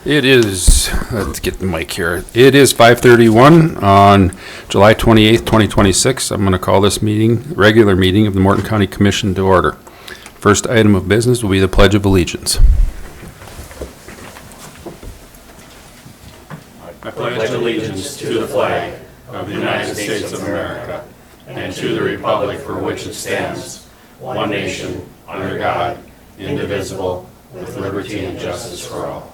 It is, let's get the mic here. It is 5:31 on July 28th, 2026. I'm going to call this regular meeting of the Morton County Commission to order. First item of business will be the Pledge of Allegiance. I pledge allegiance to the flag of the United States of America and to the republic for which it stands, one nation, under God, indivisible, with liberty and justice for all.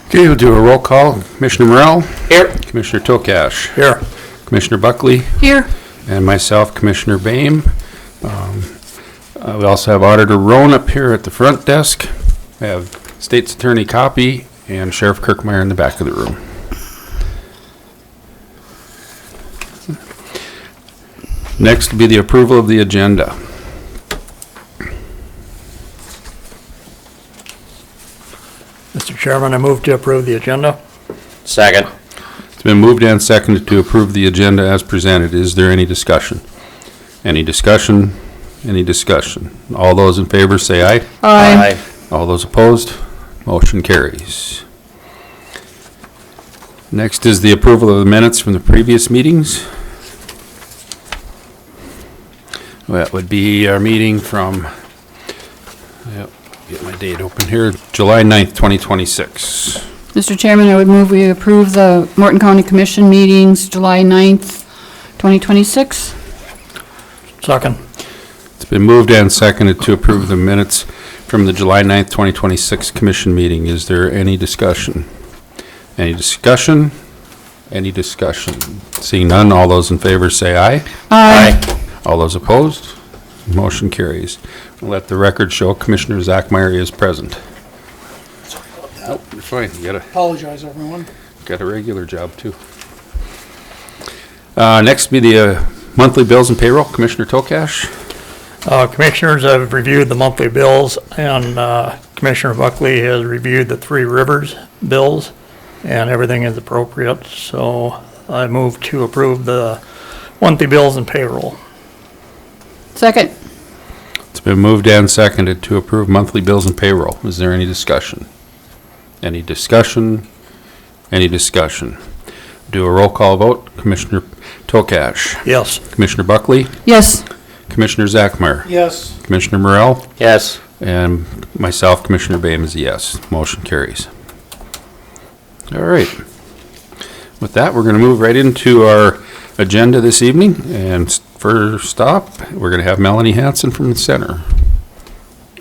Okay, we'll do a roll call. Commissioner Morrell? Here. Commissioner Tokash? Here. Commissioner Buckley? Here. And myself, Commissioner Boehm. We also have Auditor Roan up here at the front desk. We have State's Attorney Copy and Sheriff Kirkmeyer in the back of the room. Next will be the approval of the agenda. Mr. Chairman, I move to approve the agenda. Second. It's been moved and seconded to approve the agenda as presented. Is there any discussion? Any discussion? Any discussion? All those in favor say aye. Aye. All those opposed? Motion carries. Next is the approval of the minutes from the previous meetings. That would be our meeting from, get my date open here, July 9th, 2026. Mr. Chairman, I would move we approve the Morton County Commission meetings July 9th, 2026. Second. It's been moved and seconded to approve the minutes from the July 9th, 2026 Commission meeting. Is there any discussion? Any discussion? Any discussion? Seeing none, all those in favor say aye. Aye. All those opposed? Motion carries. We'll let the record show Commissioner Zachmeyer is present. Oh, you're fine. You Apologize, everyone. got a regular job too. Next will be the monthly bills and payroll. Commissioner Tokash. Commissioners have reviewed the monthly bills, and Commissioner Buckley has reviewed the Three Rivers bills, and everything is appropriate. So I move to approve the monthly bills and payroll. Second. It's been moved and seconded to approve monthly bills and payroll. Is there any discussion? Any discussion? Any discussion? Do a roll call vote. Commissioner Tokash. Yes. Commissioner Buckley. Yes. Commissioner Zachmeyer. Yes. Commissioner Morrell. Yes. And myself, Commissioner Boehm, is a yes. Motion carries. All right. With that, we're going to move right into our agenda this evening. And first up, we're going to have Melanie Hanson from the center.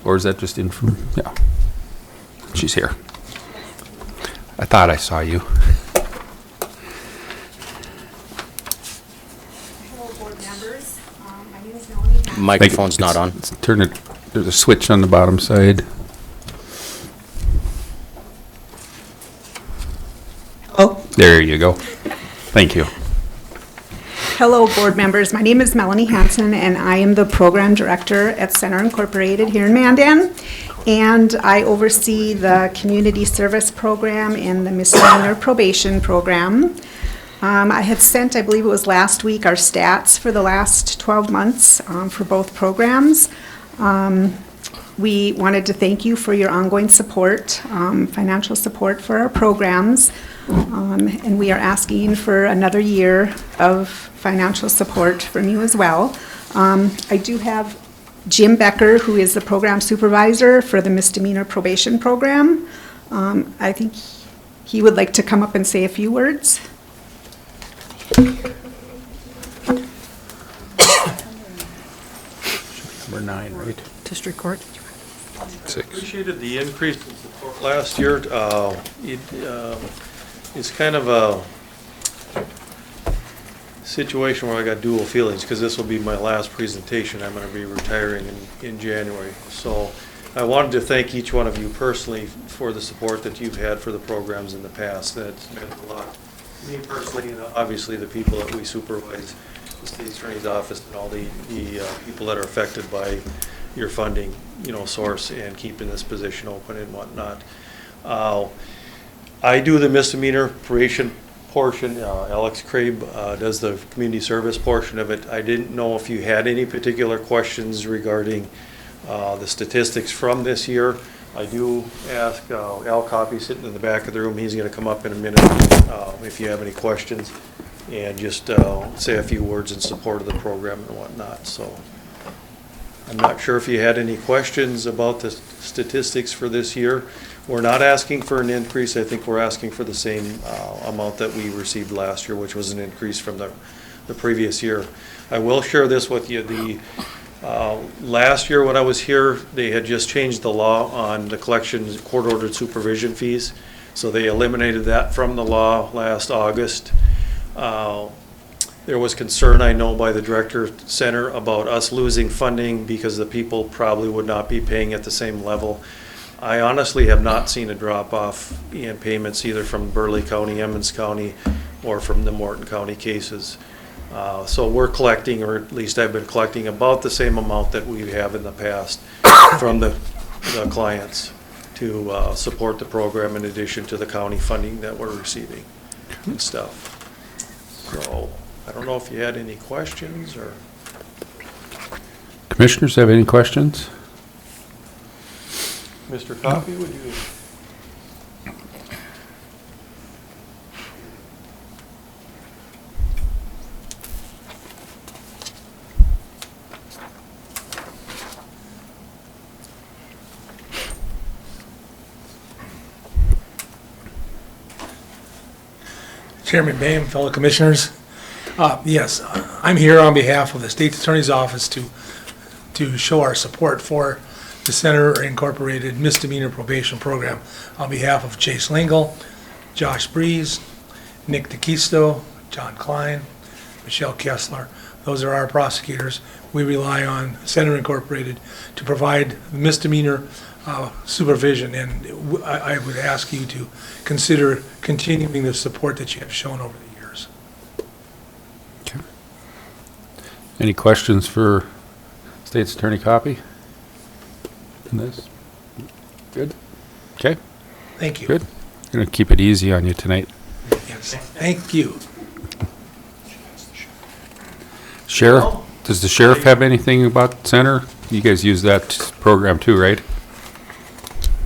Or is that just in from? Yeah. She's here. I thought I saw you. Hello, board members. My name is Melanie Hanson. Microphone's not on. Turn it. There's a switch on the bottom side. Oh. There you go. Thank you. Hello, board members. My name is Melanie Hanson, and I am the program director at Center Incorporated here in Mandan. And I oversee the community service program and the misdemeanor probation program. I had sent, I believe it was last week, our stats for the last 12 months for both programs. We wanted to thank you for your ongoing support, financial support for our programs. And we are asking for another year of financial support from you as well. I do have Jim Becker, who is the program supervisor for the misdemeanor probation program. I think he would like to come up and say a few words. Number 9, right? District Court. 6. Appreciated the increase in support last year. It's kind of a situation where I got dual feelings, because this will be my last presentation. I'm going to be retiring in January. So I wanted to thank each one of you personally for the support that you've had for the programs in the past. That's meant a lot to me personally, and obviously the people that we supervise, the state attorney's office, and all the people that are affected by your funding, source and keeping this position open and whatnot. I do the misdemeanor probation portion. Alex Crabe does the community service portion of it. I didn't know if you had any particular questions regarding the statistics from this year. I do ask Al Coffey sitting in the back of the room, he's going to come up in a minute if you have any questions, and just say a few words in support of the program and whatnot. So I'm not sure if you had any questions about the statistics for this year. We're not asking for an increase. I think we're asking for the same amount that we received last year, which was an increase from the previous year. I will share this with you. Last year when I was here, they had just changed the law on the collection court-ordered supervision fees. So they eliminated that from the law last August. There was concern, I know, by the Director Center about us losing funding because the people probably would not be paying at the same level. I honestly have not seen a drop-off in payments either from Burleigh County, Emmons County, or from the Morton County cases. So we're collecting, or at least I've been collecting, about the same amount that we have in the past from the clients to support the program in addition to the county funding that we're receiving and stuff. So I don't know if you had any questions or... Commissioners have any questions? Mr. Coffey, would you? Chairman Boehm, fellow commissioners. Yes, I'm here on behalf of the State's Attorney's Office to show our support for the Center Incorporated Misdemeanor Probation Program on behalf of Chase Lingle, Josh Breeze, Nick DeKisto, John Klein, Michelle Kessler. Those are our prosecutors. We rely on Center Incorporated to provide misdemeanor supervision, and I would ask you to consider continuing the support that you have shown over the years. Okay. Any questions for State's Attorney Coffey in this? Good? Okay, Thank you. good. Gonna keep it easy on you tonight. Yes, thank you. Sheriff, does the sheriff have anything about Center? You guys use that program too, right?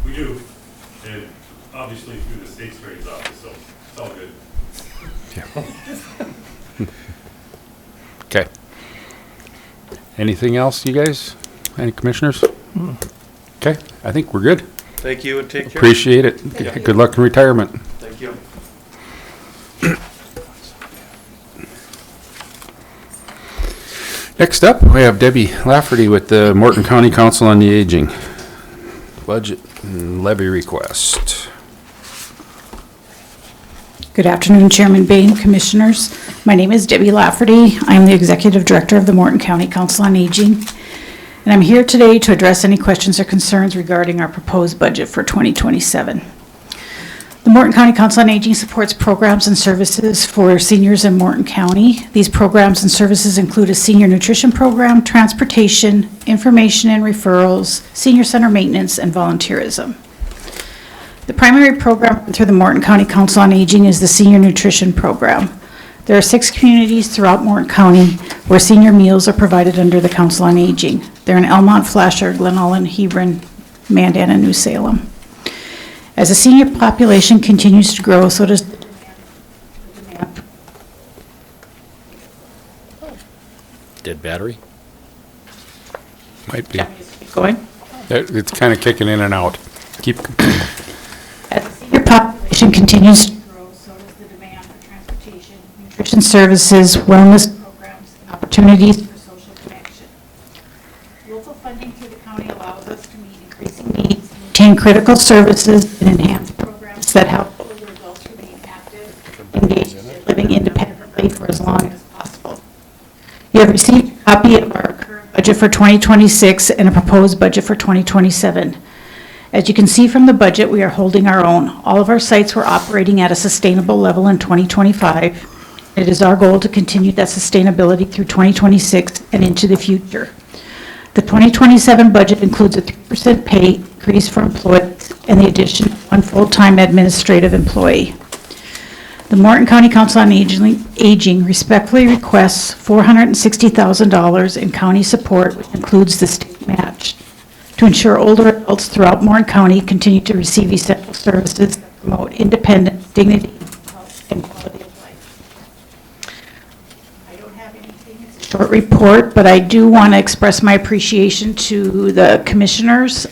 We do, and obviously through the state's attorney's office, so it's all good. Okay. Anything else, you guys? Any commissioners? Okay, I think we're good. Thank you and take care. Appreciate it. Good luck in retirement. Thank you. Next up, we have Debbie Lafferty with the Morton County Council on the Aging. Budget and levy request. Good afternoon, Chairman Bain, Commissioners. My name is Debbie Lafferty. I'm the Executive Director of the Morton County Council on Aging, and I'm here today to address any questions or concerns regarding our proposed budget for 2027. The Morton County Council on Aging supports programs and services for seniors in Morton County. These programs and services include a senior nutrition program, transportation, information and referrals, senior center maintenance, and volunteerism. The primary program through the Morton County Council on Aging is the Senior Nutrition Program. There are 6 communities throughout Morton County where senior meals are provided under the Council on Aging. They're in Elmont, Flasher, Glen Ullin, Hebron, Mandan, and New Salem. As the senior population continues to grow, so does the demand. Dead battery? Might be. Keep going. It's kind of kicking in and out. Keep. As the senior population continues to grow, so does the demand for transportation, nutrition services, wellness programs, and opportunities for social connection. Local funding through the county allows us to meet increasing needs, maintain critical services, and enhance programs that help older adults remain active, engaged, and living independently for as long as possible. You have received a copy of our current budget for 2026 and a proposed budget for 2027. As you can see from the budget, we are holding our own. All of our sites were operating at a sustainable level in 2025. It is our goal to continue that sustainability through 2026 and into the future. The 2027 budget includes a 3% pay increase for employees and the addition of 1 full-time administrative employee. The Morton County Council on Aging respectfully requests $460,000 in county support, which includes the state match. to ensure older adults throughout Morton County continue to receive essential services that promote independence, dignity, health, and quality of life. I don't have anything, it's a short report, but I do want to express my appreciation to the commissioners.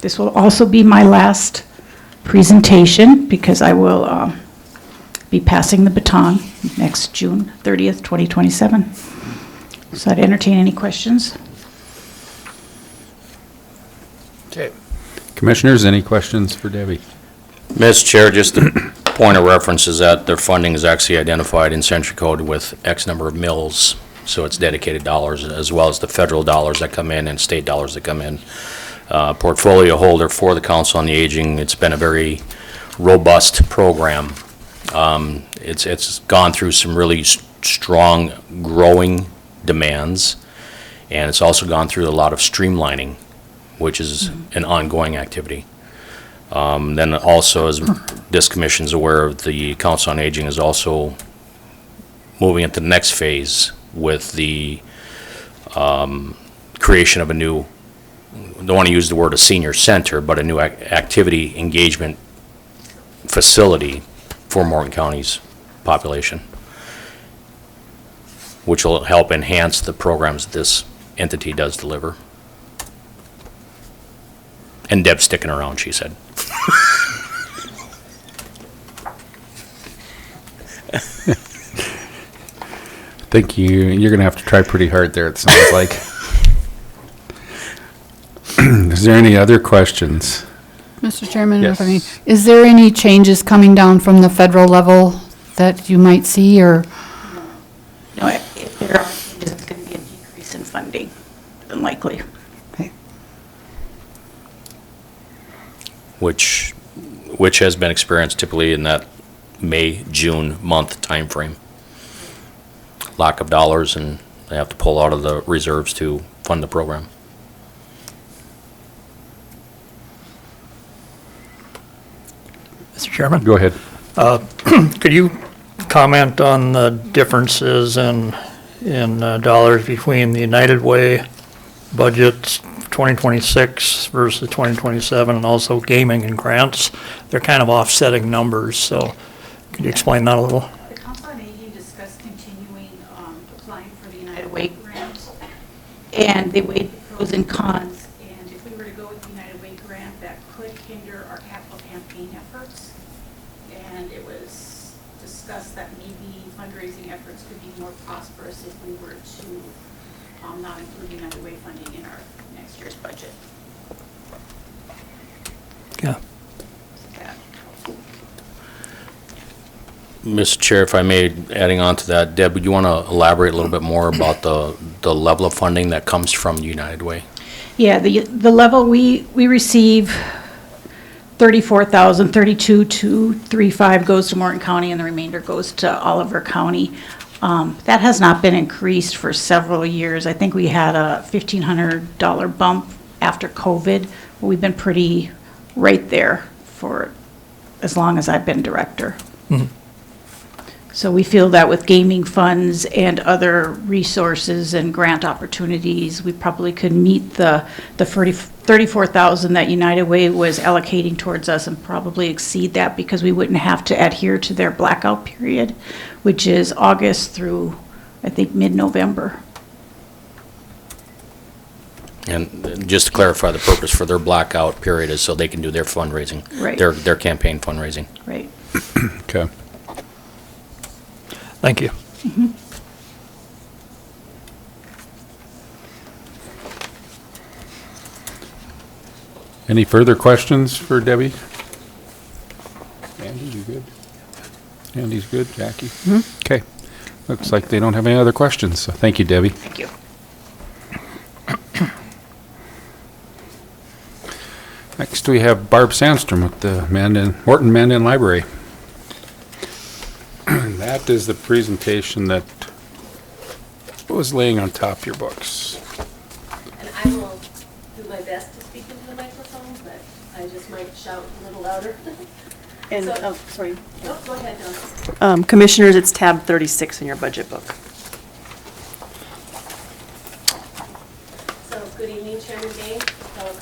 This will also be my last presentation because I will be passing the baton next June 30th, 2027. So I'd entertain any questions. Okay. Commissioners, any questions for Debbie? Mr. Chair, just a point of reference is that their funding is actually identified in Century Code with X number of mills, so it's dedicated dollars, as well as the federal dollars that come in and state dollars that come in. Portfolio holder for the Council on the Aging, it's been a very robust program. It's gone through some really strong growing demands, and it's also gone through a lot of streamlining, which is an ongoing activity. Then also, as this commission's aware, the Council on Aging is also moving into the next phase with the creation of a new, I don't want to use the word a senior center, but a new activity engagement facility for Morton County's population, which will help enhance the programs this entity does deliver. And Deb's sticking around, she said. I think you're going to have to try pretty hard there, it sounds like. Is there any other questions? Mr. Chairman, if I may, Yes. is there any changes coming down from the federal level that you might see, or? No, if there are changes, it's going to be a decrease in funding, unlikely. Okay. Which has been experienced typically in that May, June month timeframe. Lack of dollars, and they have to pull out of the reserves to fund the program. Mr. Chairman? Go ahead. Could you comment on the differences in dollars between the United Way budgets 2026 versus 2027, and also gaming and grants? They're kind of offsetting numbers, so could you explain that a little? The Council on Aging discussed continuing applying for the United Way grant, and they weighed the pros and cons. And if we were to go with the United Way grant, that could hinder our capital campaign efforts. And it was discussed that maybe fundraising efforts could be more prosperous if we were to not include United Way funding in our next year's budget. Yeah. Mr. Chair, if I may, adding on to that, Deb, would you want to elaborate a little bit more about the level of funding that comes from United Way? Yeah, the level we receive, 34,000, 32,235 goes to Morton County, and the remainder goes to Oliver County. That has not been increased for several years. I think we had a $1,500 bump after COVID. We've been pretty right there for as long as I've been director. So we feel that with gaming funds and other resources and grant opportunities, we probably could meet the 34,000 that United Way was allocating towards us, and probably exceed that, because we wouldn't have to adhere to their blackout period, which is August through, I think, mid-November. And just to clarify, the purpose for their blackout period is so they can do their fundraising. Right. Their campaign fundraising. Right. Okay. Thank you. Any further questions for Debbie? Andy, you good? Andy's good, Jackie? Okay. Looks like they don't have any other questions, so thank you, Debbie. Thank you. Next, we have Barb Sandstrom with the Morton Mandan Library. That is the presentation that was laying on top of your books. And I will do my best to speak into the microphone, but I just might shout a little louder. And, So- sorry, Oh, go ahead, Dawn. Commissioners, it's tab 36 in your budget book. So, good evening, Chairman Day, fellow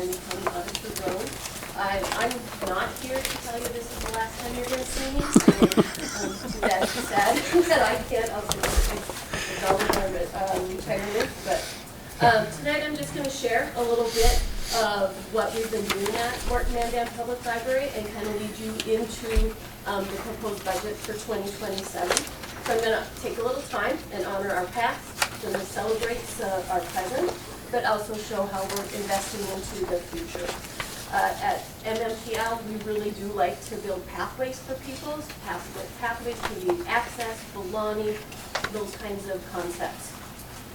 Miami County Auditor Road. I'm not here to tell you this is the last time you're going to see me. Too bad, too sad that I can't acknowledge our retirement. But tonight I'm just going to share a little bit of what we've been doing at Morton Mandan Public Library and kind of lead you into the proposed budget for 2027. So I'm going to take a little time and honor our past, going to celebrate our present, but also show how we're investing into the future. At MMPL, we really do like to build pathways for people, pathways to need access, belonging, those kinds of concepts.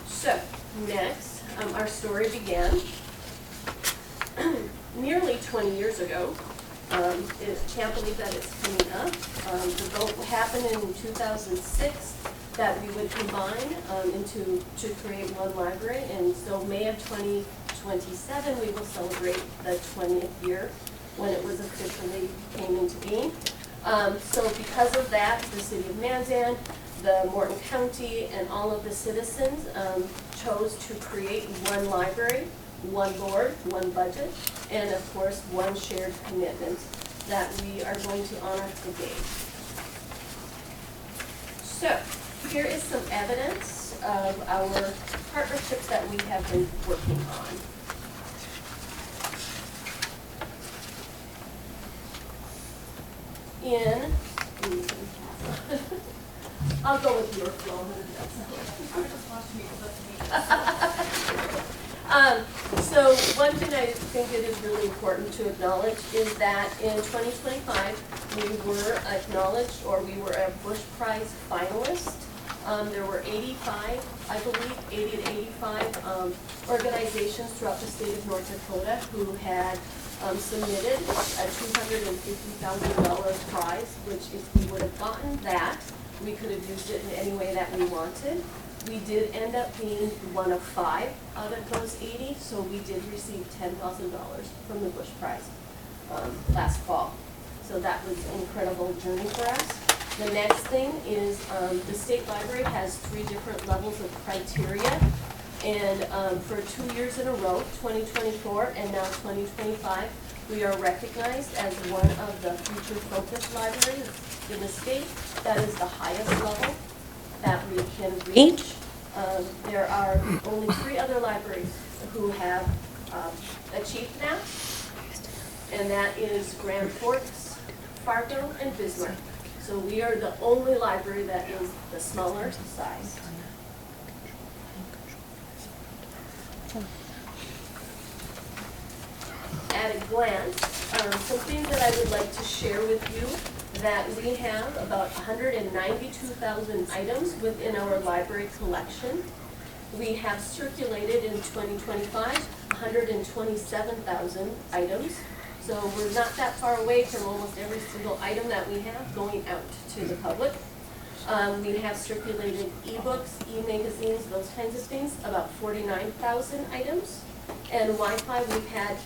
So next, our story began nearly 20 years ago. Can't believe that it's coming up. The vote happened in 2006 that we would combine to create one library, and so May of 2027 we will celebrate the 20th year when it was officially came into being. So because of that, the city of Mandan, the Morton County, and all of the citizens chose to create one library, one board, one budget, and of course one shared commitment that we are going to honor today. So here is some evidence of our partnerships that we have been working on. I'll go with your flow. So one thing I think it is really important to acknowledge is that in 2025 we were acknowledged, or we were a Bush Prize finalist. There were 85, I believe, 80 to 85 organizations throughout the state of North Dakota who had submitted a $250,000 prize, which if we would have gotten that, we could have used it in any way that we wanted. We did end up being one of 5 out of those 80, so we did receive $10,000 from the Bush Prize last fall. So that was an incredible journey for us. The next thing is the state library has 3 different levels of criteria, and for 2 years in a row, 2024 and now 2025, we are recognized as one of the future focused libraries in the state. That is the highest level that we can reach. There are only 3 other libraries who have achieved that, and that is Grand Forks, Fargo, and Bismarck. So we are the only library that is the smaller size. At a glance, some things that I would like to share with you, that we have about 192,000 items within our library collection. We have circulated in 2025 127,000 items. So we're not that far away from almost every single item that we have going out to the public. We have circulated ebooks, e-magazines, those kinds of things, about 49,000 items. And Wi-Fi, we've had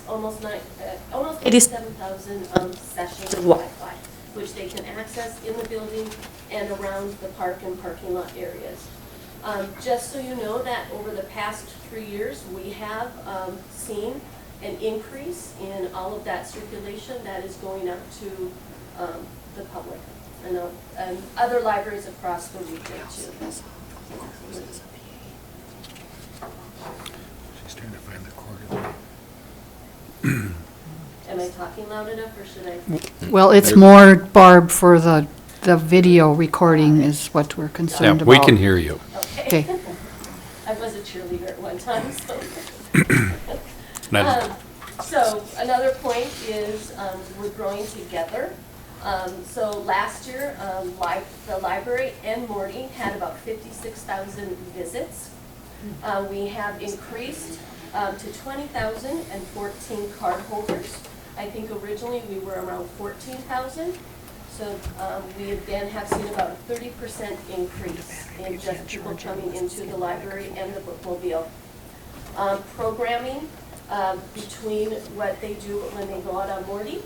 almost 87,000 sessions of Wi-Fi, which they can access in the building and around the park and parking lot areas. Just so you know that over the past 3 years, we have seen an increase in all of that circulation that is going out to the public and other libraries across the region too. She's trying to find the cord. Am I talking loud enough, or should I? Well, it's more, Barb, for the video recording is what we're concerned Yeah, about. we can hear you. Okay. Okay. I was a cheerleader at one time, so. That- So another point is we're growing together. So last year, the library and Morty had about 56,000 visits. We have increased to 20,014 card holders. I think originally we were around 14,000. So we again have seen about a 30% increase in just people coming into the library and the bookmobile. Programming between what they do when they go out on Morty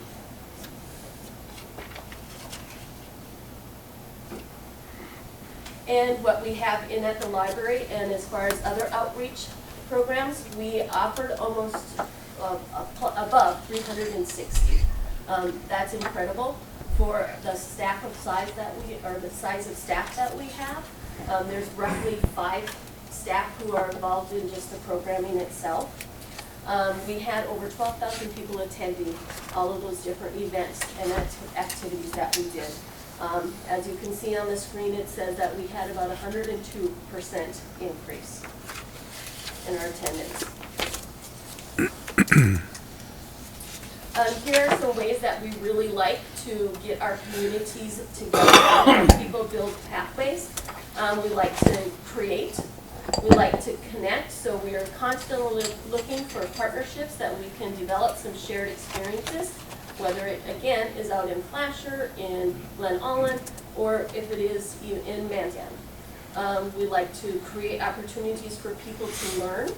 and what we have in at the library, and as far as other outreach programs, we offered almost above 360. That's incredible for the staff of size that the size of staff that we have. There's roughly 5 staff who are involved in just the programming itself. We had over 12,000 people attending all of those different events and activities that we did. As you can see on the screen, it says that we had about 102% increase in our attendance. Here are some ways that we really like to get our communities together and help people build pathways. We like to create. We like to connect, so we are constantly looking for partnerships that we can develop some shared experiences, whether it, again, is out in Flasher, in Glen Allen, or if it is in Mandan. We like to create opportunities for people to learn,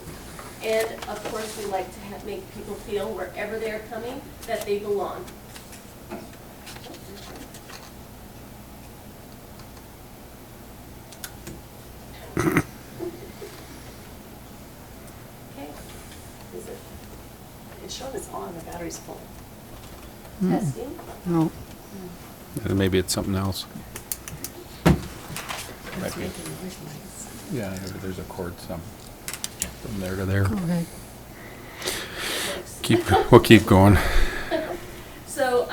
and of course, we like to make people feel wherever they are coming that they belong. It's showing it's on, the battery's full. Testing. No. Maybe it's something else. It's making noise. Yeah, there's a cord from there to there. Okay. We'll keep going. So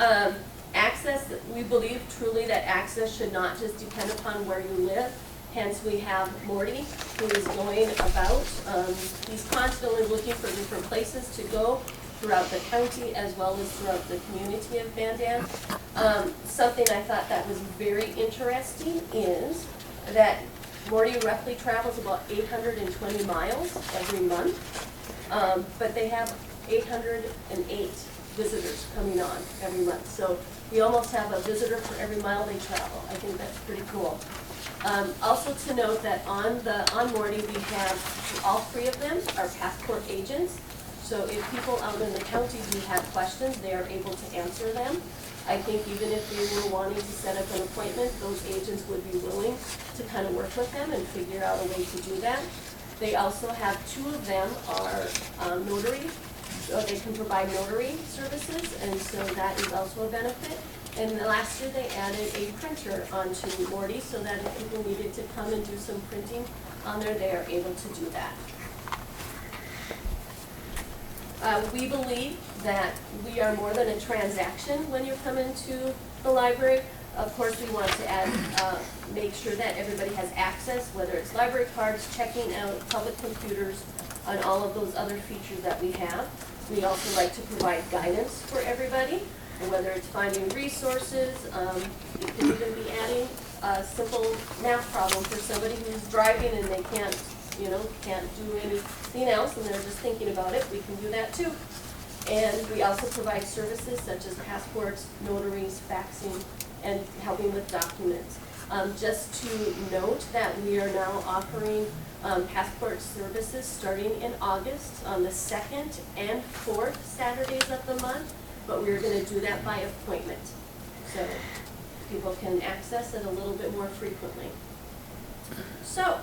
access, we believe truly that access should not just depend upon where you live. Hence, we have Morty, who is going about. He's constantly looking for different places to go throughout the county as well as throughout the community of Mandan. Something I thought that was very interesting is that Morty roughly travels about 820 miles every month, but they have 808 visitors coming on every month. So we almost have a visitor for every mile they travel. I think that's pretty cool. Also to note that on Morty we have, all 3 of them are passport agents. So if people out in the county do have questions, they are able to answer them. I think even if they were wanting to set up an appointment, those agents would be willing to kind of work with them and figure out a way to do that. They also have 2 of them are notary, so they can provide notary services, and so that is also a benefit. And last year they added a printer onto Morty so that if people needed to come and do some printing on there, they are able to do that. We believe that we are more than a transaction when you come into the library. Of course, we want to make sure that everybody has access, whether it's library cards, checking out public computers, and all of those other features that we have. We also like to provide guidance for everybody, and whether it's finding resources, we could even be adding a simple math problem for somebody who's driving and they can't do anything else and they're just thinking about it. We can do that too. And we also provide services such as passports, notaries, faxing, and helping with documents. Just to note that we are now offering passport services starting in August on the 2nd and 4th Saturdays of the month, but we're going to do that by appointment. So people can access it a little bit more frequently. So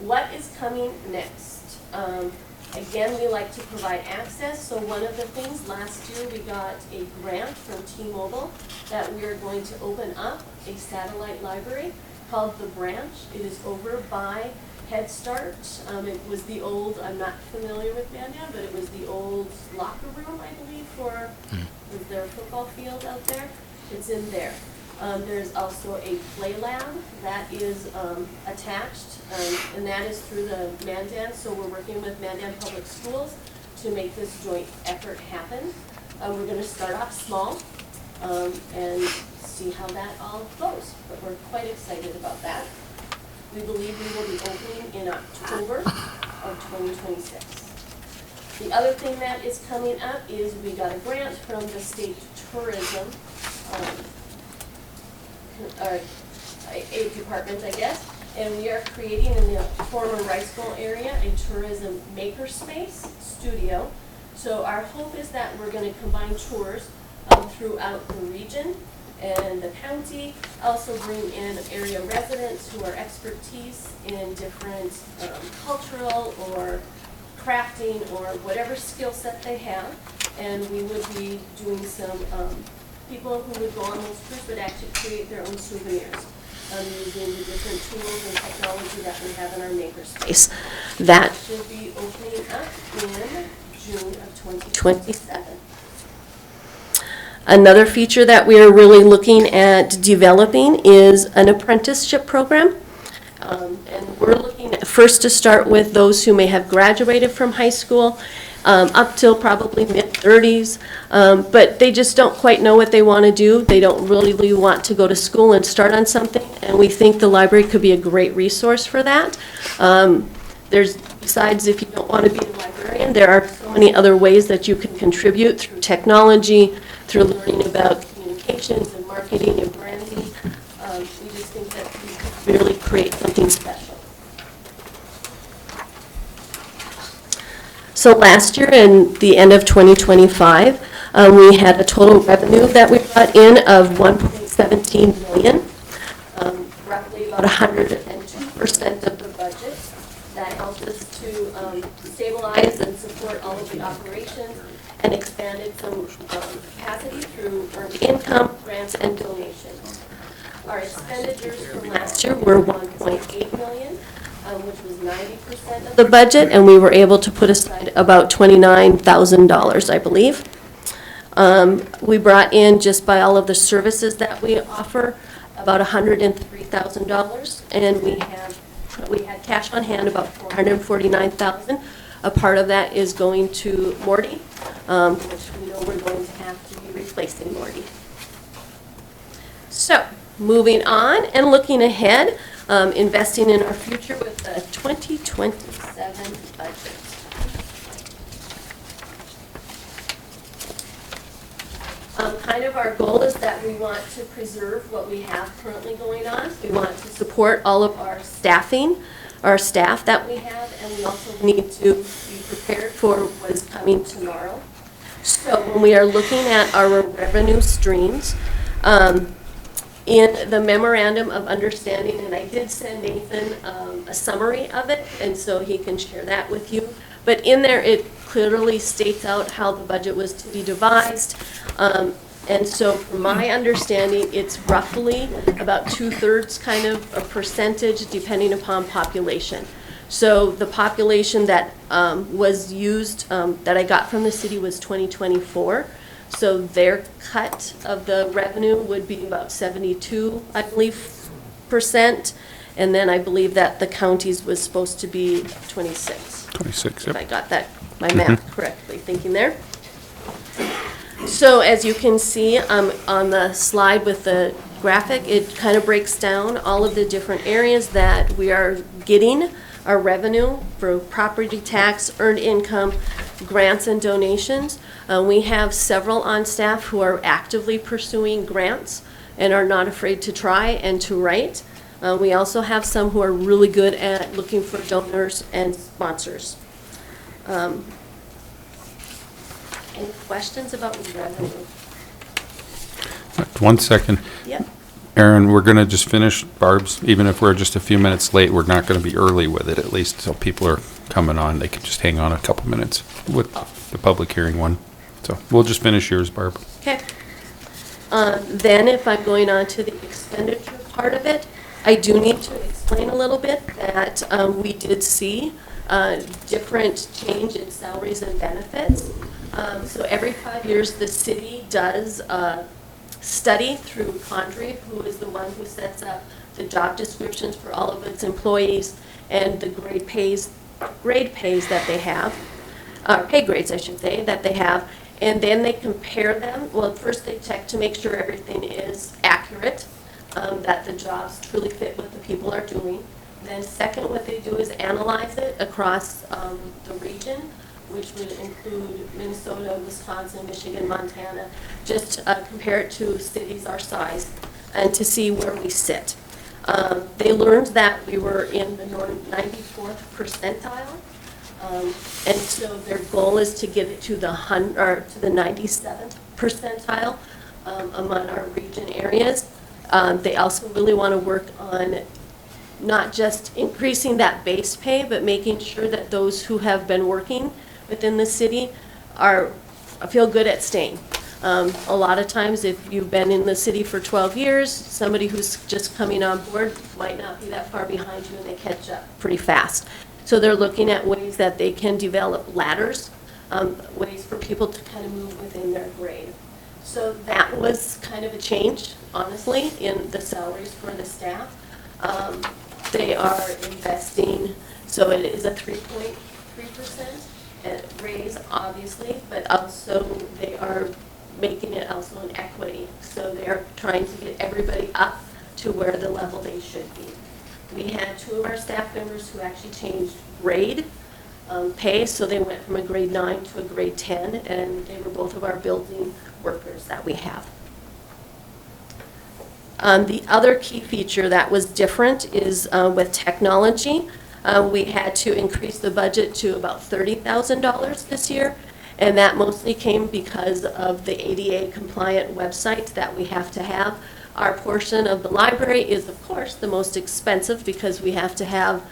what is coming next? Again, we like to provide access. So one of the things, last year we got a grant from T-Mobile that we are going to open up a satellite library called The Branch. It is over by Head Start. It was the old, I'm not familiar with Mandan, but it was the old locker room, I believe, for their football field out there. It's in there. There's also a play lab that is attached, and that is through the Mandan. So we're working with Mandan Public Schools to make this joint effort happen. We're going to start off small and see how that all goes, but we're quite excited about that. We believe we will be opening in October of 2026. The other thing that is coming up is we got a grant from the state tourism aid department, I guess, and we are creating in the former Rice Bowl area a tourism makerspace studio. So our hope is that we're going to combine tours throughout the region and the county, also bring in area residents who are expertise in different cultural or crafting or whatever skill set they have. And we would be doing some, people who would go on those cruises would actually create their own souvenirs using the different tools and technology that we have in our makerspace. That should be opening up in June of 2027. Another feature that we are really looking at developing is an apprenticeship program. And we're looking at first to start with those who may have graduated from high school up till probably mid-30s, but they just don't quite know what they want to do. They don't really want to go to school and start on something, and we think the library could be a great resource for that. Besides, if you don't want to be a librarian, there are so many other ways that you can contribute through technology, through learning about communications and marketing and branding. We just think that we could really create something special. So last year, in the end of 2025, we had a total revenue that we brought in of $1.17 million, roughly about 102% of the budget. That helped us to stabilize and support all of the operations and expanded some capacity through earned income, grants, and donations. Our expenditures from last year were $1.8 million. Which was 90% of the budget, and we were able to put aside about $29,000, I believe. We brought in, just by all of the services that we offer, about $103,000, and we had cash on hand about $449,000. A part of that is going to Morty, which we know we're going to have to be replacing Morty. So, moving on and looking ahead, investing in our future with the 2027 budget. Kind of our goal is that we want to preserve what we have currently going on. We want to support all of our staffing, our staff that we have, and we also need to be prepared for what is coming tomorrow. So when we are looking at our revenue streams, in the memorandum of understanding, and I did send Nathan a summary of it, and so he can share that with you. But in there, it clearly states out how the budget was to be devised. And so from my understanding, it's roughly about 2/3 kind of a percentage depending upon population. So the population that was used, that I got from the city was 2024. So their cut of the revenue would be about 72, I believe, %. And then I believe that the counties was supposed to be 26. 26, If yep. I got that, my math correctly thinking there. So as you can see on the slide with the graphic, it kind of breaks down all of the different areas that we are getting our revenue for property tax, earned income, grants, and donations. We have several on staff who are actively pursuing grants and are not afraid to try and to write. We also have some who are really good at looking for donors and sponsors. Any questions about revenue? 1 second. Yep. Aaron, we're going to just finish Barb's, even if we're just a few minutes late, we're not going to be early with it, at least so people are coming on. They can just hang on a couple minutes with the public hearing one. So we'll just finish yours, Barb. Okay. Then if I'm going on to the expenditure part of it, I do need to explain a little bit that we did see different change in salaries and benefits. So every 5 years, the city does study through Condrey, who is the one who sets up the job descriptions for all of its employees and the grade pays that they have, pay grades, I should say, that they have. And then they compare them. Well, first they check to make sure everything is accurate, that the jobs truly fit what the people are doing. Then second, what they do is analyze it across the region, which would include Minnesota, Wisconsin, Michigan, Montana, just compare it to cities our size and to see where we sit. They learned that we were in the 94th percentile, and so their goal is to get it to the 97th percentile among our region areas. They also really want to work on not just increasing that base pay, but making sure that those who have been working within the city feel good at staying. A lot of times, if you've been in the city for 12 years, somebody who's just coming on board might not be that far behind you, and they catch up pretty fast. So they're looking at ways that they can develop ladders, ways for people to kind of move within their grade. So that was kind of a change, honestly, in the salaries for the staff. They are investing, so it is a 3.3% raise, obviously, but also they are making it also an equity. So they're trying to get everybody up to where the level they should be. We had 2 of our staff members who actually changed grade pay, so they went from a grade 9 to a grade 10, and they were both of our building workers that we have. The other key feature that was different is with technology. We had to increase the budget to about $30,000 this year, and that mostly came because of the ADA compliant website that we have to have. Our portion of the library is, of course, the most expensive because we have to have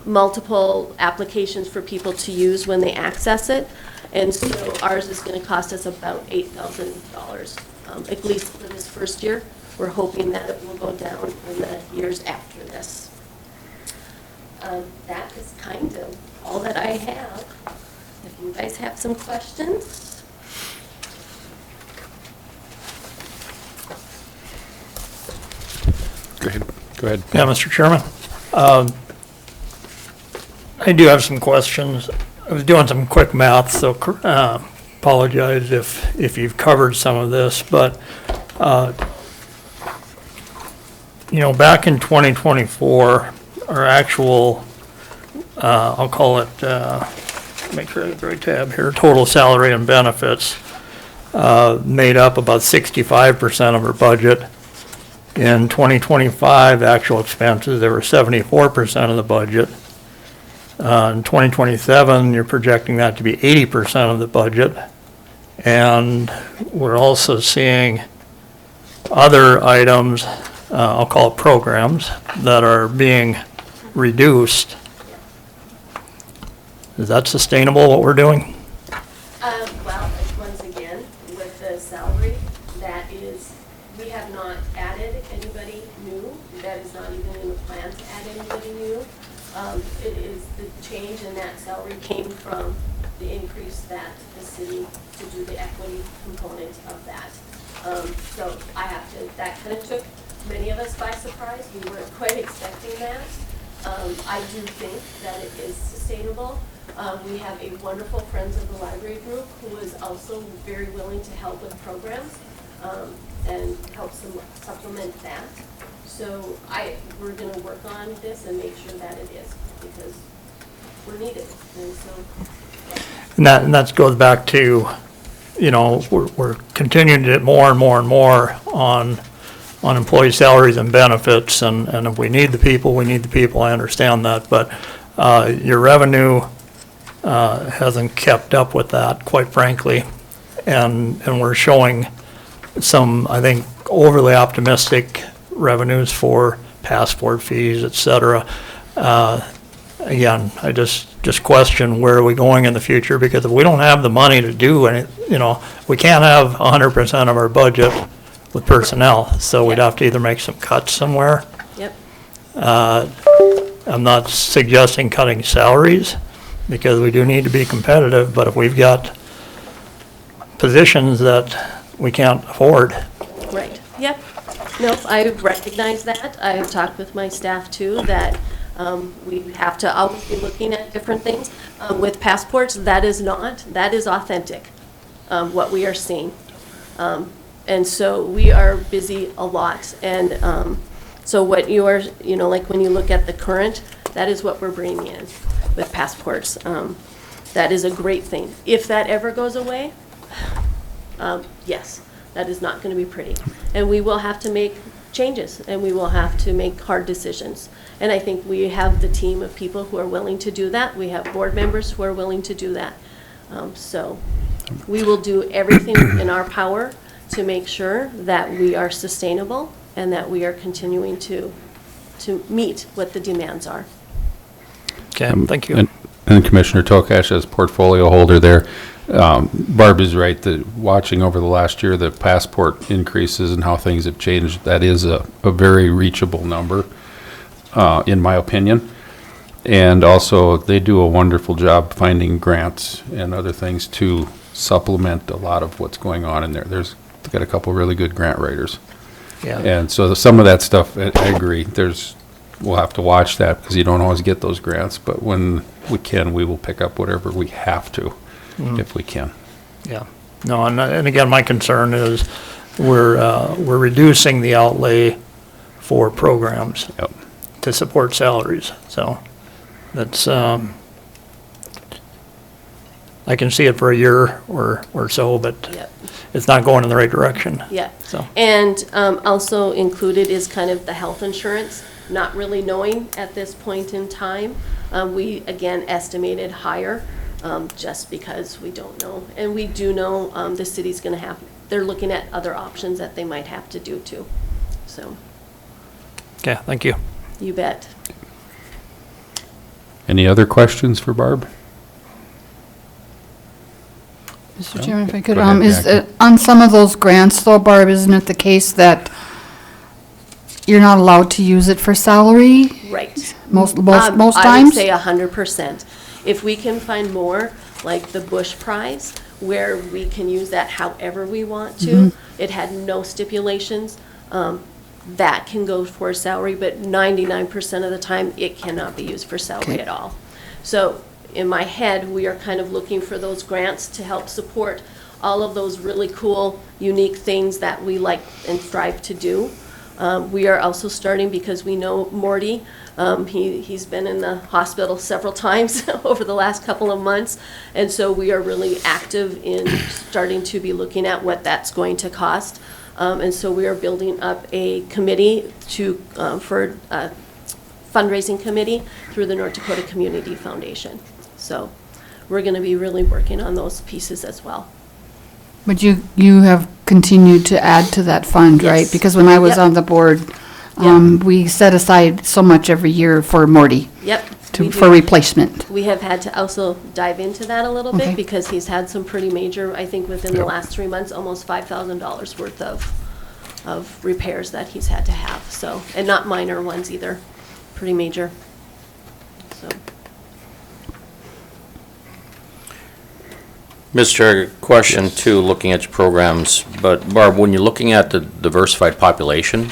multiple applications for people to use when they access it. And so ours is going to cost us about $8,000, at least for this first year. We're hoping that it will go down in the years after this. That is kind of all that I have. If you guys have some questions. Go ahead. Yeah, Mr. Chairman. I do have some questions. I was doing some quick math, so apologize if you've covered some of this, but back in 2024, our actual, I'll call it, make sure I get the right tab here, total salary and benefits made up about 65% of our budget. In 2025, actual expenses, they were 74% of the budget. In 2027, you're projecting that to be 80% of the budget. And we're also seeing other items, I'll call it programs, that are being reduced. Is that sustainable, what we're doing? Well, once again, with the salary, that is, we have not added anybody new. That is not even in the plan to add anybody new. It is the change in that salary came from the increase that the city to do the equity component of that. So I have to, that kind of took many of us by surprise. We weren't quite expecting that. I do think that it is sustainable. We have a wonderful Friends of the Library group who is also very willing to help with programs and help supplement that. So we're going to work on this and make sure that it is, because we're needed. And so, yeah. And that goes back to, we're continuing to get more and more and more on employee salaries and benefits, and if we need the people, we need the people. I understand that, but your revenue hasn't kept up with that, quite frankly, and we're showing some, I think, overly optimistic revenues for passport fees, et cetera. Again, I just question where are we going in the future, because if we don't have the money to do any, we can't have 100% of our budget with personnel, so we'd have to either make some cuts somewhere. Yep. I'm not suggesting cutting salaries, because we do need to be competitive, but if we've got positions that we can't afford. Right. Yep. Nope, I recognize that. I have talked with my staff too, that we have to always be looking at different things. With passports, that is authentic, what we are seeing. And so we are busy a lot. And so what you are, like when you look at the current, that is what we're bringing in with passports. That is a great thing. If that ever goes away, yes, that is not going to be pretty. And we will have to make changes, and we will have to make hard decisions. And I think we have the team of people who are willing to do that. We have board members who are willing to do that. So we will do everything in our power to make sure that we are sustainable and that we are continuing to to meet what the demands are. Okay, thank you. And Commissioner Tokash, as portfolio holder there, Barb is right, that watching over the last year, the passport increases and how things have changed, that is a very reachable number, in my opinion. And also, they do a wonderful job finding grants and other things to supplement a lot of what's going on in there. They've got a couple really good grant writers. Yeah, And so some of that stuff, I agree, we'll have to watch that because you don't always get those grants, but when we can, we will pick up whatever we have to, if we can. yeah. No, and again, my concern is we're reducing the outlay for programs Yep. to support salaries, so that's, I can see it for a year or so, but Yep. it's not going in the right direction. Yeah. So, And also included is kind of the health insurance, not really knowing at this point in time. We, again, estimated higher, just because we don't know. And we do know the city's going to they're looking at other options that they might have to do too. So, okay, thank you. you bet. Any other questions for Barb? Mr. Chairman, if I could, Go ahead, Jackie. on some of those grants though, Barb, isn't it the case that you're not allowed to use it for salary Right. most I would times? say 100%. If we can find more, like the Bush Prize, where we can use that however we want to, it had no stipulations, that can go for salary, but 99% of the time, it cannot be used for salary Okay. at all. So in my head, we are kind of looking for those grants to help support all of those really cool, unique things that we like and strive to do. We are also starting, because we know Morty, he's been in the hospital several times over the last couple of months, and so we are really active in starting to be looking at what that's going to cost. And so we are building up a committee for a fundraising committee through the North Dakota Community Foundation. So we're going to be really working on those pieces as well. But you have continued to add to that fund, right? Yes. Because when I was Yep. on the board, we set aside so much every year for Morty, Yep. we for do. replacement. We have had to also dive into that a little Okay. bit, because he's had some pretty major, I think within the last 3 months, almost $5,000 worth of repairs that he's had to have, so, and not minor ones either, pretty major, so. Mr. Chair, question too, looking at your programs, but Barb, when you're looking at the diversified population,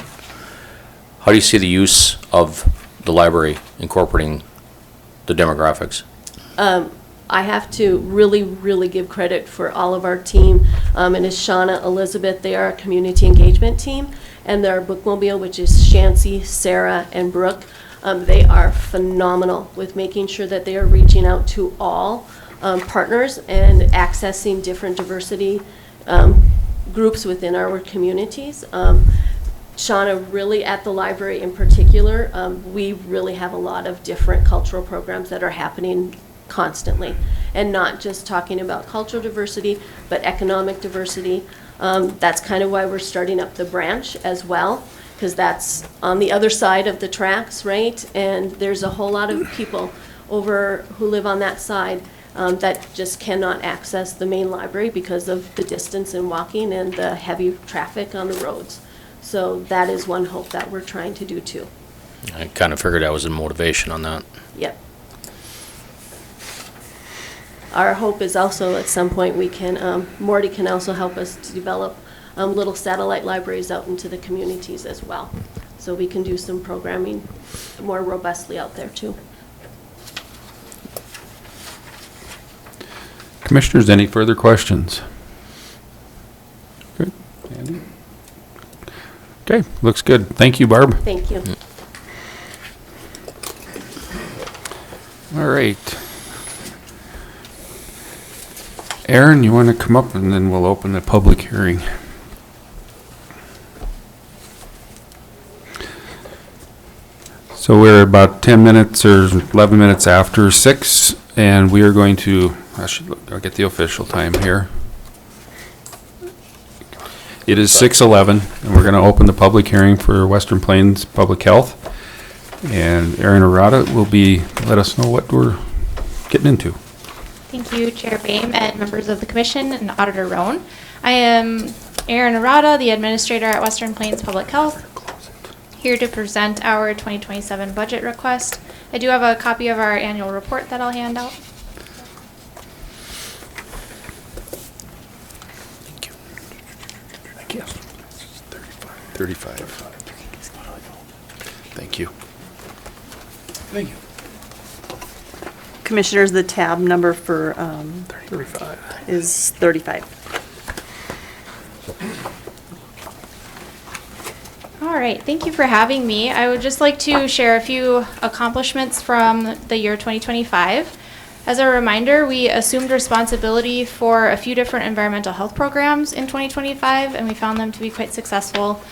how do you see the use of the library incorporating the demographics? I have to really, really give credit for all of our team, and it's Shauna, Elizabeth, they are a community engagement team, and their bookmobile, which is Shancy, Sarah, and Brooke. They are phenomenal with making sure that they are reaching out to all partners and accessing different diversity groups within our communities. Shauna, really at the library in particular, we really have a lot of different cultural programs that are happening constantly, and not just talking about cultural diversity, but economic diversity. That's kind of why we're starting up the branch as well, because that's on the other side of the tracks, right? And there's a whole lot of people over who live on that side that just cannot access the main library because of the distance in walking and the heavy traffic on the roads. So that is one hope that we're trying to do too. I kind of figured that was a motivation on that. Yep. Our hope is also at some point we can, Morty can also help us to develop little satellite libraries out into the communities as well. So we can do some programming more robustly out there too. Commissioners, any further questions? Good. Andy? Okay, looks good. Thank you, Barb. Thank you. All right. Aaron, you want to come up and then we'll open the public hearing. So we're about 10 minutes or 11 minutes after 6, and we are going to, I'll get the official time here. It is 6:11, and we're going to open the public hearing for Western Plains Public Health. And Aaron Arata will let us know what we're getting into. Thank you, Chair Boehm and members of the Commission and Auditor Roan. I am Aaron Arata, the Administrator at Western Plains Public Health, here to present our 2027 budget request. I do have a copy of our annual report that I'll hand out. Thank you. Thank you. 35. Thank you. Thank you. Commissioners, the tab number for 35. is 35. All right, thank you for having me. I would just like to share a few accomplishments from the year 2025. As a reminder, we assumed responsibility for a few different environmental health programs in 2025, and we found them to be quite successful.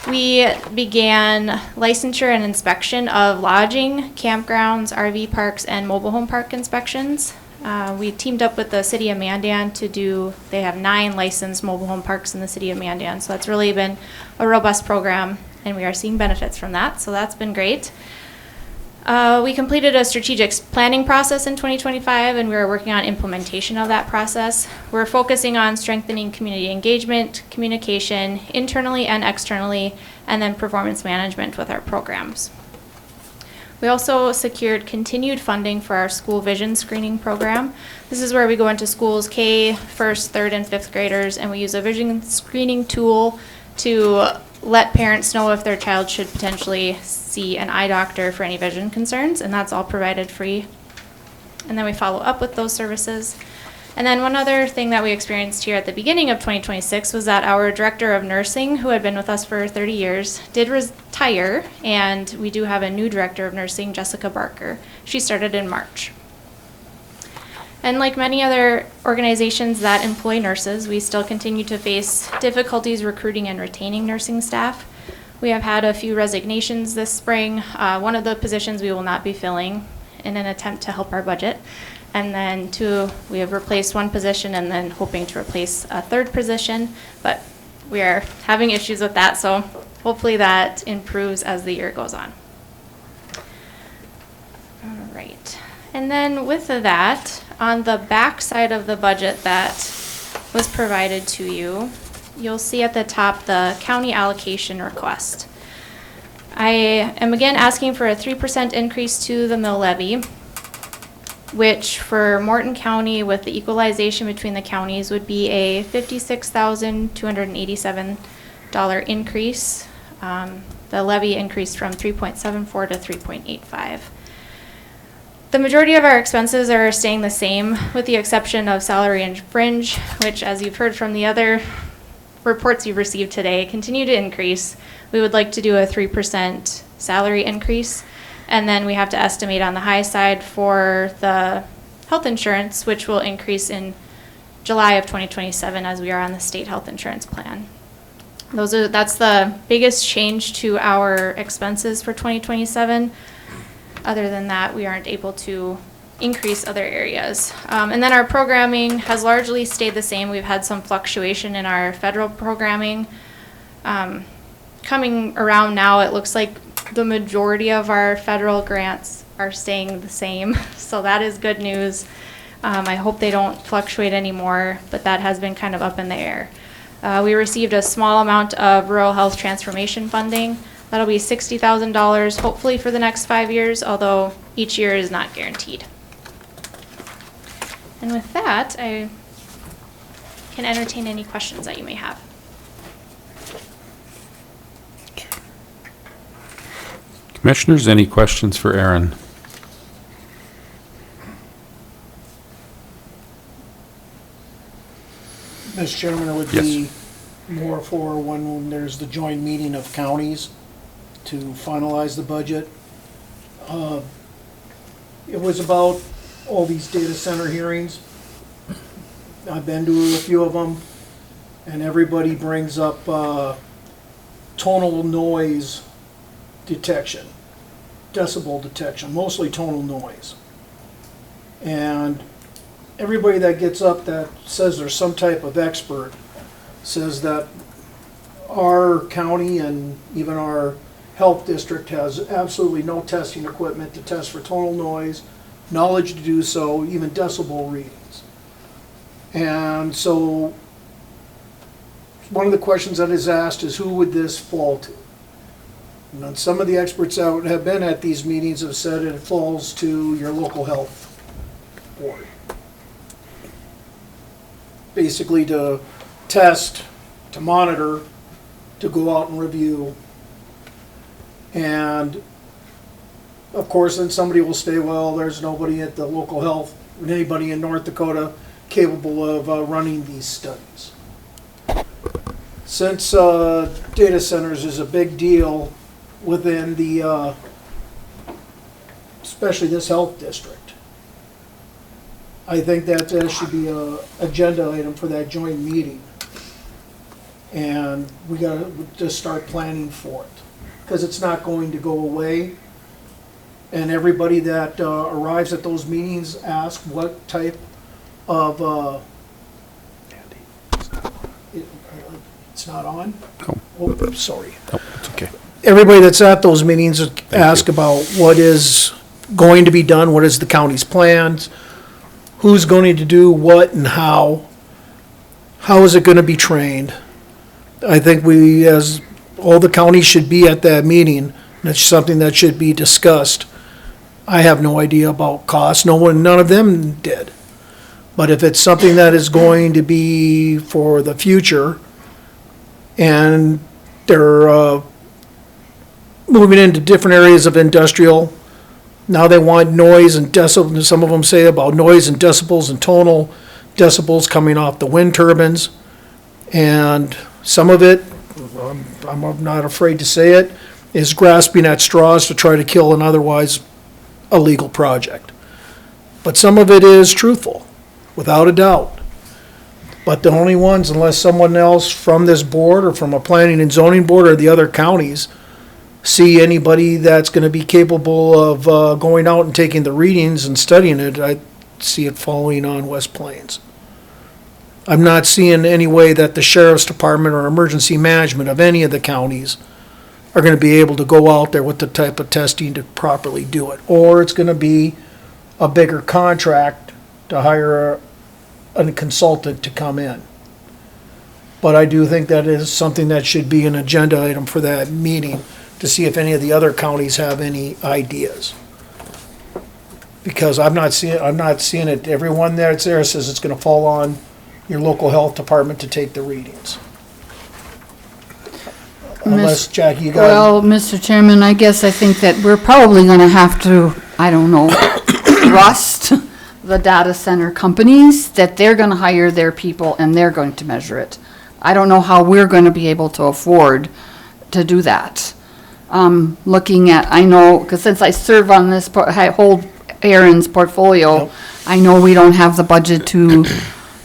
We began licensure and inspection of lodging, campgrounds, RV parks, and mobile home park inspections. We teamed up with the city of Mandan they have 9 licensed mobile home parks in the city of Mandan. So that's really been a robust program, and we are seeing benefits from that. So that's been great. We completed a strategic planning process in 2025, and we are working on implementation of that process. We're focusing on strengthening community engagement, communication, internally and externally, and then performance management with our programs. We also secured continued funding for our school vision screening program. This is where we go into schools K, 1st, 3rd, and 5th graders, and we use a vision screening tool to let parents know if their child should potentially see an eye doctor for any vision concerns, and that's all provided free. And then we follow up with those services. And then one other thing that we experienced here at the beginning of 2026 was that our director of nursing, who had been with us for 30 years, did retire, and we do have a new director of nursing, Jessica Barker. She started in March. And like many other organizations that employ nurses, we still continue to face difficulties recruiting and retaining nursing staff. We have had a few resignations this spring. One of the positions we will not be filling in an attempt to help our budget. And then 2, we have replaced 1 position and then hoping to replace a 3rd position, but we are having issues with that, so hopefully that improves as the year goes on. All right. And then with that, on the back side of the budget that was provided to you, you'll see at the top the county allocation request. I am again asking for a 3% increase to the mill levy, which for Morton County with the equalization between the counties would be a $56,287 increase. The levy increased from 3.74 to 3.85. The majority of our expenses are staying the same with the exception of salary and fringe, which as you've heard from the other reports you've received today, continue to increase. We would like to do a 3% salary increase. And then we have to estimate on the high side for the health insurance, which will increase in July of 2027 as we are on the state health insurance plan. That's the biggest change to our expenses for 2027. Other than that, we aren't able to increase other areas. And then our programming has largely stayed the same. We've had some fluctuation in our federal programming. Coming around now, it looks like the majority of our federal grants are staying the same, so that is good news. I hope they don't fluctuate anymore, but that has been kind of up in the air. We received a small amount of rural health transformation funding. That'll be $60,000, hopefully for the next 5 years, although each year is not guaranteed. And with that, I can entertain any questions that you may have. Commissioners, any questions for Aaron? Mr. Chairman, it would be more for when there's the joint meeting of counties to finalize the budget. It was about all these data center hearings. I've been to a few of them, and everybody brings up tonal noise detection, decibel detection, mostly tonal noise. And everybody that gets up that says there's some type of expert says that our county and even our health district has absolutely no testing equipment to test for tonal noise, knowledge to do so, even decibel readings. And so, one of the questions that is asked is who would this fall to? And some of the experts that have been at these meetings have said it falls to your local health board. Basically to test, to monitor, to go out and review. And of course, then somebody will say, well, there's nobody at the local health, anybody in North Dakota capable of running these studies. Since data centers is a big deal within the, especially this health district, I think that should be a agenda item for that joint meeting. And we gotta just start planning for it, because it's not going to go away. And everybody that arrives at those meetings asks what type of, it's not on? No. Oh, I'm sorry. Oh, it's okay. Everybody that's at those meetings ask about what is going to be done, what is the county's plans, who's going to do what and how is it going to be trained. I think we, as all the counties should be at that meeting, that's something that should be discussed. I have no idea about cost, none of them did. But if it's something that is going to be for the future, and they're moving into different areas of industrial, now they want noise and decibels, some of them say about noise and decibels and tonal decibels coming off the wind turbines. And some of it, I'm not afraid to say it, is grasping at straws to try to kill an otherwise illegal project. But some of it is truthful, without a doubt. But the only ones, unless someone else from this board or from a planning and zoning board or the other counties see anybody that's going to be capable of going out and taking the readings and studying it, I see it falling on West Plains. I'm not seeing any way that the sheriff's department or emergency management of any of the counties are going to be able to go out there with the type of testing to properly do it. Or it's going to be a bigger contract to hire a consultant to come in. But I do think that is something that should be an agenda item for that meeting, to see if any of the other counties have any ideas. Because I'm not seeing it. Everyone that's there says it's going to fall on your local health department to take the readings. Unless, Jackie, you got... Well, Mr. Chairman, I guess I think that we're probably going to have to, I don't know, trust the data center companies that they're going to hire their people and they're going to measure it. I don't know how we're going to be able to afford to do that. Looking at, I know, because since I serve on this, hold Aaron's portfolio, Yep. I know we don't have the budget to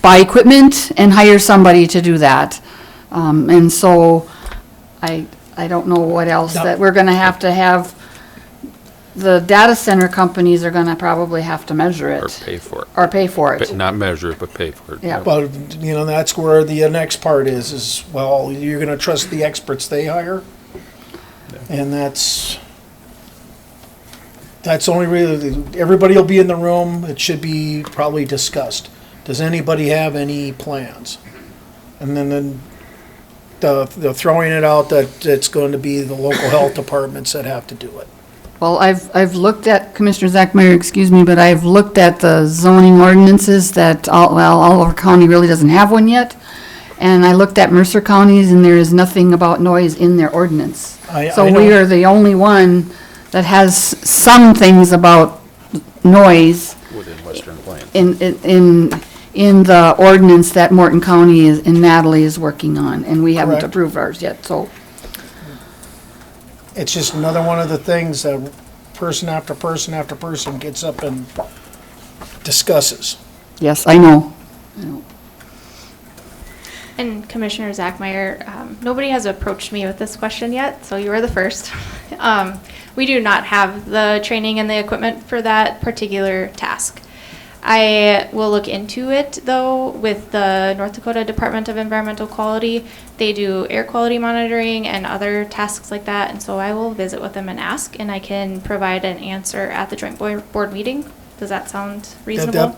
buy equipment and hire somebody to do that. And so I don't know what else that we're going to have. The data center companies are going to probably have to measure it. Or pay for it. Or pay for it. But not measure it, but pay for it. Yeah. But, that's where the next part is, well, you're gonna trust the experts they hire? And that's only really, everybody will be in the room, it should be probably discussed. Does anybody have any plans? And then they're throwing it out that it's going to be the local health departments that have to do it. Well, I've looked at, Commissioner Zachmeyer, excuse me, but I've looked at the zoning ordinances that, Oliver County really doesn't have one yet. And I looked at Mercer counties and there is nothing about noise in their ordinance. So I know. we are the only one that has some things about noise Within Western Plains. in the ordinance that Morton County and Natalie is working on. And we haven't Correct. approved ours yet, so. It's just another one of the things that person after person after person gets up and discusses. Yes, I know. And Commissioner Zachmeyer, nobody has approached me with this question yet, so you were the first. We do not have the training and the equipment for that particular task. I will look into it, though, with the North Dakota Department of Environmental Quality. They do air quality monitoring and other tasks like that, and so I will visit with them and ask, and I can provide an answer at the joint board meeting. Does that sound reasonable?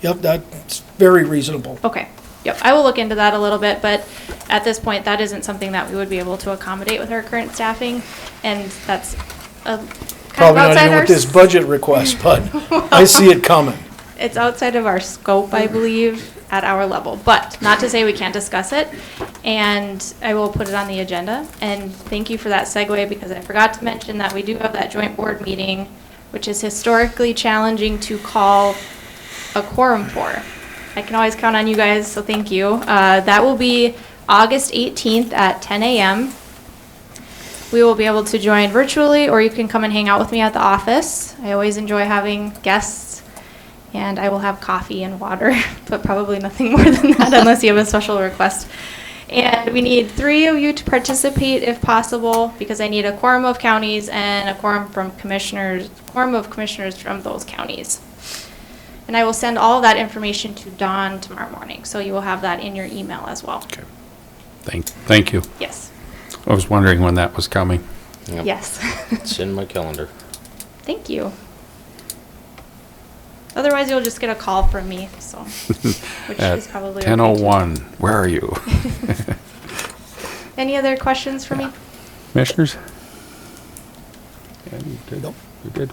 Yep, that's very reasonable. Okay. Yep, I will look into that a little bit, but at this point, that isn't something that we would be able to accommodate with our current staffing, and that's Probably not even with this budget request, but I see it coming. It's outside of our scope, I believe, at our level, but not to say we can't discuss it, and I will put it on the agenda. And thank you for that segue, because I forgot to mention that we do have that joint board meeting, which is historically challenging to call a quorum for. I can always count on you guys, so thank you. That will be August 18th at 10 a.m. We will be able to join virtually, or you can come and hang out with me at the office. I always enjoy having guests, and I will have coffee and water, but probably nothing more than that unless you have a special request. And we need 3 of you to participate if possible, because I need a quorum of counties and a quorum of commissioners from those counties. And I will send all of that information to Dawn tomorrow morning, so you will have that in your email as well. Okay. Thank you. Yes. I was wondering when that was coming. Yep. Yes. It's in my calendar. Thank you. Otherwise, you'll just get a call from me, so, which At is probably 10:01, where are you? Any other questions for me? Commissioners? Nope. You're good.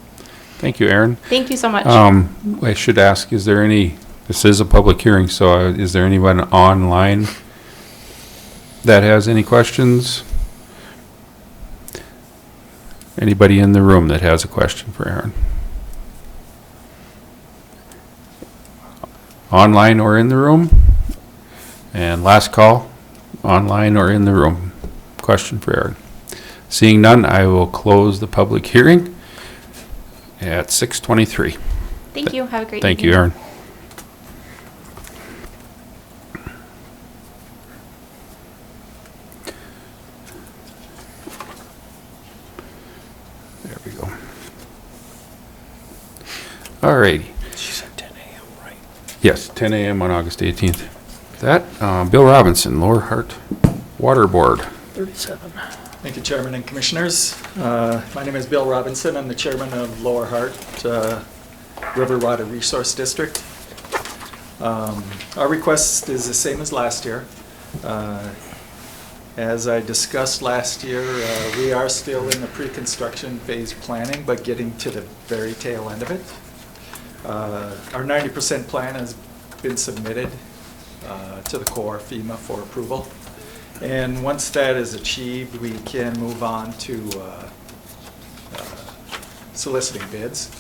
Thank you, Aaron. Thank you so much. I should ask, this is a public hearing, so is there anyone online that has any questions? Anybody in the room that has a question for Aaron? Online or in the room? And last call, online or in the room. Question for Aaron. Seeing none, I will close the public hearing at 6:23. Thank you. Have a great Thank you, evening. Aaron. There we go. All righty. She said 10 a.m., right? Yes, 10 a.m. on August 18th. With that, Bill Robinson, Lower Hart Water Board. 37. Thank you, Chairman and Commissioners. My name is Bill Robinson. I'm the Chairman of Lower Hart River Water Resource District. Our request is the same as last year. As I discussed last year, we are still in the pre-construction phase planning, but getting to the very tail end of it. Our 90% plan has been submitted to the Corps, FEMA, for approval. And once that is achieved, we can move on to soliciting bids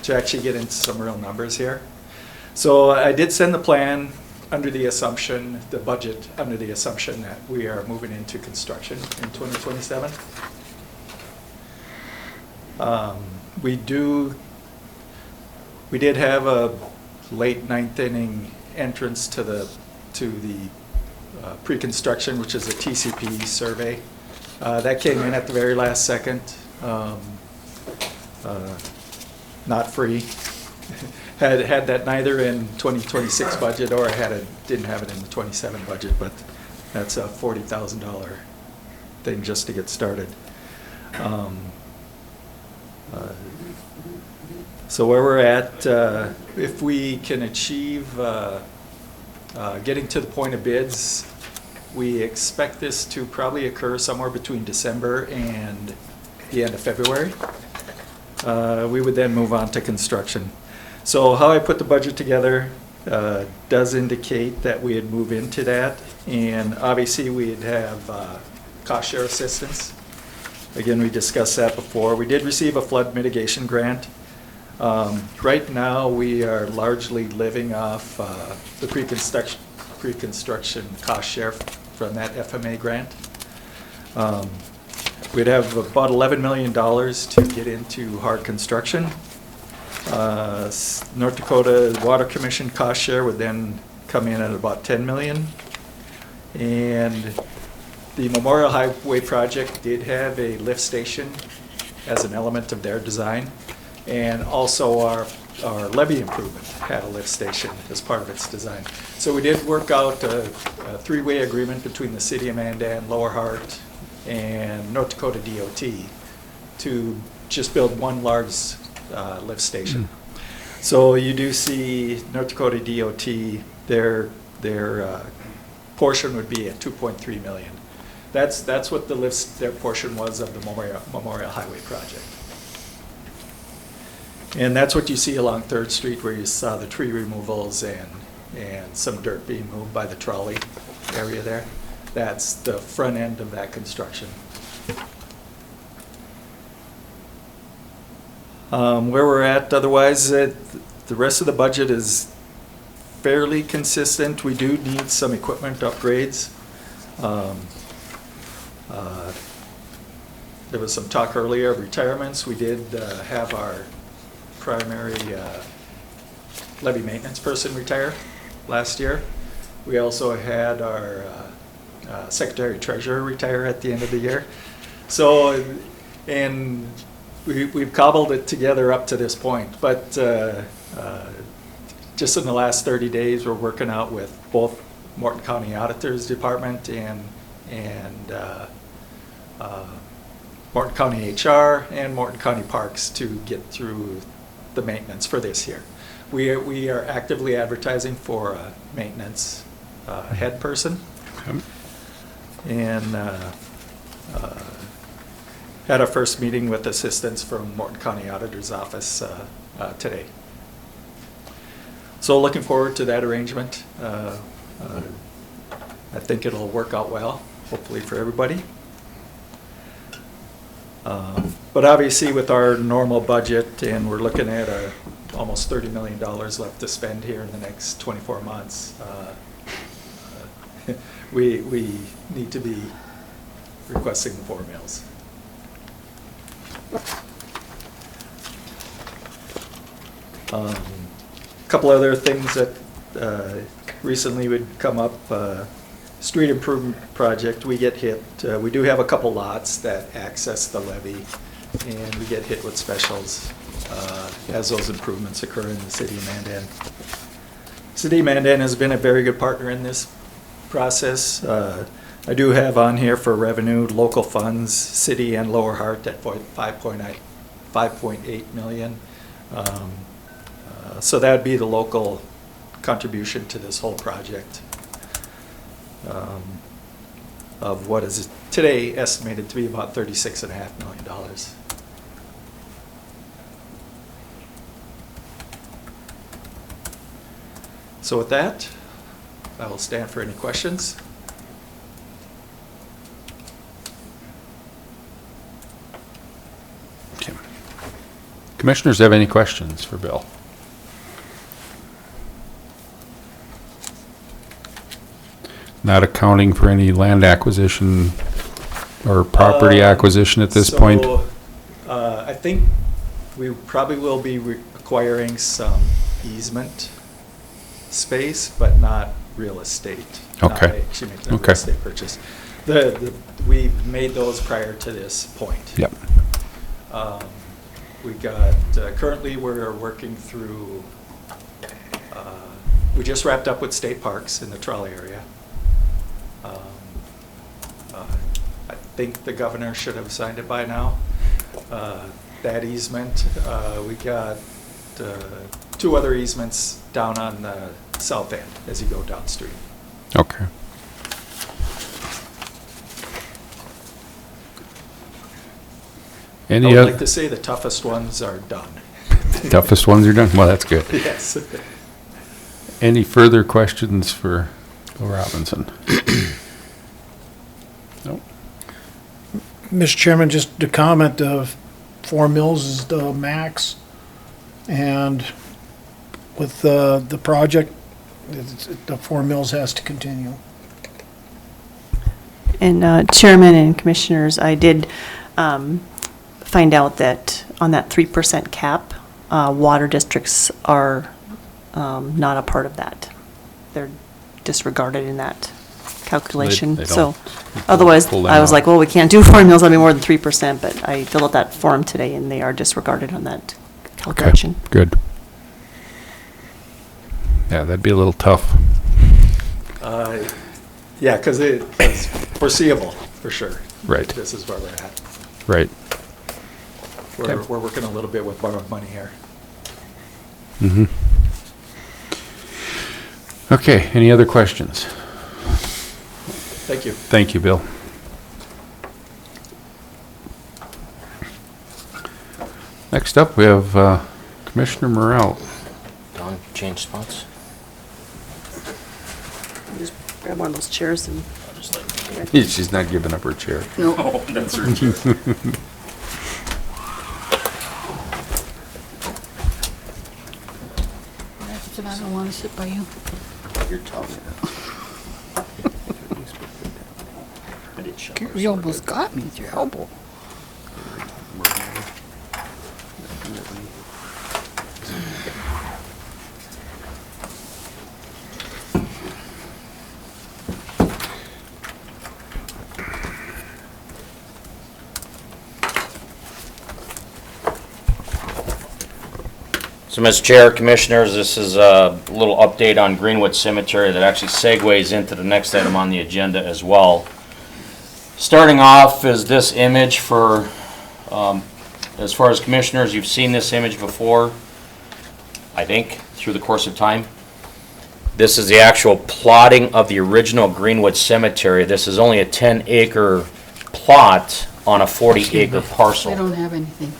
to actually get into some real numbers here. So I did send the plan under the assumption, the budget under the assumption that we are moving into construction in 2027. We did have a late ninth inning entrance to the pre-construction, which is a TCP survey. That came in at the very last second, not free. Had that neither in 2026 budget or didn't have it in the 27 budget, but that's a $40,000 thing just to get started. So where we're at, if we can achieve getting to the point of bids, we expect this to probably occur somewhere between December and the end of February. We would then move on to construction. So how I put the budget together does indicate that we'd move into that, and obviously we'd have cost share assistance. Again, we discussed that before. We did receive a flood mitigation grant. Right now, we are largely living off the pre-construction cost share from that FMA grant. We'd have about $11 million to get into hard construction. North Dakota Water Commission cost share would then come in at about $10 million. And the Memorial Highway project did have a lift station as an element of their design. And also our our levee improvement had a lift station as part of its design. So we did work out a three-way agreement between the city of Mandan, Lower Hart, and North Dakota DOT to just build one large lift station. So you do see North Dakota DOT, their portion would be at 2.3 million. That's what their portion was of the Memorial Highway project. And that's what you see along 3rd Street, where you saw the tree removals and some dirt being moved by the trolley area there. That's the front end of that construction. Where we're at otherwise, the rest of the budget is fairly consistent. We do need some equipment upgrades. There was some talk earlier of retirements. We did have our primary levy maintenance person retire last year. We also had our secretary treasurer retire at the end of the year. So, and we've cobbled it together up to this point, but just in the last 30 days, we're working out with both Morton County Auditor's Department and Morton County HR and Morton County Parks to get through the maintenance for this year. We are actively advertising for a maintenance head person. Okay. And had our first meeting with assistants from Morton County Auditor's Office today. So looking forward to that arrangement. I think it'll work out well, hopefully for everybody. But obviously with our normal budget, and we're looking at almost $30 million left to spend here in the next 24 months, we need to be requesting the 4 mills. A couple other things that recently would come up. Street improvement project, we get hit. We do have a couple lots that access the levee, and we get hit with specials as those improvements occur in the city of Mandan. City of Mandan has been a very good partner in this process. I do have on here for revenue, local funds, city and Lower Hart at 5.8 million. So that would be the local contribution to this whole project. Of what is today estimated to be about $36.5 million. So with that, I will stand for any questions. Okay. Commissioners have any questions for Bill? Not accounting for any land acquisition or property acquisition at this point? I think we probably will be acquiring some easement space, but not real estate. Okay. Not actually making a real estate purchase. We've made those prior to this point. Yep. We got, currently we're working through, we just wrapped up with state parks in the trolley area. I think the governor should have signed it by now. That easement, we got 2 other easements down on the south end as you go downstream. Okay. I would like to say the toughest ones are done. Toughest ones are done? Well, that's good. Yes. Any further questions for Bill Robinson? Nope. Mr. Chairman, just to comment, 4 mills is the max, and with the project, the 4 mills has to continue. And Chairman and Commissioners, I did find out that on that 3% cap, water districts are not a part of that. They're disregarded in that calculation. They So don't otherwise, pull them I was out. like, well, we can't do 4 mills, that'd be more than 3%, but I filled out that form today and they are disregarded on that calculation. Good. Yeah, that'd be a little tough. Yeah, because it's foreseeable, for sure. Right. This is where we're at. Right. We're working a little bit with borrowed money here. Mm-hmm. Okay, any other questions? Thank you. Thank you, Bill. Next up, we have Commissioner Morrell. Don, change spots. Just grab one of those chairs and. She's not giving up her chair. No. Oh, that's her chair. I don't want to sit by you. You're tough. You almost got me with your elbow. So, Mr. Chair, Commissioners, this is a little update on Greenwood Cemetery that actually segues into the next item on the agenda as well. Starting off is this image for, as far as Commissioners, you've seen this image before, I think, through the course of time. This is the actual plotting of the original Greenwood Cemetery. This is only a 10-acre plot on a 40-acre I parcel. don't have anything.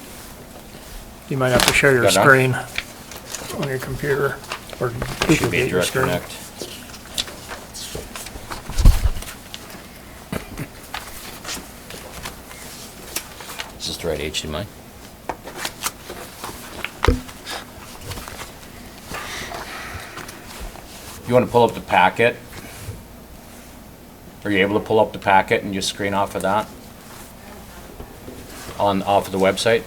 You might have to share your Got it on? screen on your computer or Should be a duplicate your direct screen. connect. Is this the right HDMI? You want to pull up the packet? Are you able to pull up the packet and just screen off of that? Off of the website?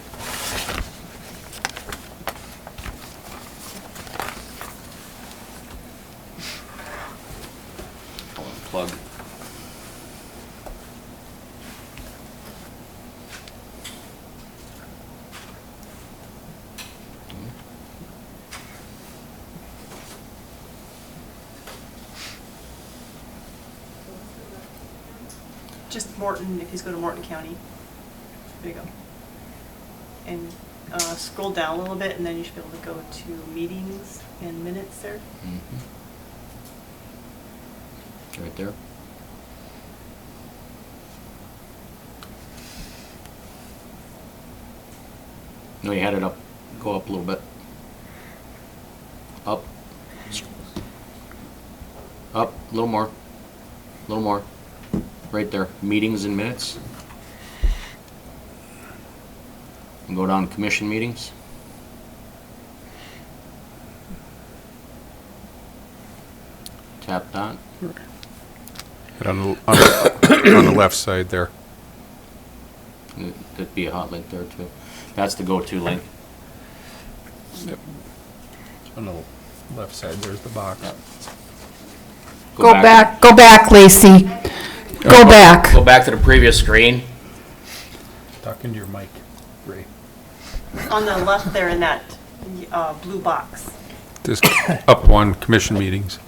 Plug. Just Morton, if he's going to Morton County. There you go. And scroll down a little bit, and then you should be able to go to meetings and minutes there. Right there. No, you had it up. Go up a little bit. Up. Up, a little more. A little more. Right there. Meetings and minutes. And go down to commission meetings. Tap that. On the left side there. That'd be a hot link there too. That's the go-to link. Yep. On the left side, there's the box. Go back, Lacey. Go back. Go back to the previous screen. Talk into your mic, Ray. On the left there in that blue box. Just up one, commission meetings.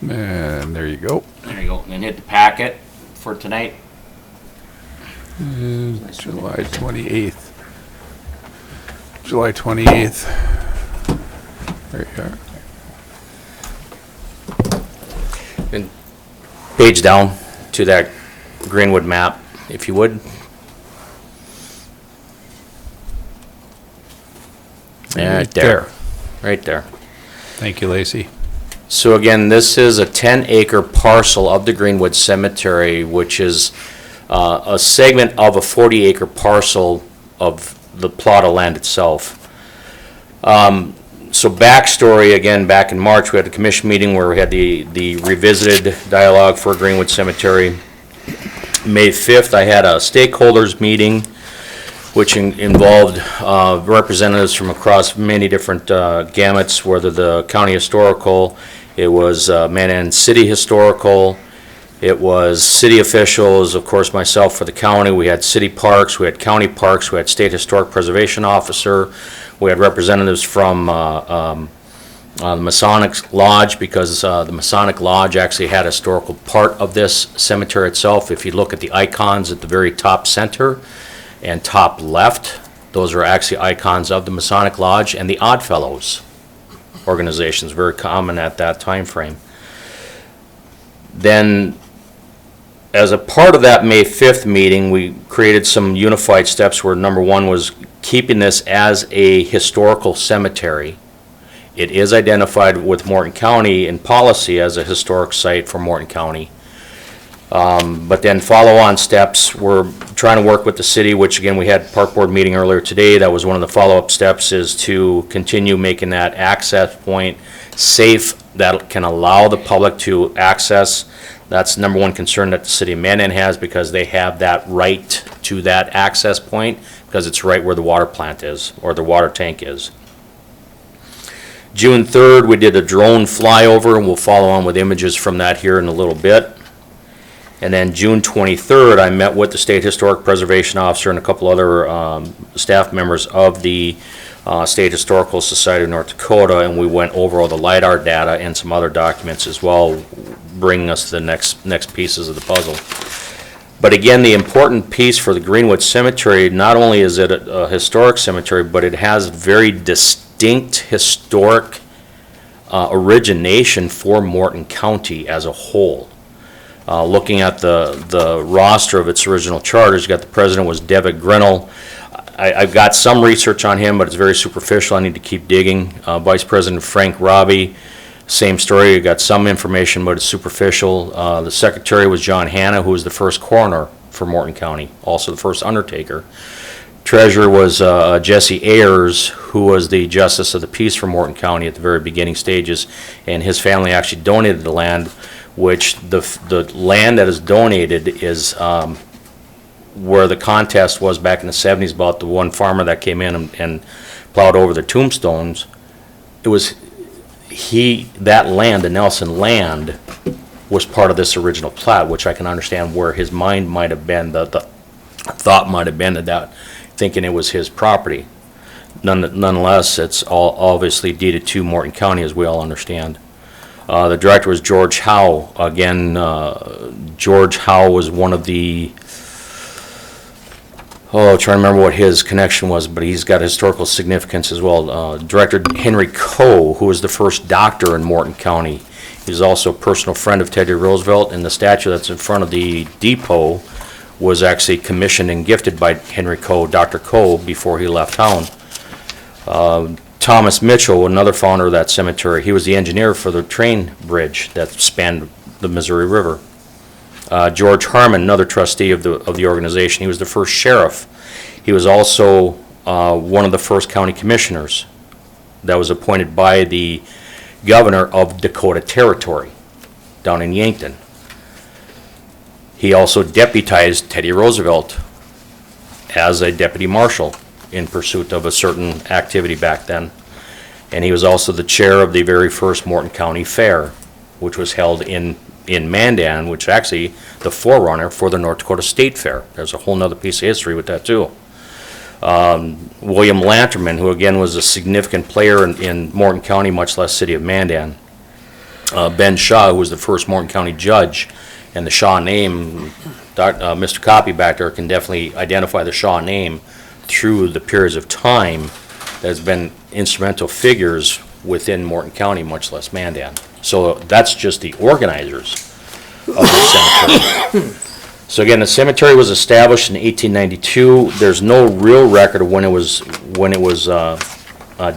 And there you go. There you go. And then hit the packet for tonight. July 28th. July 28th. There you are. And page down to that Greenwood map, if you would. Yeah, right there. Right there. Thank you, Lacey. So again, this is a 10-acre parcel of the Greenwood Cemetery, which is a segment of a 40-acre parcel of the plot of land itself. So backstory, again, back in March, we had a commission meeting where we had the revisited dialogue for Greenwood Cemetery. May 5th, I had a stakeholders meeting, which involved representatives from across many different gamuts, whether the county historical, it was Mandan City Historical, it was city officials, of course myself for the county, we had city parks, we had county parks, we had state historic preservation officer, We had representatives from the Masonic Lodge, because the Masonic Lodge actually had a historical part of this cemetery itself. If you look at the icons at the very top center and top left, those are actually icons of the Masonic Lodge and the Odd Fellows organizations, very common at that time frame. Then, as a part of that May 5th meeting, we created some unified steps where number one was keeping this as a historical cemetery. It is identified with Morton County in policy as a historic site for Morton County. But then follow-on steps, we're trying to work with the city, which again, we had park board meeting earlier today. That was one of the follow-up steps, is to continue making that access point safe, that can allow the public to access. That's the number one concern that the city of Mandan has, because they have that right to that access point, because it's right where the water plant is, or the water tank is. June 3rd, we did a drone flyover, and we'll follow on with images from that here in a little bit. And then June 23rd, I met with the State Historic Preservation Officer and a couple other staff members of the State Historical Society of North Dakota, and we went over all the LiDAR data and some other documents as well, bringing us to the next pieces of the puzzle. But again, the important piece for the Greenwood Cemetery, not only is it a historic cemetery, but it has very distinct historic origination for Morton County as a whole. Looking at the roster of its original charters, you got the president was Devitt Grinnell. I've got some research on him, but it's very superficial. I need to keep digging. Vice President Frank Robbie, same story. You got some information, but it's superficial. The secretary was John Hanna, who was the first coroner for Morton County, also the first undertaker. Treasurer was Jesse Ayers, who was the Justice of the Peace for Morton County at the very beginning stages, and his family actually donated the land, which the land that is donated is where the contest was back in the 70s about the one farmer that came in and plowed over the tombstones. It was that land, the Nelson land, was part of this original plat, which I can understand where his mind might have been, the thought might have been that, thinking it was his property. Nonetheless, it's all obviously deeded to Morton County, as we all understand. The director was George Howe. Again, George Howe was one of the, trying to remember what his connection was, but he's got historical significance as well. Director Henry Coe, who was the first doctor in Morton County. He's also a personal friend of Teddy Roosevelt, and the statue that's in front of the depot was actually commissioned and gifted by Henry Coe, Dr. Coe, before he left town. Thomas Mitchell, another founder of that cemetery, he was the engineer for the train bridge that spanned the Missouri River. George Harmon, another trustee of the organization, he was the first sheriff. He was also one of the first county commissioners that was appointed by the governor of Dakota Territory down in Yankton. He also deputized Teddy Roosevelt as a deputy marshal in pursuit of a certain activity back then. And he was also the chair of the very first Morton County Fair, which was held in Mandan, which actually the forerunner for the North Dakota State Fair. There's a whole nother piece of history with that too. William Lanterman, who again was a significant player in Morton County, much less city of Mandan. Ben Shaw, who was the first Morton County judge, and the Shaw name, Mr. Copy back there can definitely identify the Shaw name through the periods of time that has been instrumental figures within Morton County, much less Mandan. So that's just the organizers of the cemetery. So again, the cemetery was established in 1892. There's no real record of when it was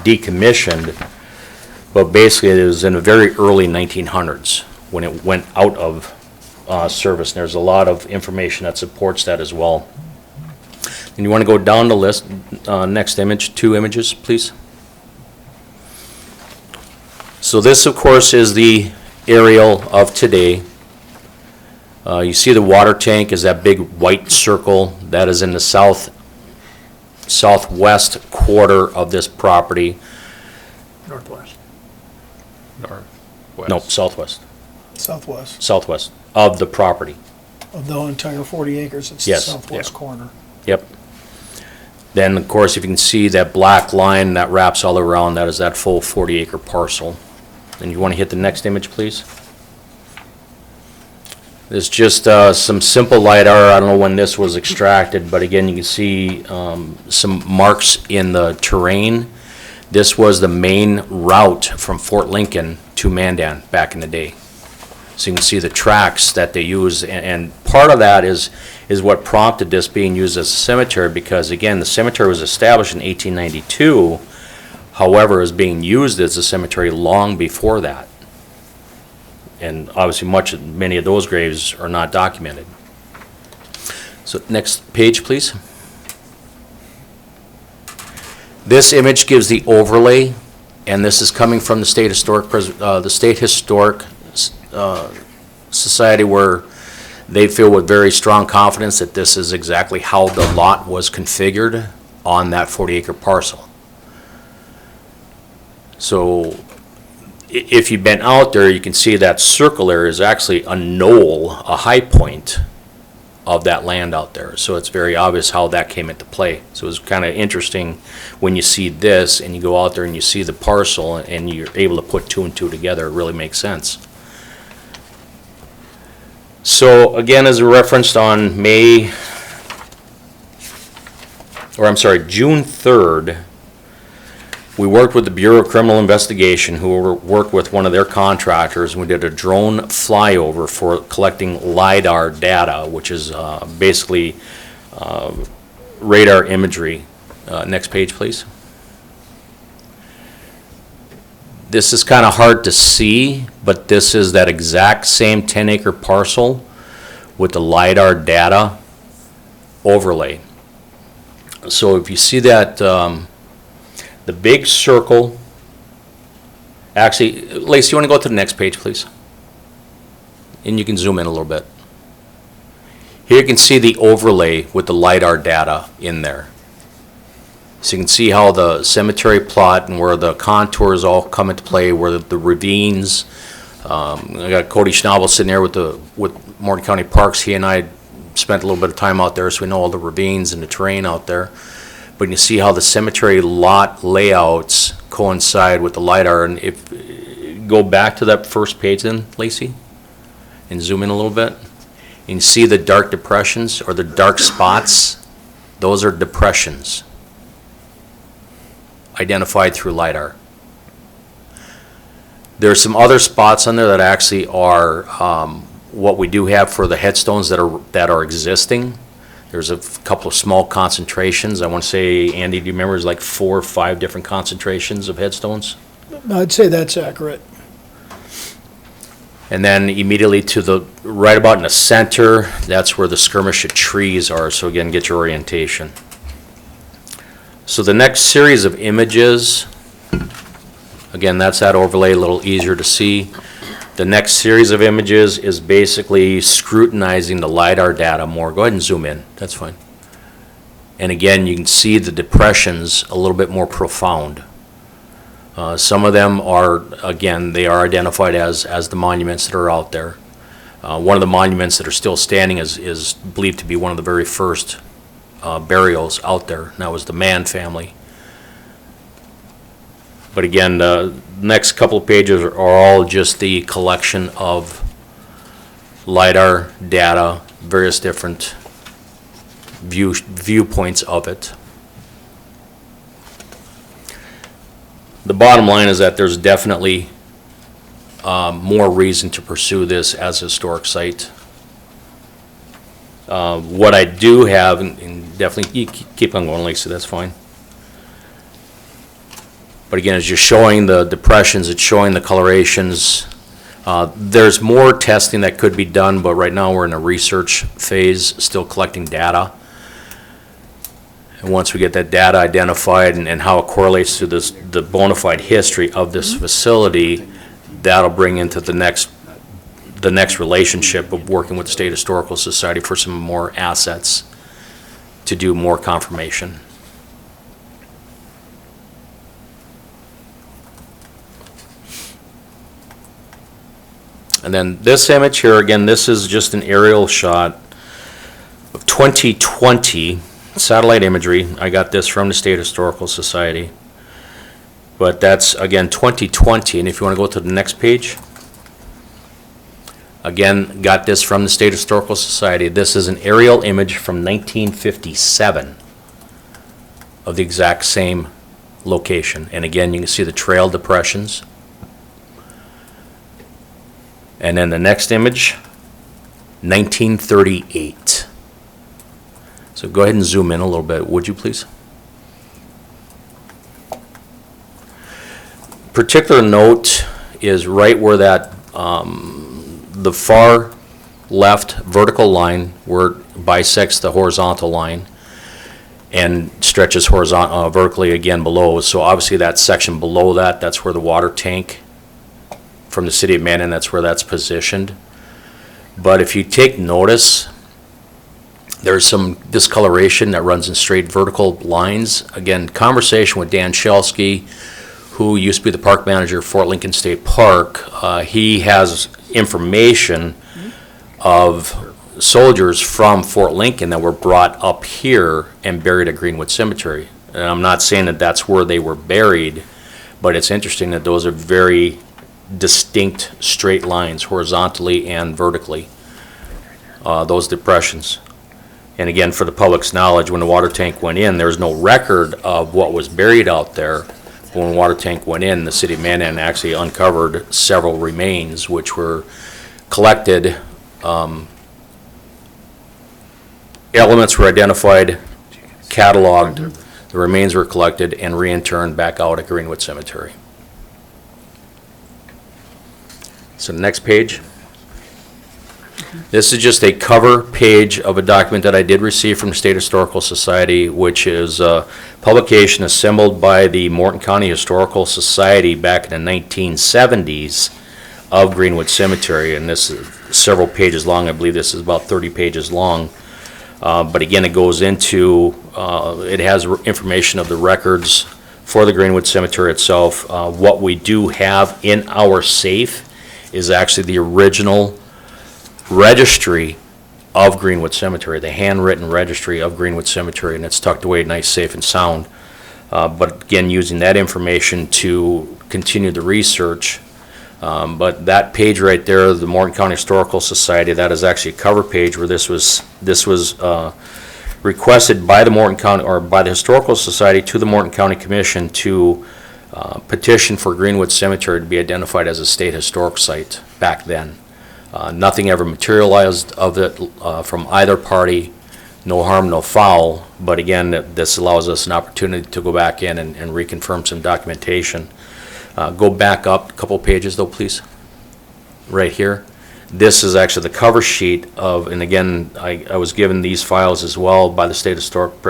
decommissioned, but basically it was in the very early 1900s when it went out of service. And there's a lot of information that supports that as well. And you want to go down the list, next image, 2 images, please. So this, of course, is the aerial of today. You see the water tank is that big white circle that is in the southwest quarter of this property. Northwest. Northwest. No, southwest. Southwest Southwest of the property. of the entire 40 acres. It's Yes. the southwest corner. Yep. Then, of course, if you can see that black line that wraps all around, that is that full 40-acre parcel. And you want to hit the next image, please? It's just some simple LiDAR. I don't know when this was extracted, but again, you can see some marks in the terrain. This was the main route from Fort Lincoln to Mandan back in the day. So you can see the tracks that they use, and part of that is what prompted this being used as a cemetery, because again, the cemetery was established in 1892, however, is being used as a cemetery long before that. And obviously many of those graves are not documented. So next page, please. This image gives the overlay, and this is coming from the State Historic Society, where they feel with very strong confidence that this is exactly how the lot was configured on that 40-acre parcel. So if you've been out there, you can see that circle there is actually a knoll, a high point of that land out there. So it's very obvious how that came into play. So it's kind of interesting when you see this and you go out there and you see the parcel and you're able to put two and two together. It really makes sense. So again, as referenced on June 3rd, we worked with the Bureau of Criminal Investigation, who worked with one of their contractors, and we did a drone flyover for collecting LiDAR data, which is basically radar imagery. Next page, please. This is kind of hard to see, but this is that exact same 10-acre parcel with the LiDAR data overlay. So if you see that, the big circle, actually, Lacey, you want to go to the next page, please? And you can zoom in a little bit. Here you can see the overlay with the LiDAR data in there. So you can see how the cemetery plot and where the contours all come into play, where the ravines. I got Cody Schnabel sitting there with Morton County Parks. He and I spent a little bit of time out there, so we know all the ravines and the terrain out there. But you see how the cemetery lot layouts coincide with the LiDAR. And if go back to that first page then, Lacey, and zoom in a little bit, and you see the dark depressions or the dark spots, those are depressions identified through LiDAR. There's some other spots on there that actually are what we do have for the headstones that are existing. There's a couple of small concentrations. I want to say, Andy, do you remember, there's like 4 or 5 different concentrations of headstones? I'd say that's accurate. And then immediately to the right about in the center, that's where the skirmish of trees are. So again, get your orientation. So the next series of images, again, that's that overlay, a little easier to see. The next series of images is basically scrutinizing the LiDAR data more. Go ahead and zoom in, that's fine. And again, you can see the depressions a little bit more profound. Some of them are, again, they are identified as the monuments that are out there. One of the monuments that are still standing is believed to be one of the very first burials out there, and that was the Mann family. But again, the next couple of pages are all just the collection of LiDAR data, various different viewpoints of it. The bottom line is that there's definitely more reason to pursue this as a historic site. What I do have, and definitely, you keep on going, Lisa, that's fine. But again, it's just showing the depressions, it's showing the colorations. There's more testing that could be done, but right now we're in a research phase, still collecting data. And once we get that data identified and how it correlates to the bona fide history of this facility, that'll bring into the next relationship of working with the State Historical Society for some more assets to do more confirmation. And then this image here, again, this is just an aerial shot of 2020. satellite imagery. I got this from the State Historical Society. But that's, again, 2020, and if you want to go to the next page. Again, got this from the State Historical Society. This is an aerial image from 1957 of the exact same location. And again, you can see the trail depressions. And then the next image, 1938. So go ahead and zoom in a little bit, would you please? Particular note is right where that, the far left vertical line where it bisects the horizontal line and stretches vertically again below. So obviously that section below that, that's where the water tank from the city of Mandan, that's where that's positioned. But if you take notice, there's some discoloration that runs in straight vertical lines. Again, conversation with Dan Shelsky, who used to be the park manager for Fort Lincoln State Park. He has information of soldiers from Fort Lincoln that were brought up here and buried at Greenwood Cemetery. And I'm not saying that that's where they were buried, but it's interesting that those are very distinct straight lines, horizontally and vertically, those depressions. And again, for the public's knowledge, when the water tank went in, there was no record of what was buried out there. When the water tank went in, the city of Mandan actually uncovered several remains which were collected. Elements were identified, cataloged, the remains were collected, and reinterned back out at Greenwood Cemetery. So next page. This is just a cover page of a document that I did receive from the State Historical Society, which is a publication assembled by the Morton County Historical Society back in the 1970s of Greenwood Cemetery. And this is several pages long. I believe this is about 30 pages long. But again, it goes into, it has information of the records for the Greenwood Cemetery itself. What we do have in our safe is actually the original registry of Greenwood Cemetery, the handwritten registry of Greenwood Cemetery, and it's tucked away nice, safe, and sound. But again, using that information to continue the research. But that page right there, the Morton County Historical Society, that is actually a cover page where this was requested by the Morton County, or by the Historical Society to the Morton County Commission to petition for Greenwood Cemetery to be identified as a state historic site back then. Nothing ever materialized of it from either party, no harm, no foul, but again, this allows us an opportunity to go back in and reconfirm some documentation. Go back up a couple pages though, please. Right here. This is actually the cover sheet of, and again, I was given these files as well by the State Historic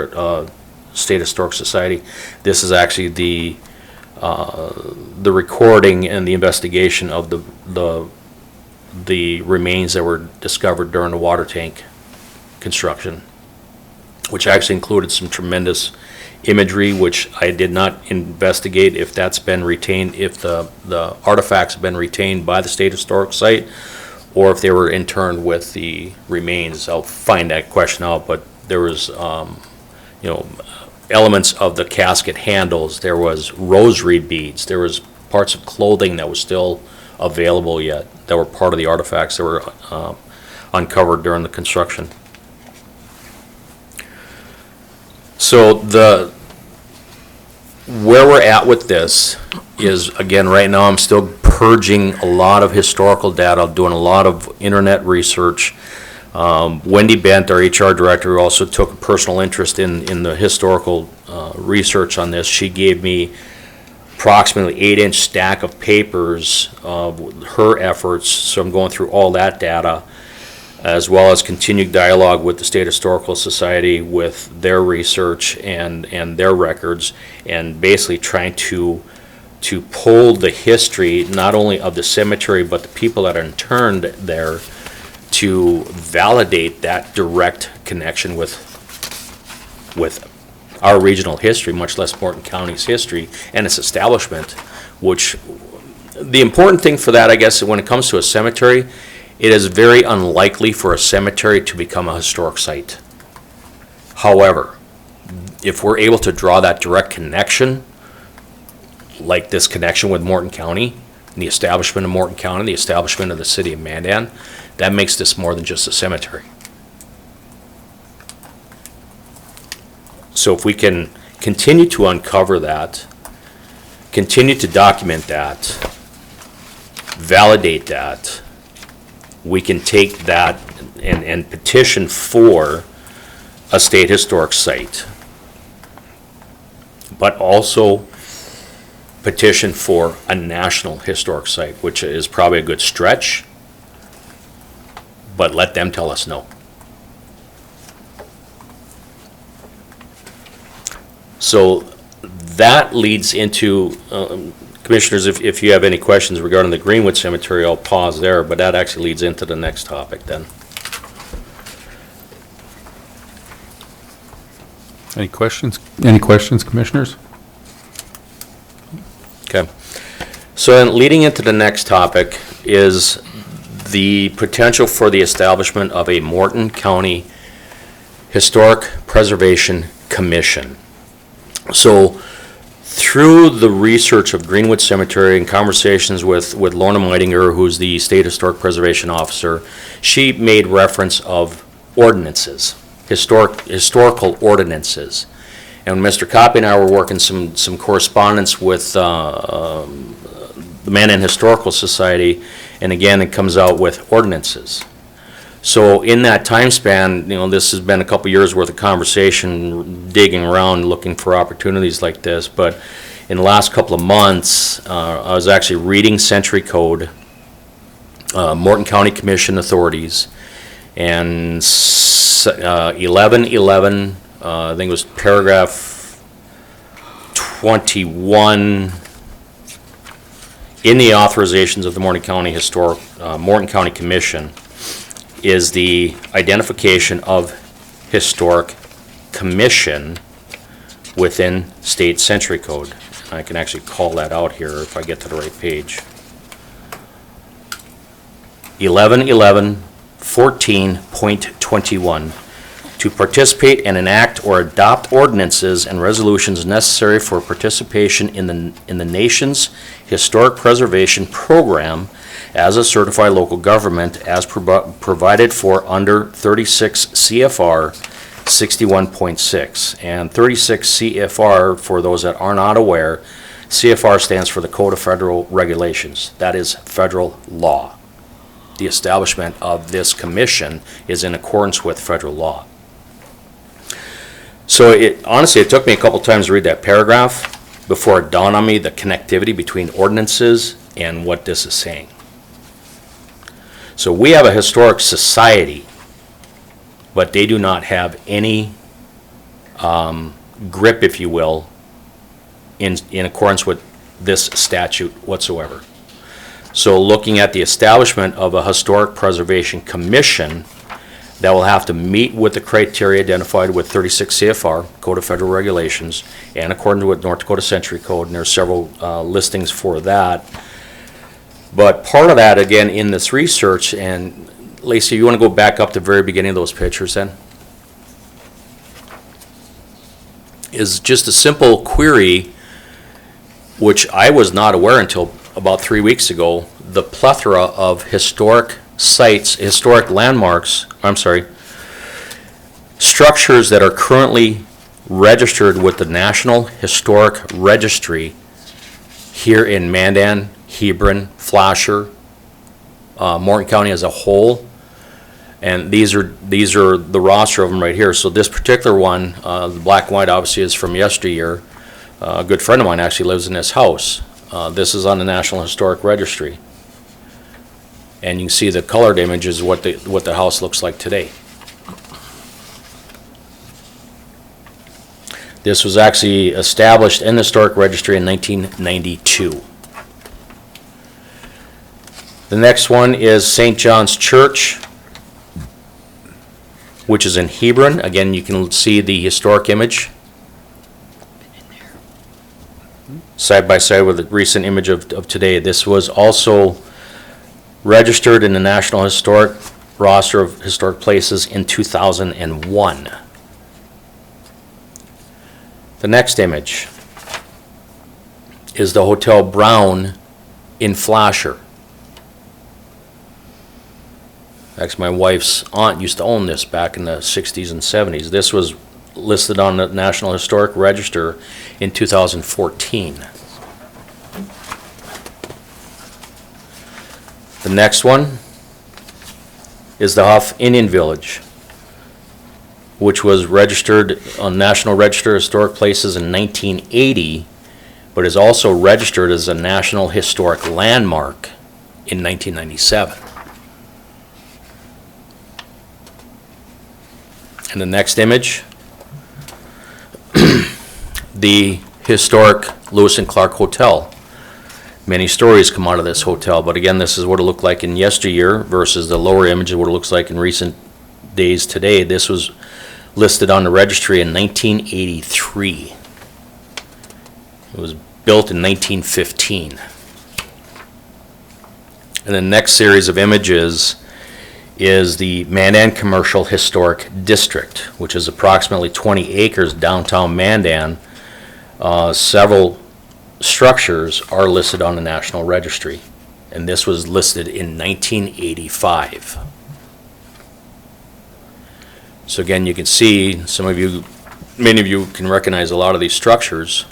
Society. This is actually the recording and the investigation of the remains that were discovered during the water tank construction, which actually included some tremendous imagery, which I did not investigate if that's been retained, if the artifacts have been retained by the State Historic Site, or if they were interned with the remains. I'll find that question out, but there was, elements of the casket handles, there was rosary beads, there was parts of clothing that was still available yet, that were part of the artifacts that were uncovered during the construction. So where we're at with this is, again, right now I'm still purging a lot of historical data, doing a lot of internet research. Wendy Bent, our HR director, also took a personal interest in the historical research on this. She gave me approximately 8-inch stack of papers of her efforts, so I'm going through all that data, as well as continued dialogue with the State Historical Society with their research and their records, and basically trying to pull the history not only of the cemetery but the people that are interned there, to validate that direct connection with our regional history, much less Morton County's history and its establishment. Which, the important thing for that, I guess, when it comes to a cemetery, it is very unlikely for a cemetery to become a historic site. However, if we're able to draw that direct connection, like this connection with Morton County, and the establishment of Morton County, the establishment of the city of Mandan, that makes this more than just a cemetery. So if we can continue to uncover that, continue to document that, validate that, we can take that and petition for a state historic site, but also petition for a national historic site, which is probably a good stretch, but let them tell us no. So that leads into, Commissioners, if you have any questions regarding the Greenwood Cemetery, I'll pause there, but that actually leads into the next topic then. Any questions? Any questions, Commissioners? Okay. So then leading into the next topic is the potential for the establishment of a Morton County Historic Preservation Commission. So through the research of Greenwood Cemetery and conversations with Lorna Meidinger, who's the State Historic Preservation Officer, she made reference of ordinances, historical ordinances. And Mr. Copy and I were working some correspondence with the Mandan Historical Society, and again, it comes out with ordinances. So in that time span, this has been a couple years worth of conversation, digging around, looking for opportunities like this. But in the last couple of months, I was actually reading Century Code, Morton County Commission authorities, and 1111, I think it was paragraph 21 in the authorizations of the Morton County Commission, is the identification of historic commission within state century code. I can actually call that out here if I get to the right page. 1111.14.21, to participate and enact or adopt ordinances and resolutions necessary for participation in the nation's historic preservation program as a certified local government as provided for under 36 CFR 61.6. And 36 CFR, for those that are not aware, CFR stands for the Code of Federal Regulations. That is federal law. The establishment of this commission is in accordance with federal law. So honestly, it took me a couple times to read that paragraph before it dawned on me the connectivity between ordinances and what this is saying. So we have a historic society, but they do not have any grip, if you will, in accordance with this statute whatsoever. So looking at the establishment of a Historic Preservation Commission that will have to meet with the criteria identified with 36 CFR, Code of Federal Regulations, and according with North Dakota Century Code, and there's several listings for that. But part of that, again, in this research, and Lacey, you want to go back up to the very beginning of those pictures then? Is just a simple query, which I was not aware until about 3 weeks ago, the plethora of historic sites, historic landmarks, structures that are currently registered with the National Historic Registry here in Mandan, Hebron, Flasher, Morton County as a whole. And these are the roster of them right here. So this particular one, the black and white obviously is from yesteryear. A good friend of mine actually lives in this house. This is on the National Historic Registry. And you can see the colored image is what the house looks like today. This was actually established in the Historic Registry in 1992. The next one is St. John's Church, which is in Hebron. Again, you can see the historic image side by side with the recent image of today. This was also registered in the National Historic Roster of Historic Places in 2001. The next image is the Hotel Brown in Flasher. Actually, my wife's aunt used to own this back in the 60s and 70s. This was listed on the National Historic Register in 2014. The next one is the Huff Indian Village, which was registered on National Register of Historic Places in 1980, but is also registered as a National Historic Landmark in 1997. And the next image, the historic Lewis and Clark Hotel. Many stories come out of this hotel, but again, this is what it looked like in yesteryear versus the lower image of what it looks like in recent days today. This was listed on the registry in 1983. It was built in 1915. And the next series of images is the Mandan Commercial Historic District, which is approximately 20 acres downtown Mandan. Several structures are listed on the National Registry, and this was listed in 1985. So again, you can see, many of you can recognize a lot of these structures.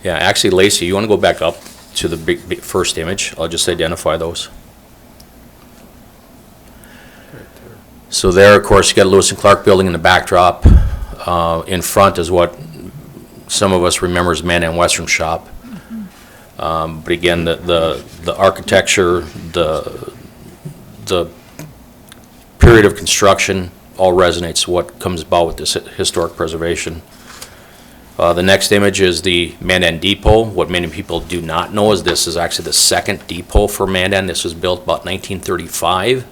Yeah, actually, Lacey, you want to go back up to the big first image? I'll just identify those. So there, of course, you got a Lewis and Clark building in the backdrop. In front is what some of us remember as Mandan Western Shop. But again, the architecture, the period of construction all resonates what comes about with this historic preservation. The next image is the Mandan Depot. What many people do not know is this is actually the second depot for Mandan. This was built about 1935.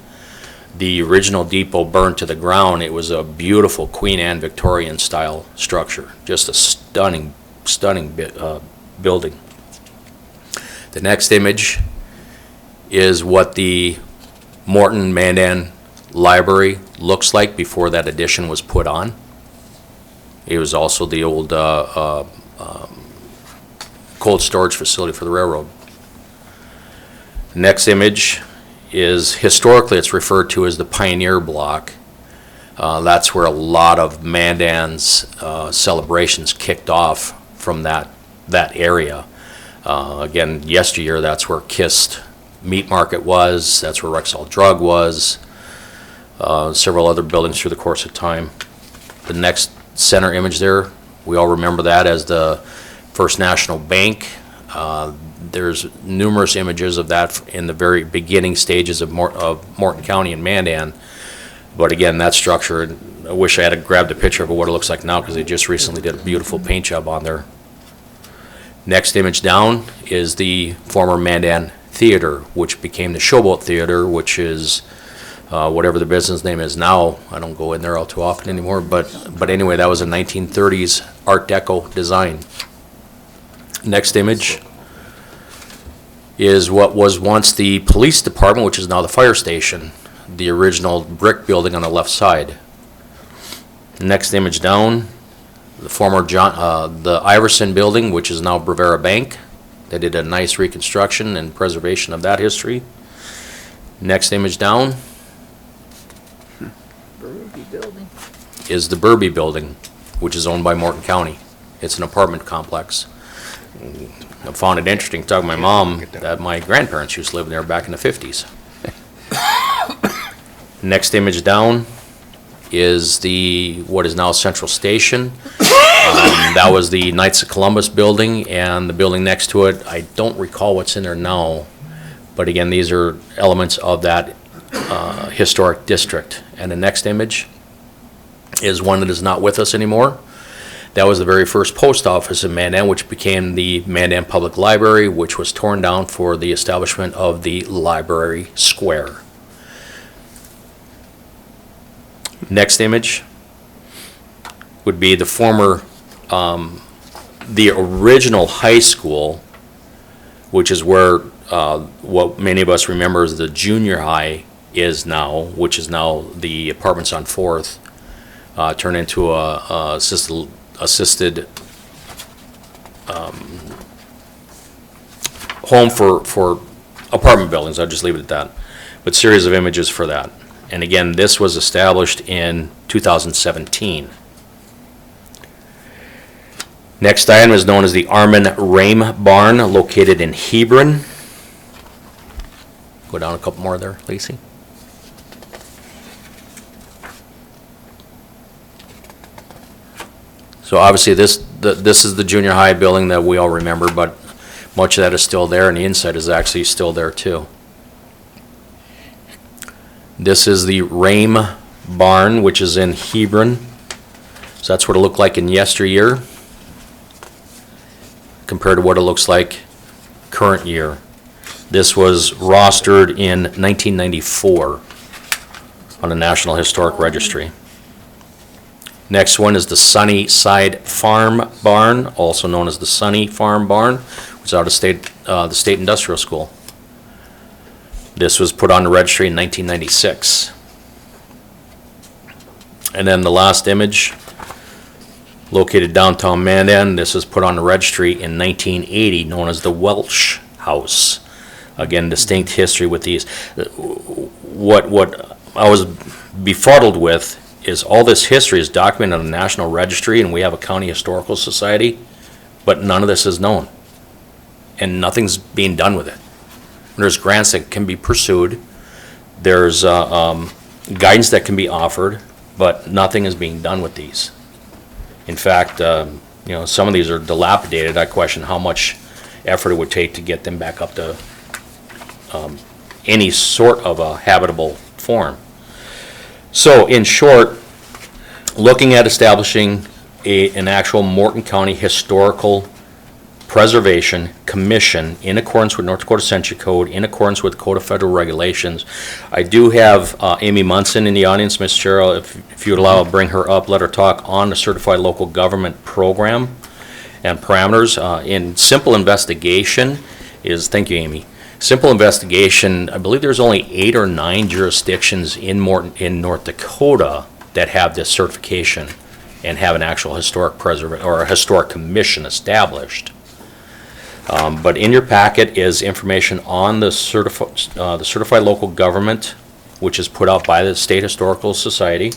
The original depot burned to the ground. It was a beautiful Queen Anne Victorian style structure. Just a stunning building. The next image is what the Morton Mandan Library looks like before that addition was put on. It was also the old cold storage facility for the railroad. The next image is, historically it's referred to as the Pioneer Block. That's where a lot of Mandan's celebrations kicked off from that area. Again, yesteryear, that's where Kist Meat Market was, that's where Rexall Drug was, several other buildings through the course of time. The next center image there, we all remember that as the First National Bank. There's numerous images of that in the very beginning stages of Morton County and Mandan. But again, that structure, I wish I had grabbed a picture of what it looks like now because they just recently did a beautiful paint job on there. Next image down is the former Mandan Theater, which became the Showboat Theater, which is whatever the business name is now. I don't go in there all too often anymore, but anyway, that was a 1930s Art Deco design. Next image is what was once the police department, which is now the fire station, the original brick building on the left side. Next image down, the former the Iverson building, which is now Brevera Bank. They did a nice reconstruction and preservation of that history. Next image down is the Burby building, which is owned by Morton County. It's an apartment complex. I found it interesting talking to my mom that my grandparents used to live there back in the 50s. Next image down is what is now Central Station. That was the Knights of Columbus building, and the building next to it, I don't recall what's in there now, but again, these are elements of that historic district. And the next image is one that is not with us anymore. That was the very first post office in Mandan, which became the Mandan Public Library, which was torn down for the establishment of the Library Square. Next image would be the former, the original high school, which is where what many of us remember as the junior high is now, which is now the apartments on 4th. turn into a assisted home for apartment buildings. I'll just leave it at that. But series of images for that. And again, this was established in 2017. Next item is known as the Armin Rame Barn, located in Hebron. Go down a couple more there, Lacey. So obviously this is the junior high building that we all remember, but much of that is still there, and the inside is actually still there too. This is the Rame Barn, which is in Hebron. So that's what it looked like in yesteryear compared to what it looks like current year. This was rostered in 1994 on the National Historic Registry. Next one is the Sunnyside Farm Barn, also known as the Sunny Farm Barn, which is out of the State Industrial School. This was put on the registry in 1996. And then the last image, located downtown Mandan, this was put on the registry in 1980, known as the Welsh House. Again, distinct history with these. What I was befuddled with is all this history is documented on the National Registry, and we have a county historical society, but none of this is known. And nothing's being done with it. There's grants that can be pursued. There's guidance that can be offered, but nothing is being done with these. In fact, some of these are dilapidated. I question how much effort it would take to get them back up to any sort of a habitable form. So, in short, looking at establishing an actual Morton County Historical Preservation Commission in accordance with North Dakota Century Code, in accordance with Code of Federal Regulations. I do have Amy Munson in the audience, Ms. Chair. If you would allow, I'll bring her up, let her talk on the Certified Local Government Program and parameters. In simple investigation is, thank you, Amy. Simple investigation, I believe there's only 8 or 9 jurisdictions in Morton, in North Dakota, that have this certification and have an actual historic preservation or a historic commission established. But in your packet is information on the certified local government, which is put out by the State Historical Society.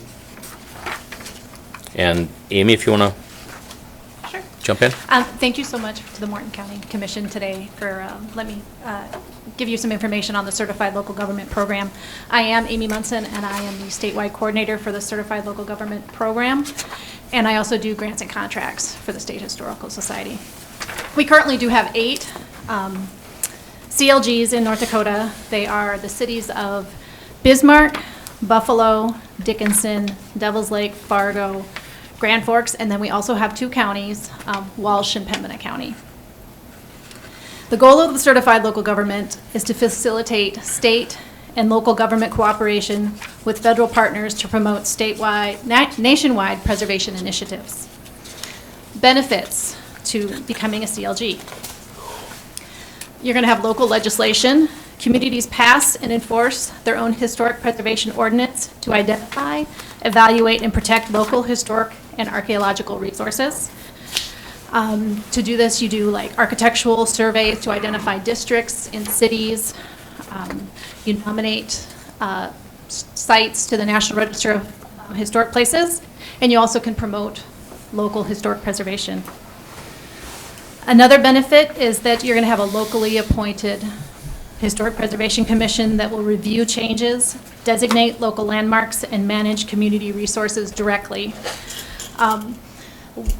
And Amy, if you want to jump in. Thank you so much to the Morton County Commission today for letting me give you some information on the Certified Local Government Program. I am Amy Munson, and I am the statewide coordinator for the Certified Local Government Program, and I also do grants and contracts for the State Historical Society. We currently do have 8 CLGs in North Dakota. They are the cities of Bismarck, Buffalo, Dickinson, Devils Lake, Fargo, Grand Forks, and then we also have 2 counties, Walsh and Pembina County. The goal of the Certified Local Government is to facilitate state and local government cooperation with federal partners to promote statewide, nationwide preservation initiatives. Benefits to becoming a CLG. You're going to have local legislation. Communities pass and enforce their own historic preservation ordinance to identify, evaluate, and protect local historic and archaeological resources. To do this, you do like architectural surveys to identify districts in cities. You nominate sites to the National Register of Historic Places, and you also can promote local historic preservation. Another benefit is that you're going to have a locally appointed Historic Preservation Commission that will review changes, designate local landmarks, and manage community resources directly.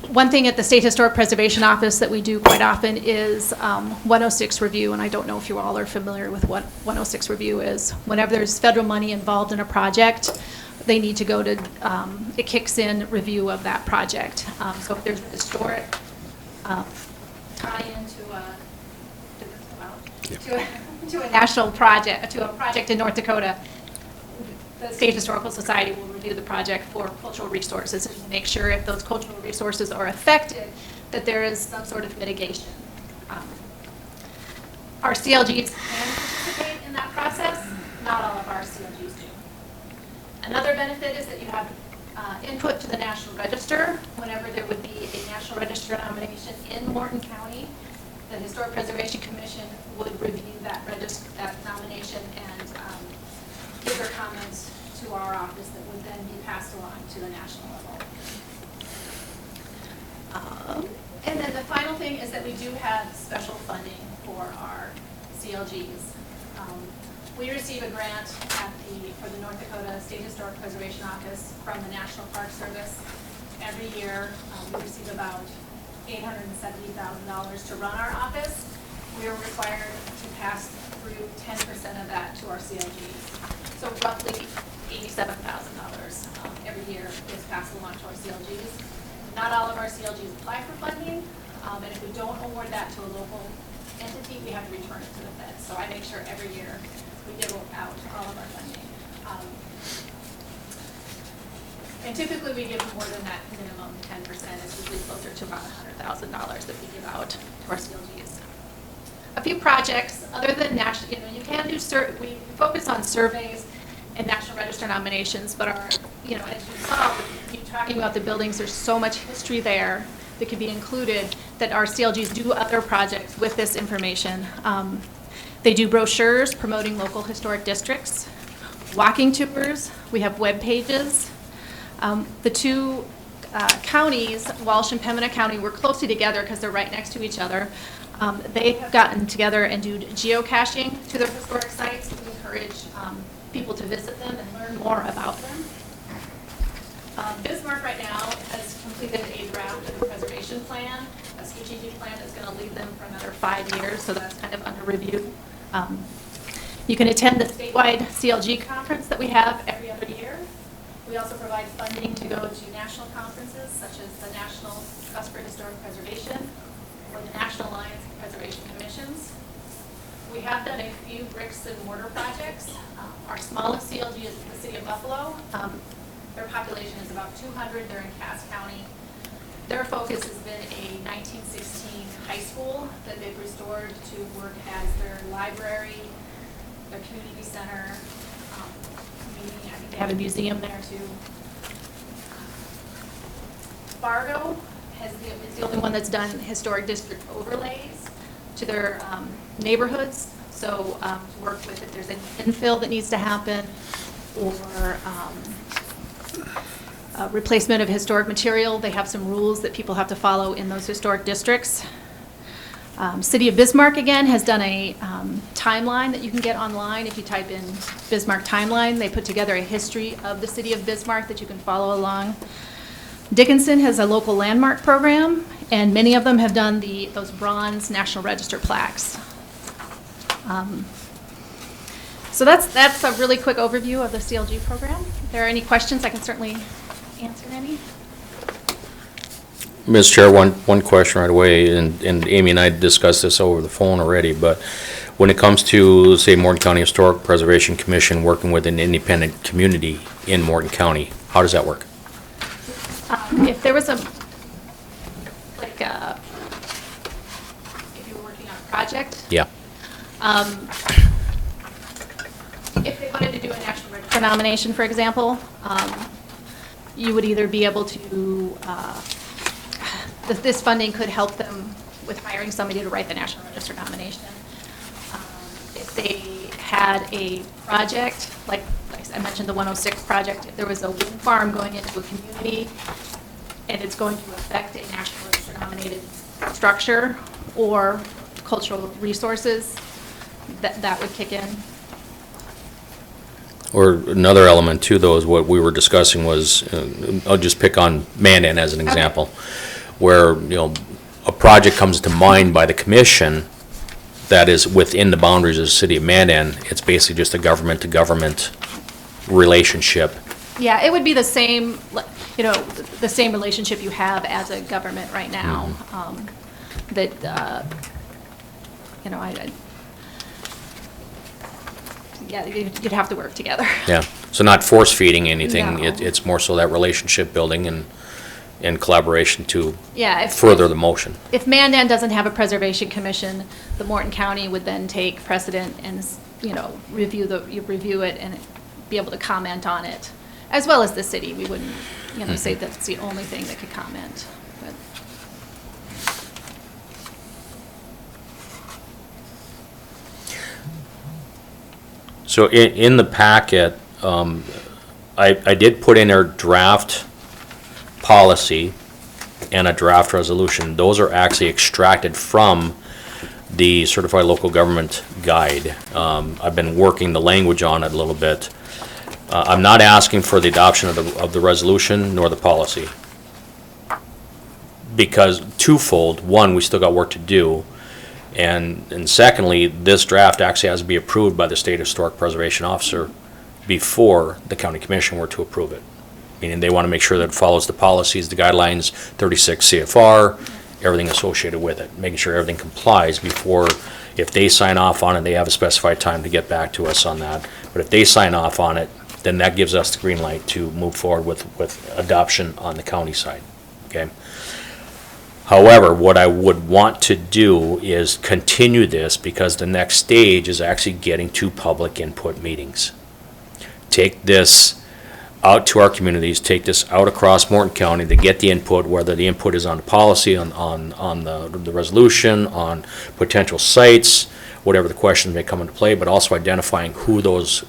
One thing at the State Historic Preservation Office that we do quite often is 106 review, and I don't know if you all are familiar with what 106 review is. Whenever there's federal money involved in a project, they need to go to, it kicks in review of that project. So if there's a historic tie-in to a national project, to a project in North Dakota, the State Historical Society will review the project for cultural resources and make sure if those cultural resources are affected, that there is some sort of mitigation. Our CLGs can participate in that process. Not all of our CLGs do. Another benefit is that you have input to the National Register. Whenever there would be a National Register nomination in Morton County, the Historic Preservation Commission would review that nomination and give their comments to our office that would then be passed along to the national level. And then the final thing is that we do have special funding for our CLGs. We receive a grant for the North Dakota State Historic Preservation Office from the National Park Service. Every year, we receive about $870,000 to run our office. We are required to pass through 10% of that to our CLGs. So roughly $87,000 every year is passed along to our CLGs. Not all of our CLGs apply for funding, and if we don't award that to a local entity, we have to return it to the feds. So I make sure every year we give out all of our funding. And typically we give more than that minimum 10%. It's usually closer to about $100,000 that we give out to our CLGs. A few projects other than national, you can do, we focus on surveys and National Register nominations, but as you saw, you talking about the buildings, there's so much history there that can be included that our CLGs do other projects with this information. They do brochures promoting local historic districts, walking tours, we have web pages. The two counties, Walsh and Pembina County, work closely together because they're right next to each other. They have gotten together and do geocaching to their historic sites to encourage people to visit them and learn more about them. Bismarck right now has completed a draft of the preservation plan, a strategic plan that's going to lead them for another 5 years, so that's kind of under review. You can attend the statewide CLG conference that we have every other year. We also provide funding to go to national conferences such as the National Trust for Historic Preservation or the National Alliance of Preservation Commissions. We have done a few bricks and mortar projects. Our smallest CLG is the city of Buffalo. Their population is about 200. They're in Cass County. Their focus has been a 1916 high school that they've restored to work as their library, their community center. I think they have a museum there too. Fargo is the only one that's done historic district overlays to their neighborhoods. So to work with if there's an infill that needs to happen or replacement of historic material, they have some rules that people have to follow in those historic districts. City of Bismarck, again, has done a timeline that you can get online. If you type in Bismarck timeline, they put together a history of the city of Bismarck that you can follow along. Dickinson has a local landmark program, and many of them have done those bronze National Register plaques. So that's a really quick overview of the CLG program. If there are any questions, I can certainly answer any. Ms. Chair, one question right away, and Amy and I discussed this over the phone already, but when it comes to, say, Morton County Historic Preservation Commission working with an independent community in Morton County, how does that work? If there was if you were working on a project. Yeah. If they wanted to do a National Register nomination, for example, you would either be able to, this funding could help them with hiring somebody to write the National Register nomination. If they had a project, like I mentioned the 106 project, if there was a wind farm going into a community and it's going to affect a National Register nominated structure or cultural resources, that would kick in. Or another element too, though, is what we were discussing was, I'll just pick on Mandan as an example, where, a project comes to mind by the commission that is within the boundaries of the city of Mandan. It's basically just a government-to-government relationship. Yeah, it would be the same, the same relationship you have as a government right now. Yeah, you'd have to work together. Yeah, so not force feeding anything. No. It's more so that relationship building and collaboration to Yeah, further the motion. If Mandan doesn't have a preservation commission, the Morton County would then take precedent and, review it and be able to comment on it. as well as the city. We wouldn't, say that's the only thing that could comment, but. So in the packet, I did put in our draft policy and a draft resolution. Those are actually extracted from the Certified Local Government Guide. I've been working the language on it a little bit. I'm not asking for the adoption of the resolution nor the policy. Because twofold, one, we still got work to do. And secondly, this draft actually has to be approved by the State Historic Preservation Officer before the County Commission were to approve it. Meaning they want to make sure that it follows the policies, the guidelines, 36 CFR, everything associated with it, making sure everything complies before, if they sign off on it, they have a specified time to get back to us on that. But if they sign off on it, then that gives us the green light to move forward with adoption on the county side, okay? However, what I would want to do is continue this because the next stage is actually getting to public input meetings. Take this out to our communities, take this out across Morton County to get the input, whether the input is on the policy, on the resolution, on potential sites, whatever the questions may come into play, but also identifying who those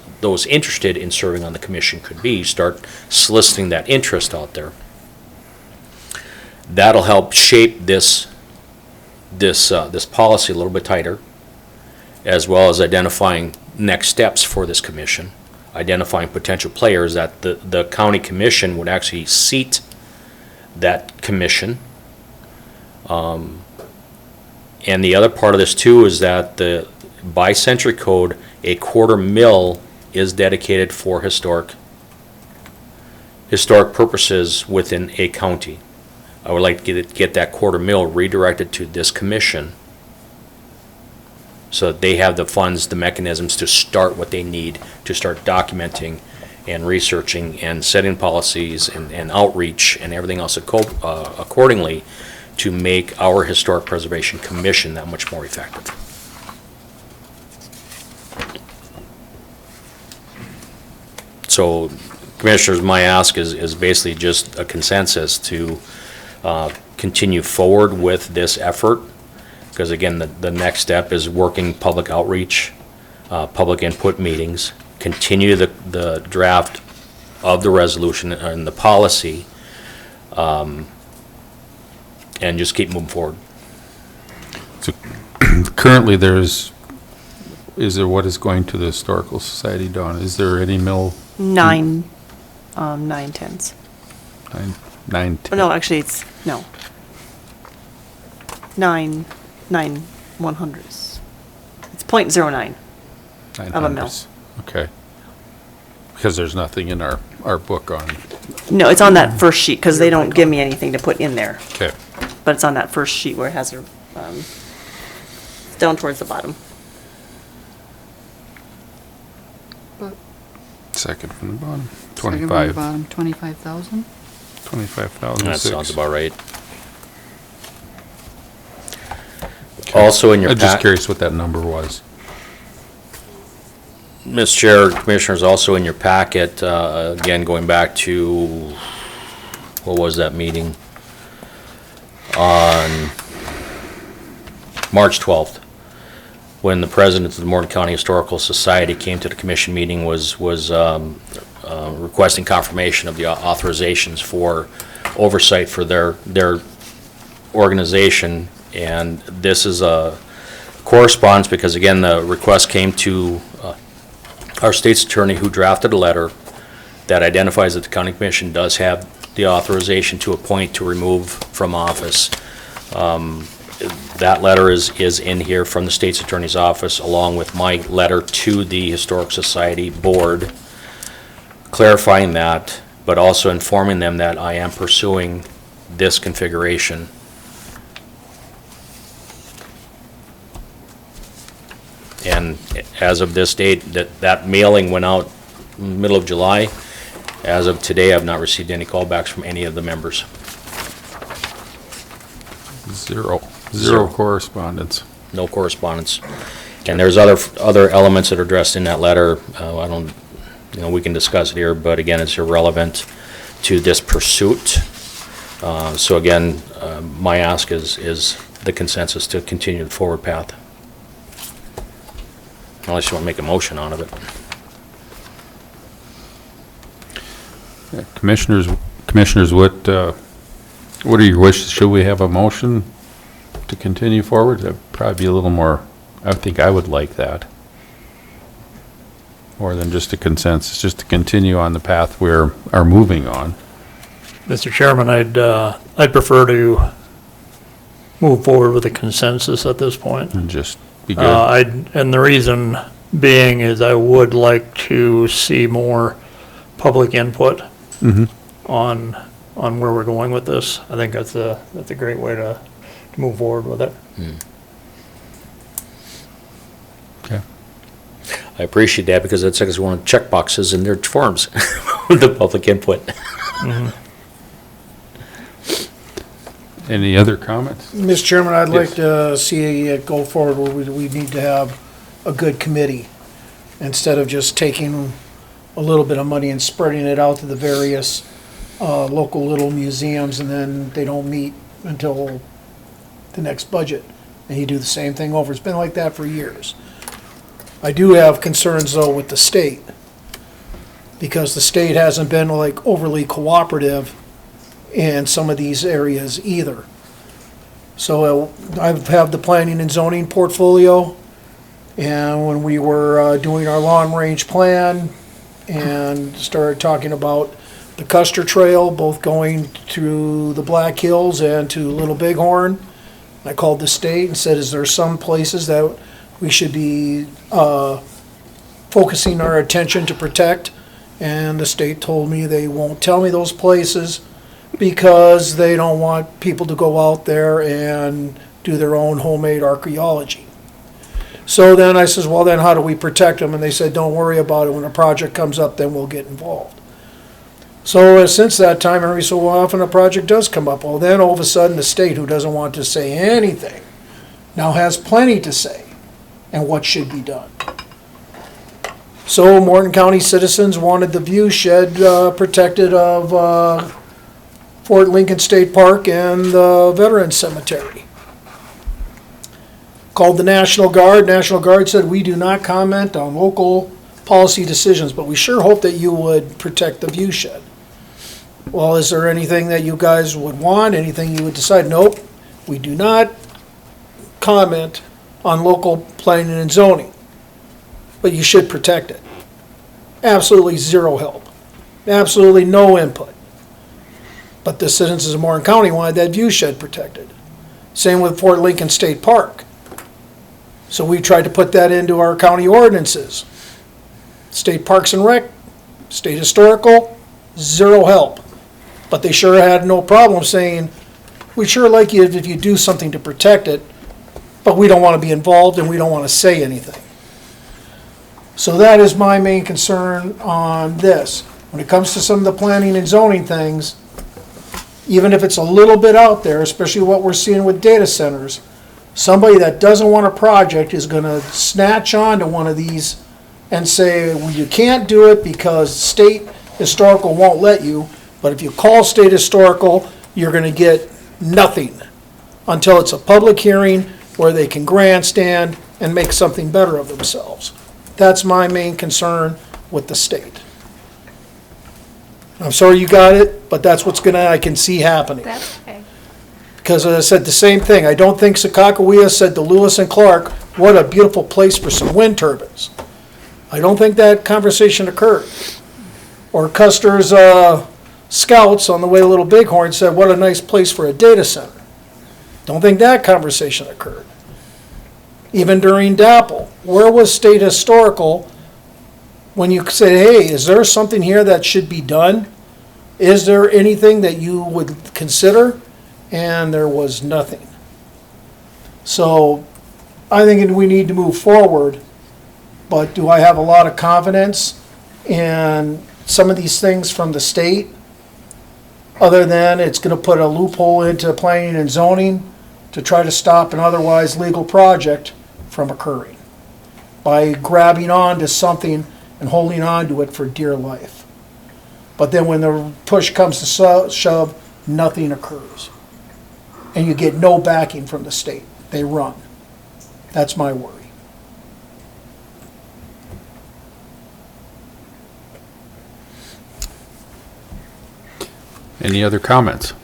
interested in serving on the commission could be. Start soliciting that interest out there. That'll help shape this policy a little bit tighter, as well as identifying next steps for this commission, identifying potential players that the county commission would actually seat that commission. And the other part of this too is that by century code, a quarter mil is dedicated for historic purposes within a county. I would like to get that quarter mil redirected to this commission so that they have the funds, the mechanisms to start what they need to start documenting and researching and setting policies and outreach and everything else accordingly to make our Historic Preservation Commission that much more effective. So, Commissioners, my ask is basically just a consensus to continue forward with this effort, because again, the next step is working public outreach, public input meetings, continue the draft of the resolution and the policy, and just keep moving forward. So currently is there what is going to the Historical Society, Dawn? Is there any mill? 9 tenths. 9 Oh, no, actually, it's, no. 9 100ths. It's 0.09 of a mil. Okay. Because there's nothing in our book on. No, it's on that first sheet, because they don't give me anything to put in there. Okay. But it's on that first sheet where it has their, down towards the bottom. Second Second from the bottom. from the 25. bottom, 25,000? 25,006. That sounds about right. Also in your I'm just curious what that number was. Mr. Chair, Commissioners, also in your packet, again, going back to, what was that meeting? On March 12th, when the president of the Morton County Historical Society came to the commission meeting, was requesting confirmation of the authorizations for oversight for their organization. And this is a correspondence because, again, the request came to our state's attorney, who drafted a letter that identifies that the county commission does have the authorization to appoint, to remove from office. That letter is in here from the state's attorney's office, along with my letter to the Historic Society Board, clarifying that, but also informing them that I am pursuing this configuration. And as of this date, that mailing went out middle of July. As of today, I've not received any callbacks from any of the members. Zero correspondence. No correspondence. And there's other elements that are addressed in that letter. we can discuss it here, but again, it's irrelevant to this pursuit. So again, my ask is the consensus to continue the forward path. Unless you want to make a motion out of it. Commissioners, what are your wishes? Should we have a motion to continue forward? That'd probably be a little more, I think I would like that. More than just a consensus, just to continue on the path we are moving on. Mr. Chairman, I'd prefer to move forward with a consensus at this point. And just be good. And the reason being is I would like to see more public input on where we're going with this. I think that's a great way to move forward with it. Okay. I appreciate that because that's like one of the check boxes in their forms, the public input. Any other comments? Mr. Chairman, I'd like Yes. to see it go forward where we need to have a good committee instead of just taking a little bit of money and spreading it out to the various local little museums, and then they don't meet until the next budget, and you do the same thing over. It's been like that for years. I do have concerns, though, with the state, because the state hasn't been like overly cooperative in some of these areas either. So I have the planning and zoning portfolio, and when we were doing our long-range plan and started talking about the Custer Trail, both going through the Black Hills and to Little Bighorn, I called the state and said, is there some places that we should be focusing our attention to protect? And the state told me they won't tell me those places because they don't want people to go out there and do their own homemade archaeology. So then I says, well, then how do we protect them? And they said, don't worry about it. When a project comes up, then we'll get involved. So since that time, every so often a project does come up. Well, then all of a sudden the state, who doesn't want to say anything, now has plenty to say and what should be done. So Morton County citizens wanted the view shed protected of Fort Lincoln State Park and the Veterans Cemetery. Called the National Guard. National Guard said, we do not comment on local policy decisions, but we sure hope that you would protect the view shed. Well, is there anything that you guys would want, anything you would decide? Nope, we do not comment on local planning and zoning, but you should protect it. Absolutely zero help, absolutely no input. But the citizens of Morton County wanted that view shed protected. Same with Fort Lincoln State Park. So we tried to put that into our county ordinances. State Parks and Rec, State Historical, zero help. But they sure had no problem saying, we'd sure like you if you do something to protect it, but we don't want to be involved and we don't want to say anything. So that is my main concern on this. When it comes to some of the planning and zoning things, even if it's a little bit out there, especially what we're seeing with data centers, somebody that doesn't want a project is going to snatch onto one of these and say, well, you can't do it because state historical won't let you, but if you call state historical, you're going to get nothing until it's a public hearing where they can grandstand and make something better of themselves. That's my main concern with the state. I'm sorry you got it, but that's what's I can see happening. That's okay. Because as I said the same thing, I don't think Sakakawea said to Lewis and Clark, what a beautiful place for some wind turbines. I don't think that conversation occurred. Or Custer's scouts on the way to Little Bighorn said, what a nice place for a data center. Don't think that conversation occurred. Even during DAPL, where was state historical when you said, hey, is there something here that should be done? Is there anything that you would consider? And there was nothing. So I think we need to move forward, but do I have a lot of confidence in some of these things from the state? Other than it's going to put a loophole into planning and zoning to try to stop an otherwise legal project from occurring by grabbing on to something and holding on to it for dear life. But then when the push comes to shove, nothing occurs. And you get no backing from the state. They run. That's my worry. Any other comments?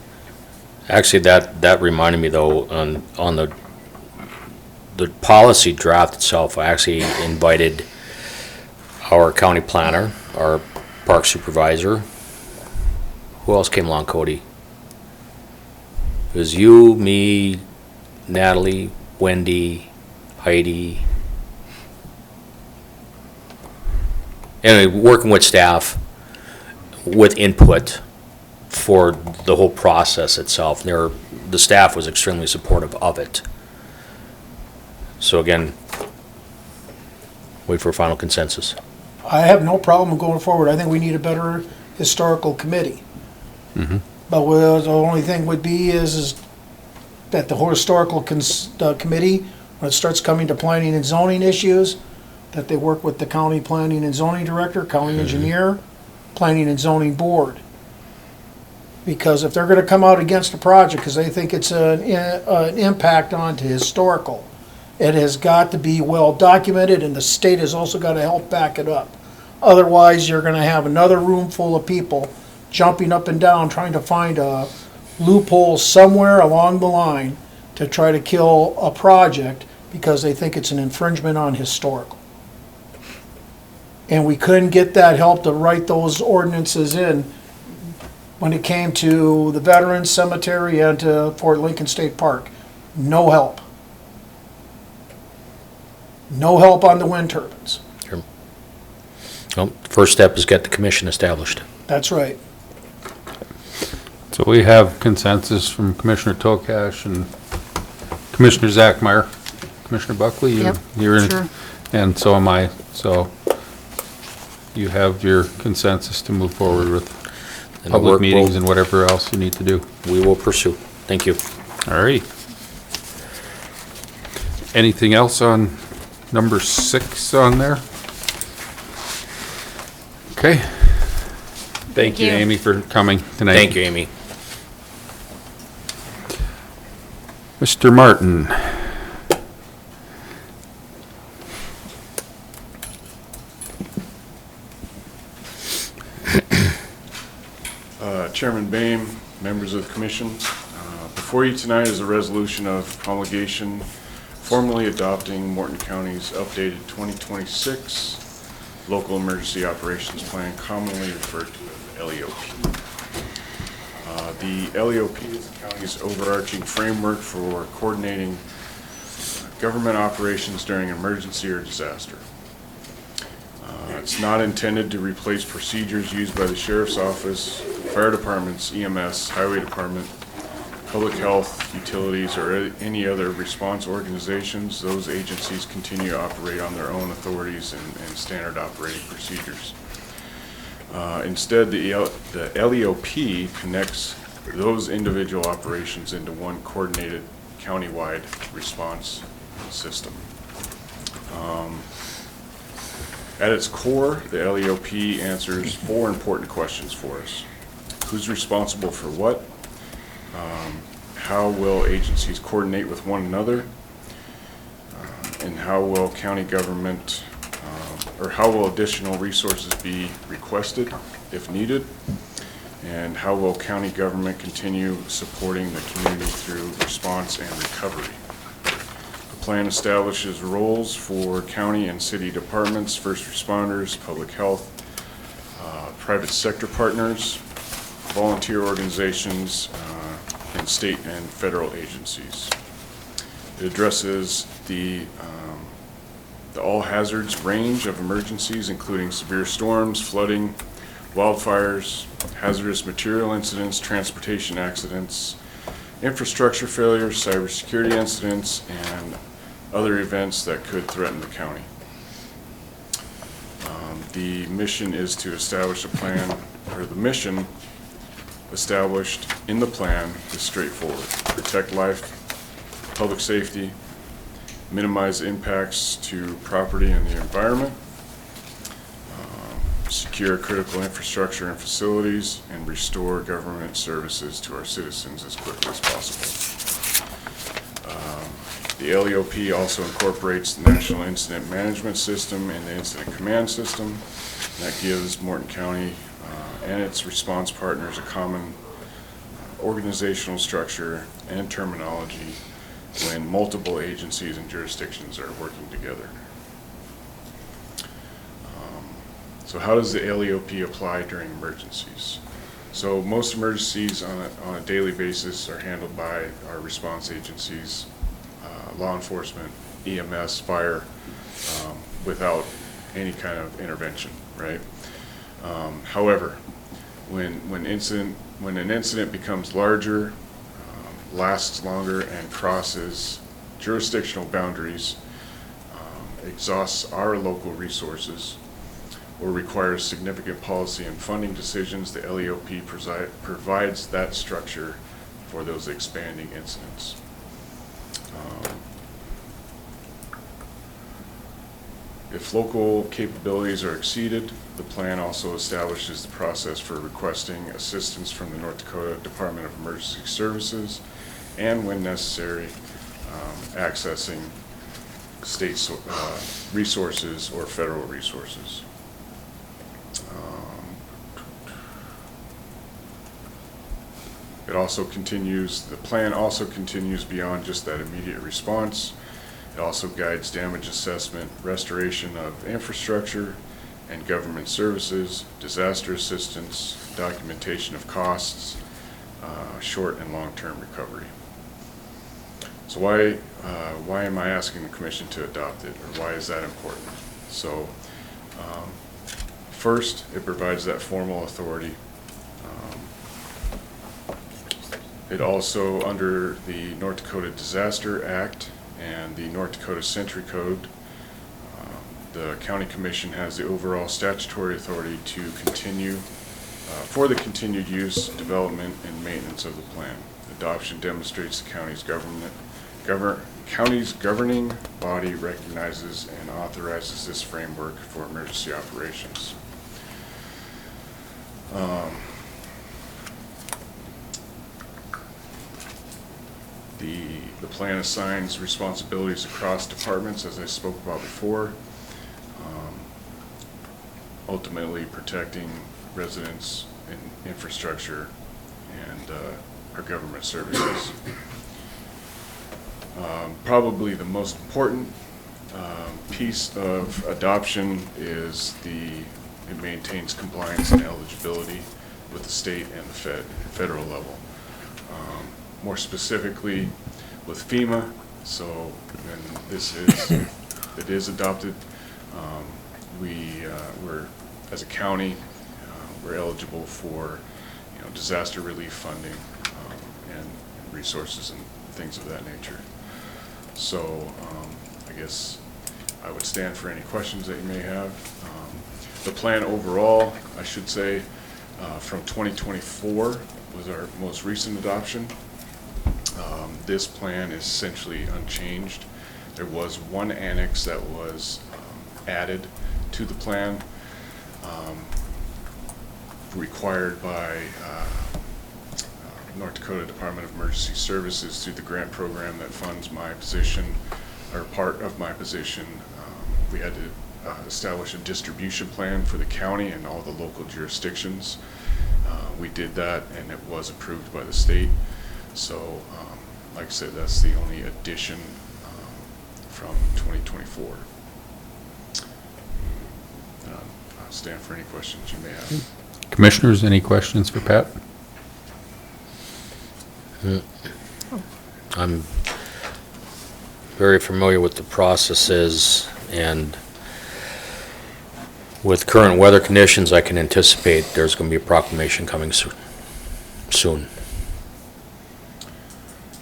Actually, that reminded me though, on the policy draft itself, I actually invited our county planner, our park supervisor. Who else came along, Cody? It was you, me, Natalie, Wendy, Heidi. Anyway, working with staff, with input for the whole process itself. The staff was extremely supportive of it. So again, wait for a final consensus. I have no problem going forward. I think we need a better historical committee. But the only thing would be is that the historical committee, when it starts coming to planning and zoning issues, that they work with the county planning and zoning director, county engineer, planning and zoning board. Because if they're going to come out against a project because they think it's an impact onto historical, it has got to be well documented, and the state has also got to help back it up. Otherwise, you're going to have another room full of people jumping up and down trying to find a loophole somewhere along the line to try to kill a project because they think it's an infringement on historical. And we couldn't get that help to write those ordinances in when it came to the Veterans Cemetery and to Fort Lincoln State Park. No help. No help on the wind turbines. Sure. Well, first step is get the commission established. That's right. So we have consensus from Commissioner Tokash and Commissioner Zachmeyer. Commissioner Buckley, Yep, you're in, sure. and so am I. So you have your consensus to move forward with And the public work meetings will- and whatever else you need to do. We will pursue. Thank you. All right. Anything else on number 6 on there? Okay. Thank you, you. Amy, for coming tonight. Thank you, Amy. Mr. Martin. Chairman Boehm, members of the commission, before you tonight is a resolution of promulgation formally adopting Morton County's updated 2026 Local Emergency Operations Plan, commonly referred to as LEOP. The LEOP is the county's overarching framework for coordinating government operations during emergency or disaster. It's not intended to replace procedures used by the Sheriff's Office, fire departments, EMS, Highway Department, public health, utilities, or any other response organizations. Those agencies continue to operate on their own authorities and standard operating procedures. Instead, the LEOP connects those individual operations into one coordinated countywide response system. At its core, the LEOP answers 4 important questions for us. Who's responsible for what? How will agencies coordinate with one another? And how will county government, or how will additional resources be requested if needed? And how will county government continue supporting the community through response and recovery? The plan establishes roles for county and city departments, first responders, public health, private sector partners, volunteer organizations, and state and federal agencies. It addresses the all hazards range of emergencies, including severe storms, flooding, wildfires, hazardous material incidents, transportation accidents, infrastructure failures, cybersecurity incidents, and other events that could threaten the county. The mission is to establish a plan, or the mission established in the plan is straightforward. Protect life, public safety, minimize impacts to property and the environment, secure critical infrastructure and facilities, and restore government services to our citizens as quickly as possible. The LEOP also incorporates the National Incident Management System and the Incident Command System. That gives Morton County and its response partners a common organizational structure and terminology when multiple agencies and jurisdictions are working together. So how does the LEOP apply during emergencies? So most emergencies on a daily basis are handled by our response agencies, law enforcement, EMS, fire, without any kind of intervention, right? However, when an incident becomes larger, lasts longer, and crosses jurisdictional boundaries, exhausts our local resources, or requires significant policy and funding decisions, the LEOP provides that structure for those expanding incidents. If local capabilities are exceeded, the plan also establishes the process for requesting assistance from the North Dakota Department of Emergency Services, and when necessary, accessing state resources or federal resources. The plan also continues beyond just that immediate response. It also guides damage assessment, restoration of infrastructure and government services, disaster assistance, documentation of costs, short and long-term recovery. So why am I asking the Commission to adopt it, or why is that important? So first, it provides that formal authority. It also, under the North Dakota Disaster Act and the North Dakota Century Code, the County Commission has the overall statutory authority to continue, for the continued use, development, and maintenance of the plan. Adoption demonstrates the county's governing body recognizes and authorizes this framework for emergency operations. The plan assigns responsibilities across departments, as I spoke about before, ultimately protecting residents and infrastructure and our government services. Probably the most important piece of adoption is it maintains compliance and eligibility with the state and the federal level. More specifically with FEMA, so when it is adopted, we're, as a county, we're eligible for disaster relief funding and resources and things of that nature. So I guess I would stand for any questions that you may have. The plan overall, I should say, from 2024 was our most recent adoption. This plan is essentially unchanged. There was one annex that was added to the plan, required by North Dakota Department of Emergency Services through the grant program that funds my position, or part of my position. We had to establish a distribution plan for the county and all the local jurisdictions. We did that, and it was approved by the state. So, like I said, that's the only addition from 2024. I'll stand for any questions you may have. Commissioners, any questions for Pat? I'm very familiar with the processes, and with current weather conditions, I can anticipate there's going to be a proclamation coming soon.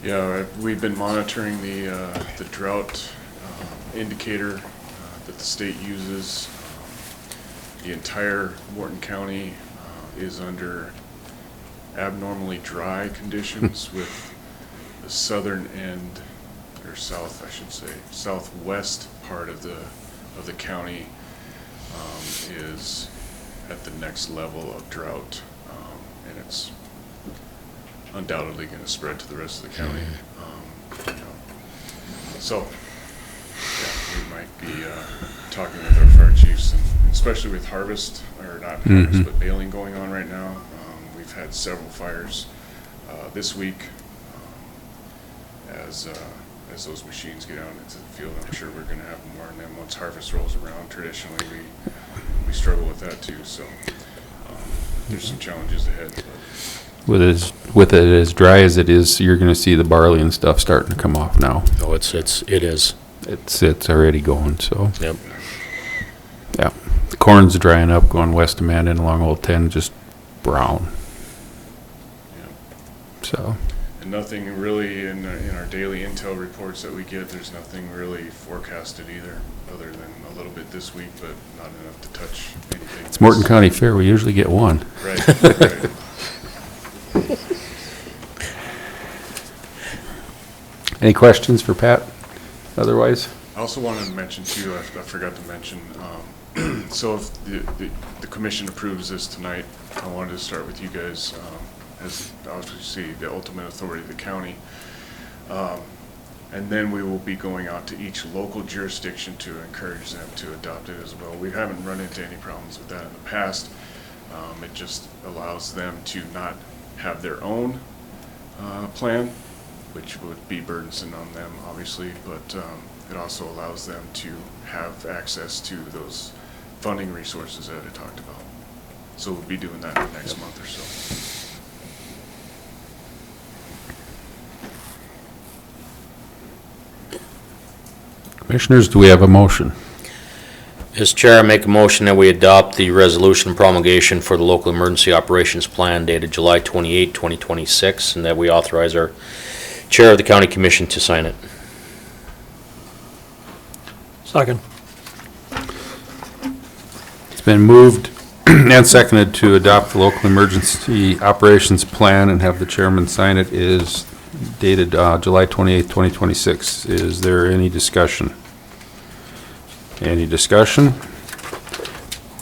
Yeah, we've been monitoring the drought indicator that the state uses. The entire Morton County is under abnormally dry conditions with the southern end, or south, I should say, southwest part of the county is at the next level of drought, and it's undoubtedly going to spread to the rest of the county. You know. So, yeah, we might be talking with our fire chiefs, and especially with harvest, or not harvest, but baling going on right now. We've had several fires this week. As those machines get out into the field, I'm sure we're going to have more. And then once harvest rolls around, traditionally we struggle with that too. So there's some challenges ahead. With it as dry as it is, you're going to see the barley and stuff starting to come off now. Oh, it is. It's already going. So Yep. yeah, the corn's drying up, going west of Mandan along Old 10, just brown. Yeah. So. And nothing really in our daily intel reports that we get. There's nothing really forecasted either, other than a little bit this week, but not enough to touch anything. It's Morton County Fair. We usually get one. Right. Right. Any questions for Pat? Otherwise, I also wanted to mention too, I forgot to mention, so if the commission approves this tonight, I wanted to start with you guys, as obviously the ultimate authority of the county. And then we will be going out to each local jurisdiction to encourage them to adopt it as well. We haven't run into any problems with that in the past. It just allows them to not have their own plan, which would be burdensome on them, obviously, but it also allows them to have access to those funding resources that I talked about. So we'll be doing that in the next month or so. Commissioners, do we have a motion? As Chair, I make a motion that we adopt the resolution promulgation for the local emergency operations plan dated July 28, 2026, and that we authorize our Chair of the County Commission to sign it. Second. It's been moved and seconded to adopt the local emergency operations plan and have the chairman sign it. Is dated July 28th, 2026. Is there any discussion? Any discussion?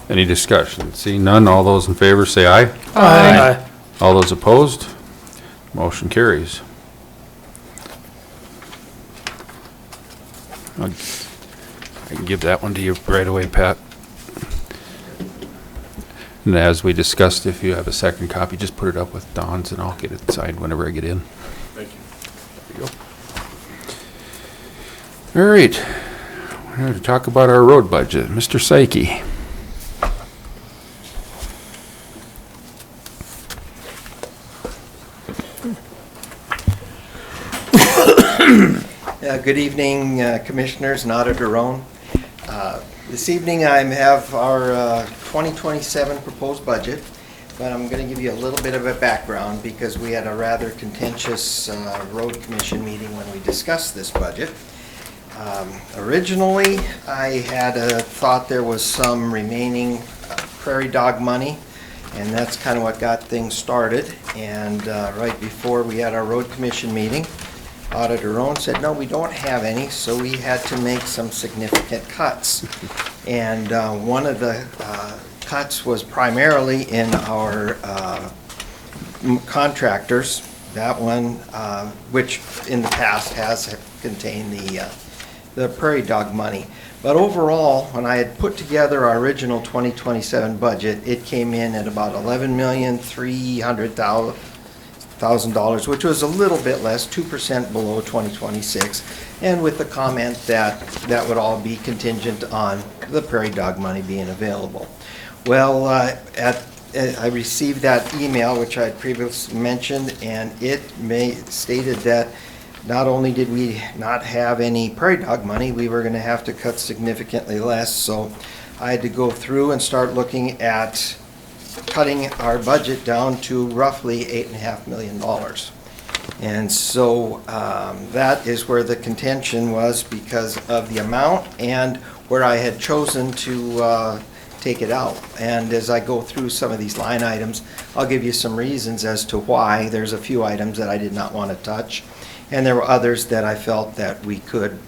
Any discussion? Seeing none, all those in favor say aye. Aye. All those opposed? Motion carries. I can give that one to you right away, Pat. And as we discussed, if you have a second copy, just put it up with Don's and I'll get it signed whenever I get in. Thank you. There you go. All right. We're going to talk about our road budget. Mr. Psyche. Good evening, Commissioners and Auditor Roan. This evening I have our 2027 proposed budget, but I'm going to give you a little bit of a background because we had a rather contentious road commission meeting when we discussed this budget. Originally, I had thought there was some remaining prairie dog money, and that's kind of what got things started. And right before we had our road commission meeting, Auditor Roan said, no, we don't have any, so we had to make some significant cuts. And one of the cuts was primarily in our contractors. That one, which in the past has contained the prairie dog money. But overall, when I had put together our original 2027 budget, it came in at about $11,300,000, which was a little bit less, 2% below 2026, and with the comment that that would all be contingent on the prairie dog money being available. Well, I received that email, which I had previously mentioned, and it stated that not only did we not have any prairie dog money, we were going to have to cut significantly less. So I had to go through and start looking at cutting our budget down to roughly $8.5 million. And so that is where the contention was because of the amount and where I had chosen to take it out. And as I go through some of these line items, I'll give you some reasons as to why. There's a few items that I did not want to touch, and there were others that I felt that we could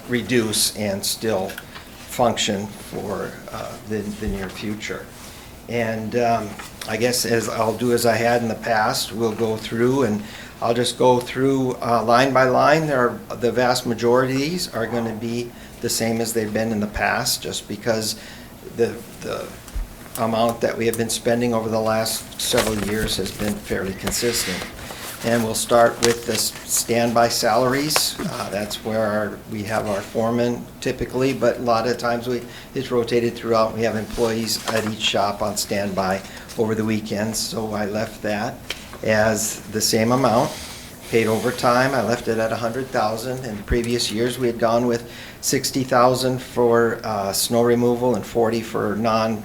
reduce and still function for the near future. And I guess as I'll do as I had in the past, we'll go through and I'll just go through line by line. The vast majority of these are going to be the same as they've been in the past, just because the amount that we have been spending over the last several years has been fairly consistent. And we'll start with the standby salaries. That's where we have our foreman typically, but a lot of times it's rotated throughout. We have employees at each shop on standby over the weekends, so I left that as the same amount. Paid overtime, I left it at $100,000. In previous years, we had gone with $60,000 for snow removal and $40,000 for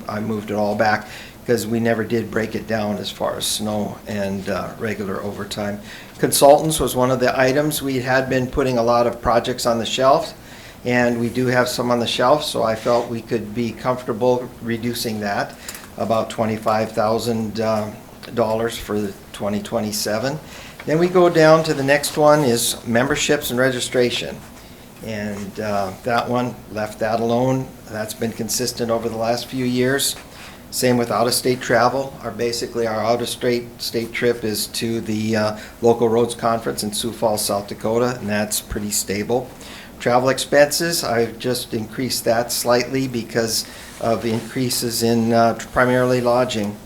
I moved it all back because we never did break it down as far as snow and regular overtime. Consultants was one of the items. We had been putting a lot of projects on the shelf, and we do have some on the shelf, so I felt we could be comfortable reducing that, about $25,000 for the 2027. Then we go down to the next one is memberships and registration. And that one, left that alone. That's been consistent over the last few years. Same with out-of-state travel. Basically our out-of-state trip is to the Local Roads Conference in Sioux Falls, South Dakota, and that's pretty stable. Travel expenses, I've just increased that slightly because of increases in primarily lodging.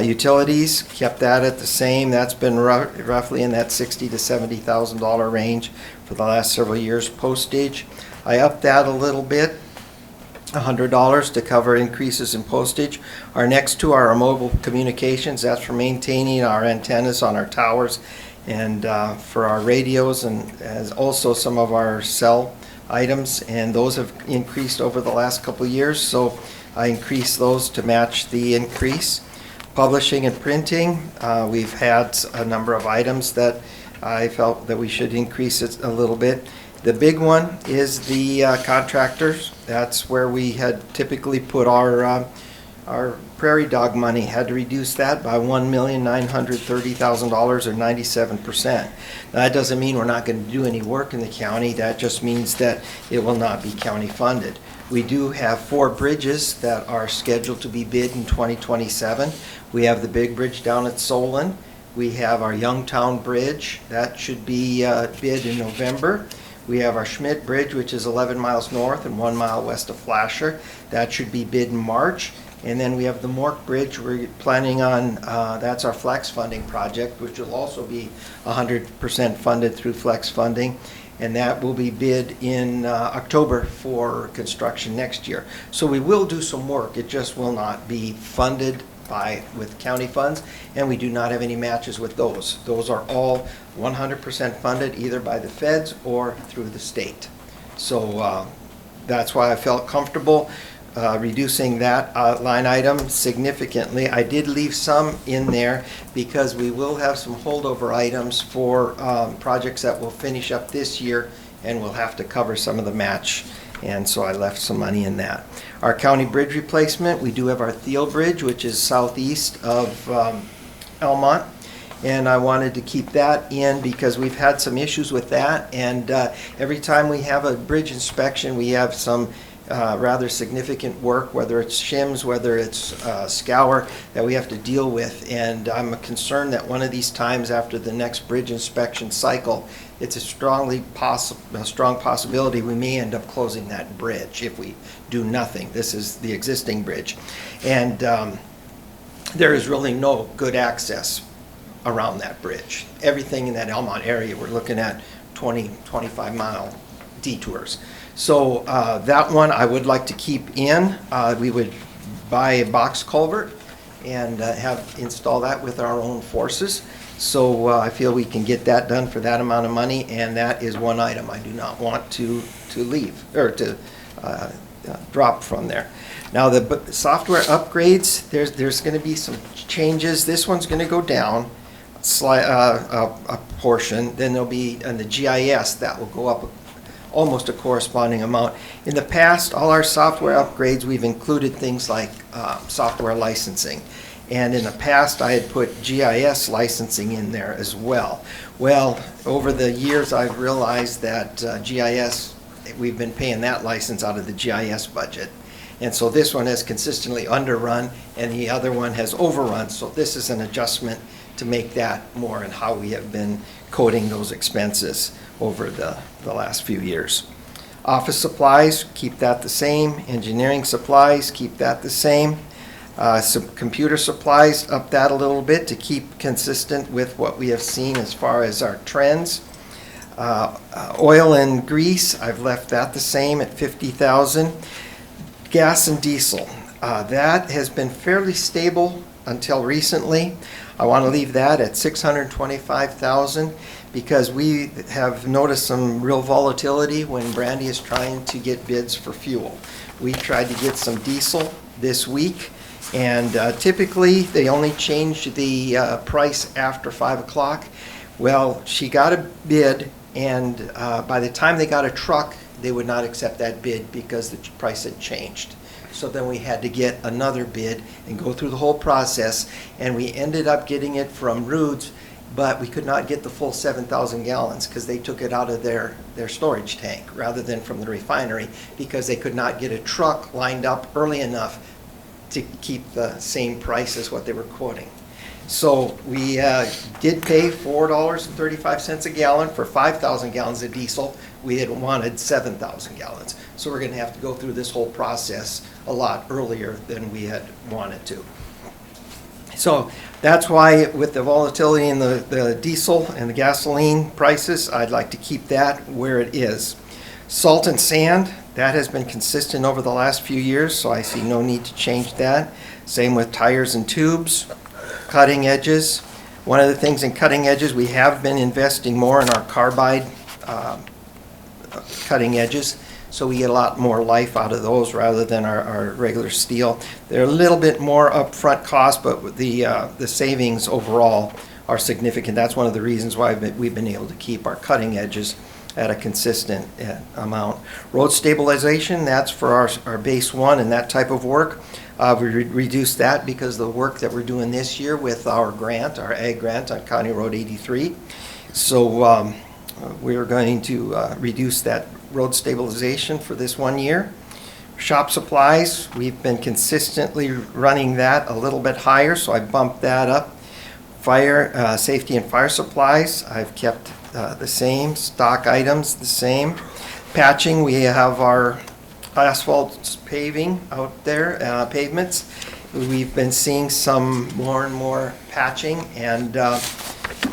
Utilities, kept that at the same. That's been roughly in that $60,000 to $70,000 range for the last several years. Postage, I upped that a little bit, $100 to cover increases in postage. Our next two are our mobile communications. That's for maintaining our antennas on our towers and for our radios, and as also some of our cell items, and those have increased over the last couple of years, so I increased those to match the increase. Publishing and printing, we've had a number of items that I felt that we should increase it a little bit. The big one is the contractors. That's where we had typically put our prairie dog money. Had to reduce that by $1,930,000 or 97%. Now, that doesn't mean we're not going to do any work in the county. That just means that it will not be county funded. We do have 4 bridges that are scheduled to be bid in 2027. We have the big bridge down at Solon. We have our Youngtown Bridge. That should be bid in November. We have our Schmidt Bridge, which is 11 miles north and 1 mile west of Flasher. That should be bid in March. And then we have the Mork Bridge. We're planning on, that's our flex funding project, which will also be 100% funded through flex funding. And that will be bid in October for construction next year. So we will do some work. It just will not be funded with county funds, and we do not have any matches with those. Those are all 100% funded either by the feds or through the state. So that's why I felt comfortable reducing that line item significantly. I did leave some in there because we will have some holdover items for projects that will finish up this year, and we'll have to cover some of the match, and so I left some money in that. Our county bridge replacement, we do have our Thiel Bridge, which is southeast of Elmont, and I wanted to keep that in because we've had some issues with that, and every time we have a bridge inspection, we have some rather significant work, whether it's shims, whether it's scour, that we have to deal with. And I'm concerned that one of these times after the next bridge inspection cycle, it's a strong possibility we may end up closing that bridge if we do nothing. This is the existing bridge. And there is really no good access around that bridge. Everything in that Elmont area, we're looking at 20-25 mile detours. So that one I would like to keep in. We would buy a box culvert and install that with our own forces. So I feel we can get that done for that amount of money, and that is one item I do not want to leave or to drop from there. Now the software upgrades, there's going to be some changes. This one's going to go down a portion. Then there'll be on the GIS that will go up almost a corresponding amount. In the past, all our software upgrades, we've included things like software licensing. And in the past, I had put GIS licensing in there as well. Well, over the years, I've realized that GIS, we've been paying that license out of the GIS budget. And so this one has consistently underrun, and the other one has overrun. So this is an adjustment to make that more in how we have been coding those expenses over the last few years. Office supplies, keep that the same. Engineering supplies, keep that the same. Some computer supplies, up that a little bit to keep consistent with what we have seen as far as our trends. Oil and grease, I've left that the same at $50,000. Gas and diesel, that has been fairly stable until recently. I want to leave that at $625,000 because we have noticed some real volatility when Brandy is trying to get bids for fuel. We tried to get some diesel this week, and typically they only change the price after 5 o'clock. Well, she got a bid, and by the time they got a truck, they would not accept that bid because the price had changed. So then we had to get another bid and go through the whole process, and we ended up getting it from Roods, but we could not get the full 7,000 gallons because they took it out of their storage tank rather than from the refinery because they could not get a truck lined up early enough to keep the same price as what they were quoting. So we did pay $4.35 a gallon for 5,000 gallons of diesel. We had wanted 7,000 gallons. So we're going to have to go through this whole process a lot earlier than we had wanted to. So that's why with the volatility in the diesel and the gasoline prices, I'd like to keep that where it is. Salt and sand, that has been consistent over the last few years, so I see no need to change that. Same with tires and tubes. Cutting edges. One of the things in cutting edges, we have been investing more in our carbide cutting edges, so we get a lot more life out of those rather than our regular steel. They're a little bit more upfront cost, but the savings overall are significant. That's one of the reasons why we've been able to keep our cutting edges at a consistent amount. Road stabilization, that's for our base one and that type of work. We reduced that because of the work that we're doing this year with our grant, our ag grant on County Road 83. So we're going to reduce that road stabilization for this 1 year. Shop supplies, we've been consistently running that a little bit higher, so I bumped that up. Fire, safety and fire supplies, I've kept the same. Stock items, the same. Patching, we have our asphalt paving out there, pavements. We've been seeing some more and more patching, and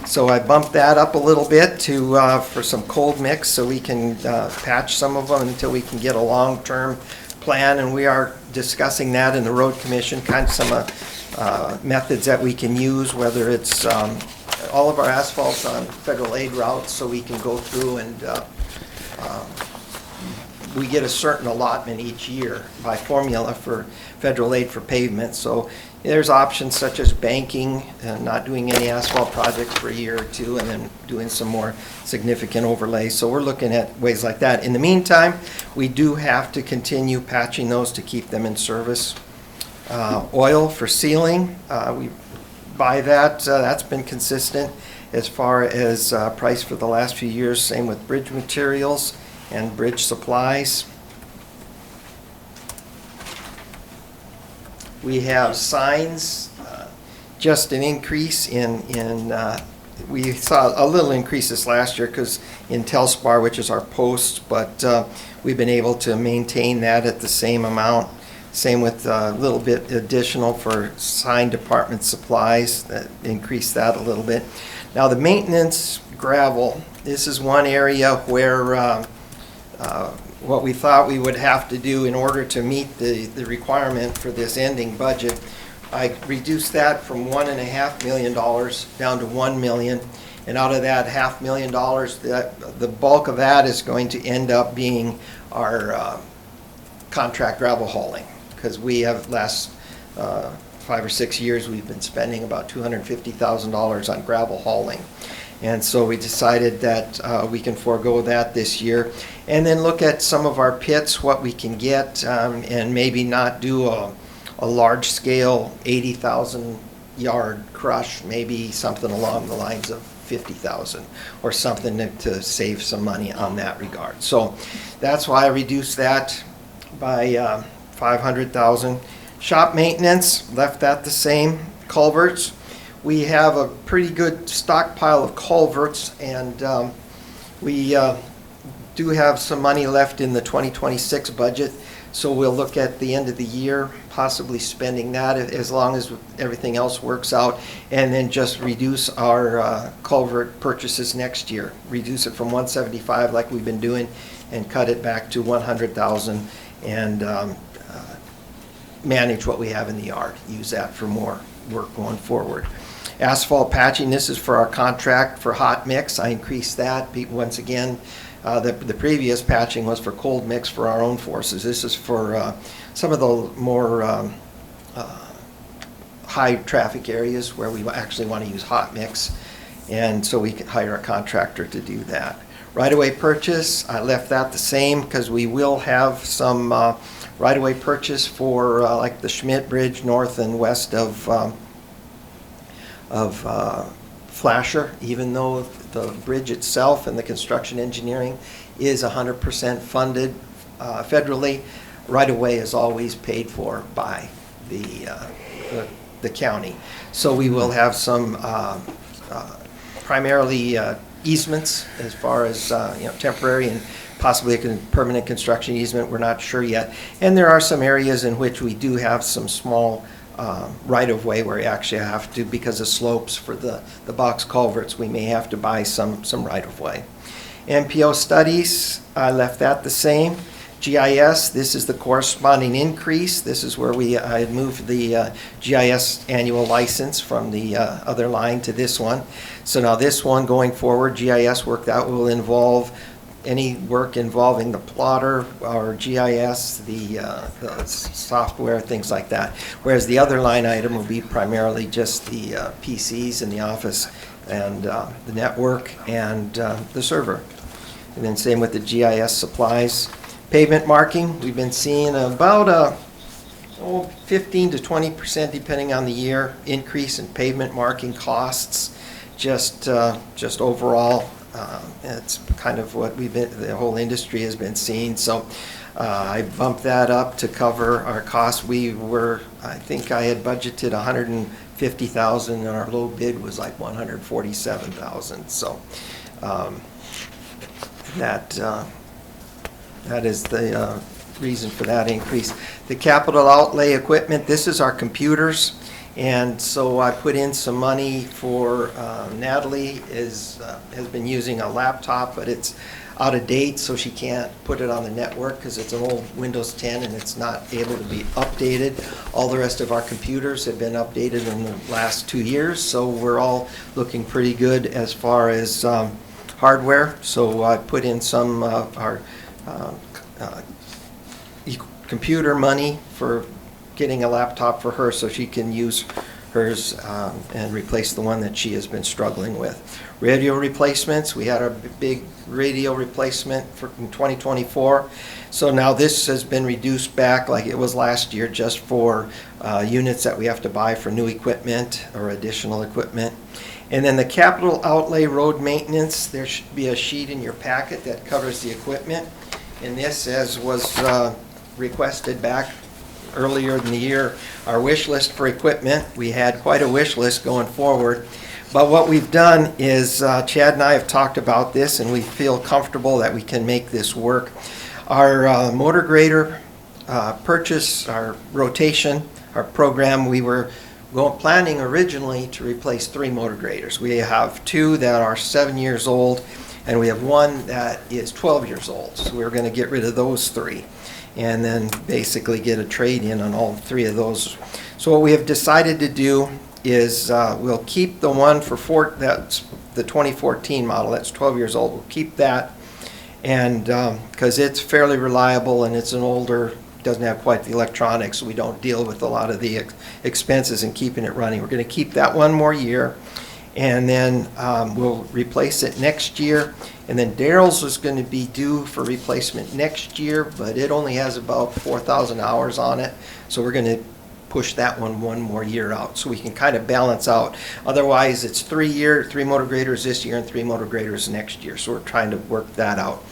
so I bumped that up a little bit to for some cold mix so we can patch some of them until we can get a long-term plan, and we are discussing that in the road commission, kind of some methods that we can use, whether it's all of our asphalt's on federal aid routes, so we can go through and we get a certain allotment each year by formula for federal aid for pavement. So there's options such as banking, not doing any asphalt projects for a year or two, and then doing some more significant overlays. So we're looking at ways like that. In the meantime, we do have to continue patching those to keep them in service. Oil for sealing, we buy that. That's been consistent as far as price for the last few years. Same with bridge materials and bridge supplies. We have signs, just an increase in we saw a little increase this last year because in Telspar, which is our post, but we've been able to maintain that at the same amount. Same with a little bit additional for sign department supplies, that increased that a little bit. Now the maintenance gravel, this is one area where what we thought we would have to do in order to meet the requirement for this ending budget. I reduced that from $1.5 million down to $1 million, and out of that $500,000, the bulk of that is going to end up being our contract gravel hauling, because we have last 5 or 6 years we've been spending about $250,000 on gravel hauling. And so we decided that we can forego that this year and then look at some of our pits, what we can get, and maybe not do a large-scale 80,000 yard crush, maybe something along the lines of 50,000 or something to save some money on that regard. So that's why I reduced that by $500,000. Shop maintenance, left that the same. Culverts, we have a pretty good stockpile of culverts, and we do have some money left in the 2026 budget, so we'll look at the end of the year, possibly spending that as long as everything else works out, and then just reduce our culvert purchases next year. Reduce it from 175 like we've been doing, and cut it back to 100,000, and manage what we have in the yard. Use that for more work going forward. Asphalt patching, this is for our contract for hot mix. I increased that. Once again, the previous patching was for cold mix for our own forces. This is for some of the more high traffic areas where we actually want to use hot mix, and so we can hire a contractor to do that. Right-of-way purchase, I left that the same because we will have some right-of-way purchase for like the Schmidt Bridge north and west of Flasher, even though the bridge itself and the construction engineering is 100% funded federally. Right-of-way is always paid for by the county. So we will have some primarily easements as far as temporary and possibly a permanent construction easement. We're not sure yet. And there are some areas in which we do have some small right-of-way where you actually have to, because of slopes for the box culverts, we may have to buy some right-of-way. MPO studies, I left that the same. GIS, this is the corresponding increase. This is where I had moved the GIS annual license from the other line to this one. So now this one going forward, GIS work, that will involve any work involving the plotter or GIS, the software, things like that. Whereas the other line item will be primarily just the PCs in the office and the network and the server. And then same with the GIS supplies. Pavement marking, we've been seeing about 15 to 20%, depending on the year, increase in pavement marking costs. Just overall, it's kind of what the whole industry has been seeing. So I bumped that up to cover our costs. I think I had budgeted $150,000, and our low bid was like $147,000. So that is the reason for that increase. The capital outlay equipment, this is our computers. And so I put in some money for Natalie has been using a laptop, but it's out of date, so she can't put it on the network because it's an old Windows 10 and it's not able to be updated. All the rest of our computers have been updated in the last 2 years, so we're all looking pretty good as far as hardware. So I put in some of our computer money for getting a laptop for her so she can use hers and replace the one that she has been struggling with. Radio replacements, we had a big radio replacement in 2024. So now this has been reduced back like it was last year, just for units that we have to buy for new equipment or additional equipment. And then the capital outlay road maintenance, there should be a sheet in your packet that covers the equipment. And this, as was requested back earlier in the year, our wish list for equipment. We had quite a wish list going forward. But what we've done is, Chad and I have talked about this, and we feel comfortable that we can make this work. Our motor grader purchase, our rotation, our program, we were planning originally to replace 3 motor graders. We have 2 that are 7 years old, and we have 1 that is 12 years old. So we're going to get rid of those 3. And then basically get a trade-in on all 3 of those. So what we have decided to do is we'll keep the one that's the 2014 model, that's 12 years old. We'll keep that, and because it's fairly reliable and it's an older, doesn't have quite the electronics, so we don't deal with a lot of the expenses in keeping it running. We're going to keep that 1 more year, and then we'll replace it next year. And then Daryl's is going to be due for replacement next year, but it only has about 4,000 hours on it. So we're going to push that one more year out so we can kind of balance out. Otherwise, it's 3 motor graders this year and 3 motor graders next year. So we're trying to work that out.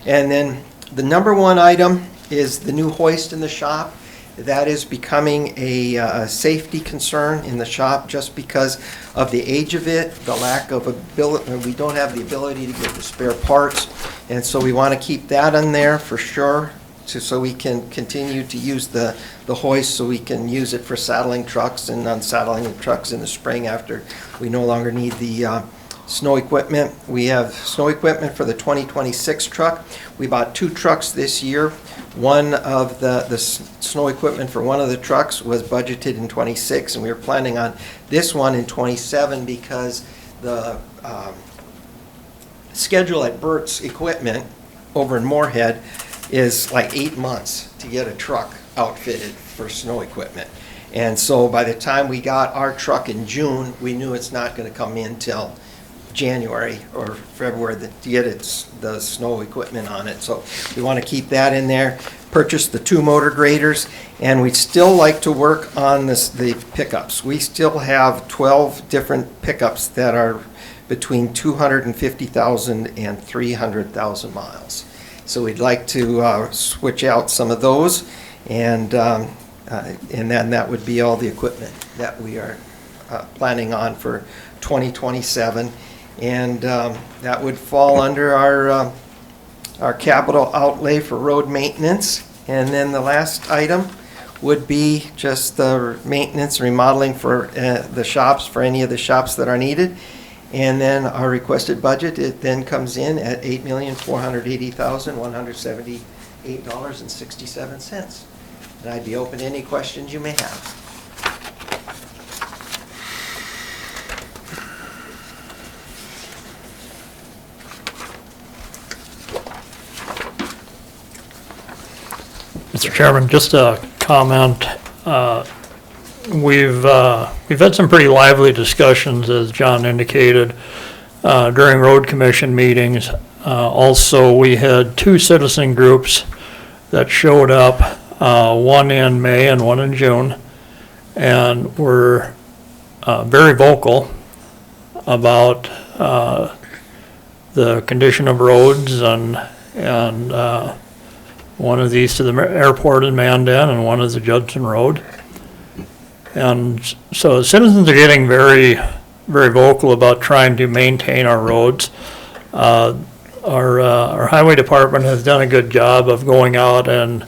And then the number 1 item is the new hoist in the shop. That is becoming a safety concern in the shop just because of the age of it, the lack of ability, we don't have the ability to get the spare parts. And so we want to keep that in there for sure, so we can continue to use the hoist, so we can use it for saddling trucks and unsaddling the trucks in the spring after we no longer need the snow equipment. We have snow equipment for the 2026 truck. We bought 2 trucks this year. One of the snow equipment for one of the trucks was budgeted in 26, and we were planning on this one in 27 because the schedule at Burt's Equipment over in Moorhead is like 8 months to get a truck outfitted for snow equipment. And so by the time we got our truck in June, we knew it's not going to come in till January or February to get the snow equipment on it. So we want to keep that in there. Purchase the 2 motor graders, and we'd still like to work on the pickups. We still have 12 different pickups that are between 250,000 and 300,000 miles. So we'd like to switch out some of those, and then that would be all the equipment that we are planning on for 2027. And that would fall under our capital outlay for road maintenance. And then the last item would be just the maintenance remodeling for the shops, for any of the shops that are needed. And then our requested budget, it then comes in at $8,480,178.67. And I'd be open to any questions you may have. Mr. Chairman, just a comment. We've had some pretty lively discussions, as John indicated, during road commission meetings. Also, we had 2 citizen groups that showed up, one in May and one in June, and were very vocal about the condition of roads, and one is east of the airport in Mandan and one is the Judson Road. And so citizens are getting very, very vocal about trying to maintain our roads. Our highway department has done a good job of going out and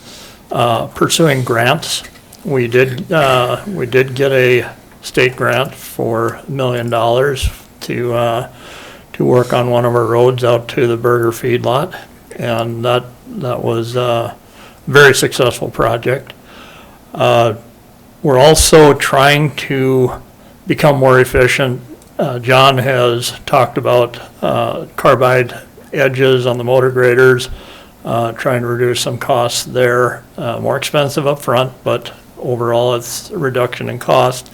pursuing grants. We did get a state grant for $1 million to work on one of our roads out to the Burger feedlot, and that was a very successful project. We're also trying to become more efficient. John has talked about carbide edges on the motor graders, trying to reduce some costs there. More expensive up front, but overall it's a reduction in cost.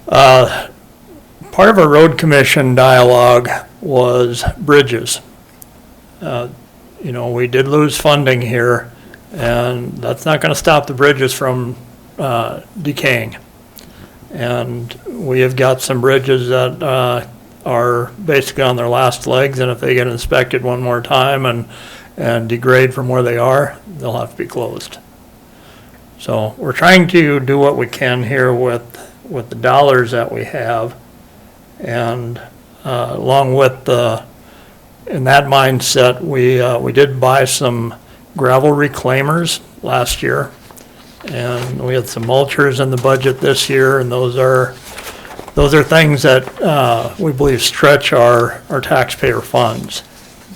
Part of our road commission dialogue was bridges. We did lose funding here, and that's not going to stop the bridges from decaying. And we have got some bridges that are basically on their last legs, and if they get inspected one more time and degrade from where they are, they'll have to be closed. So we're trying to do what we can here with the dollars that we have, and along with in that mindset, we did buy some gravel reclaimers last year, and we had some mulchers in the budget this year, and those are things that we believe stretch our taxpayer funds,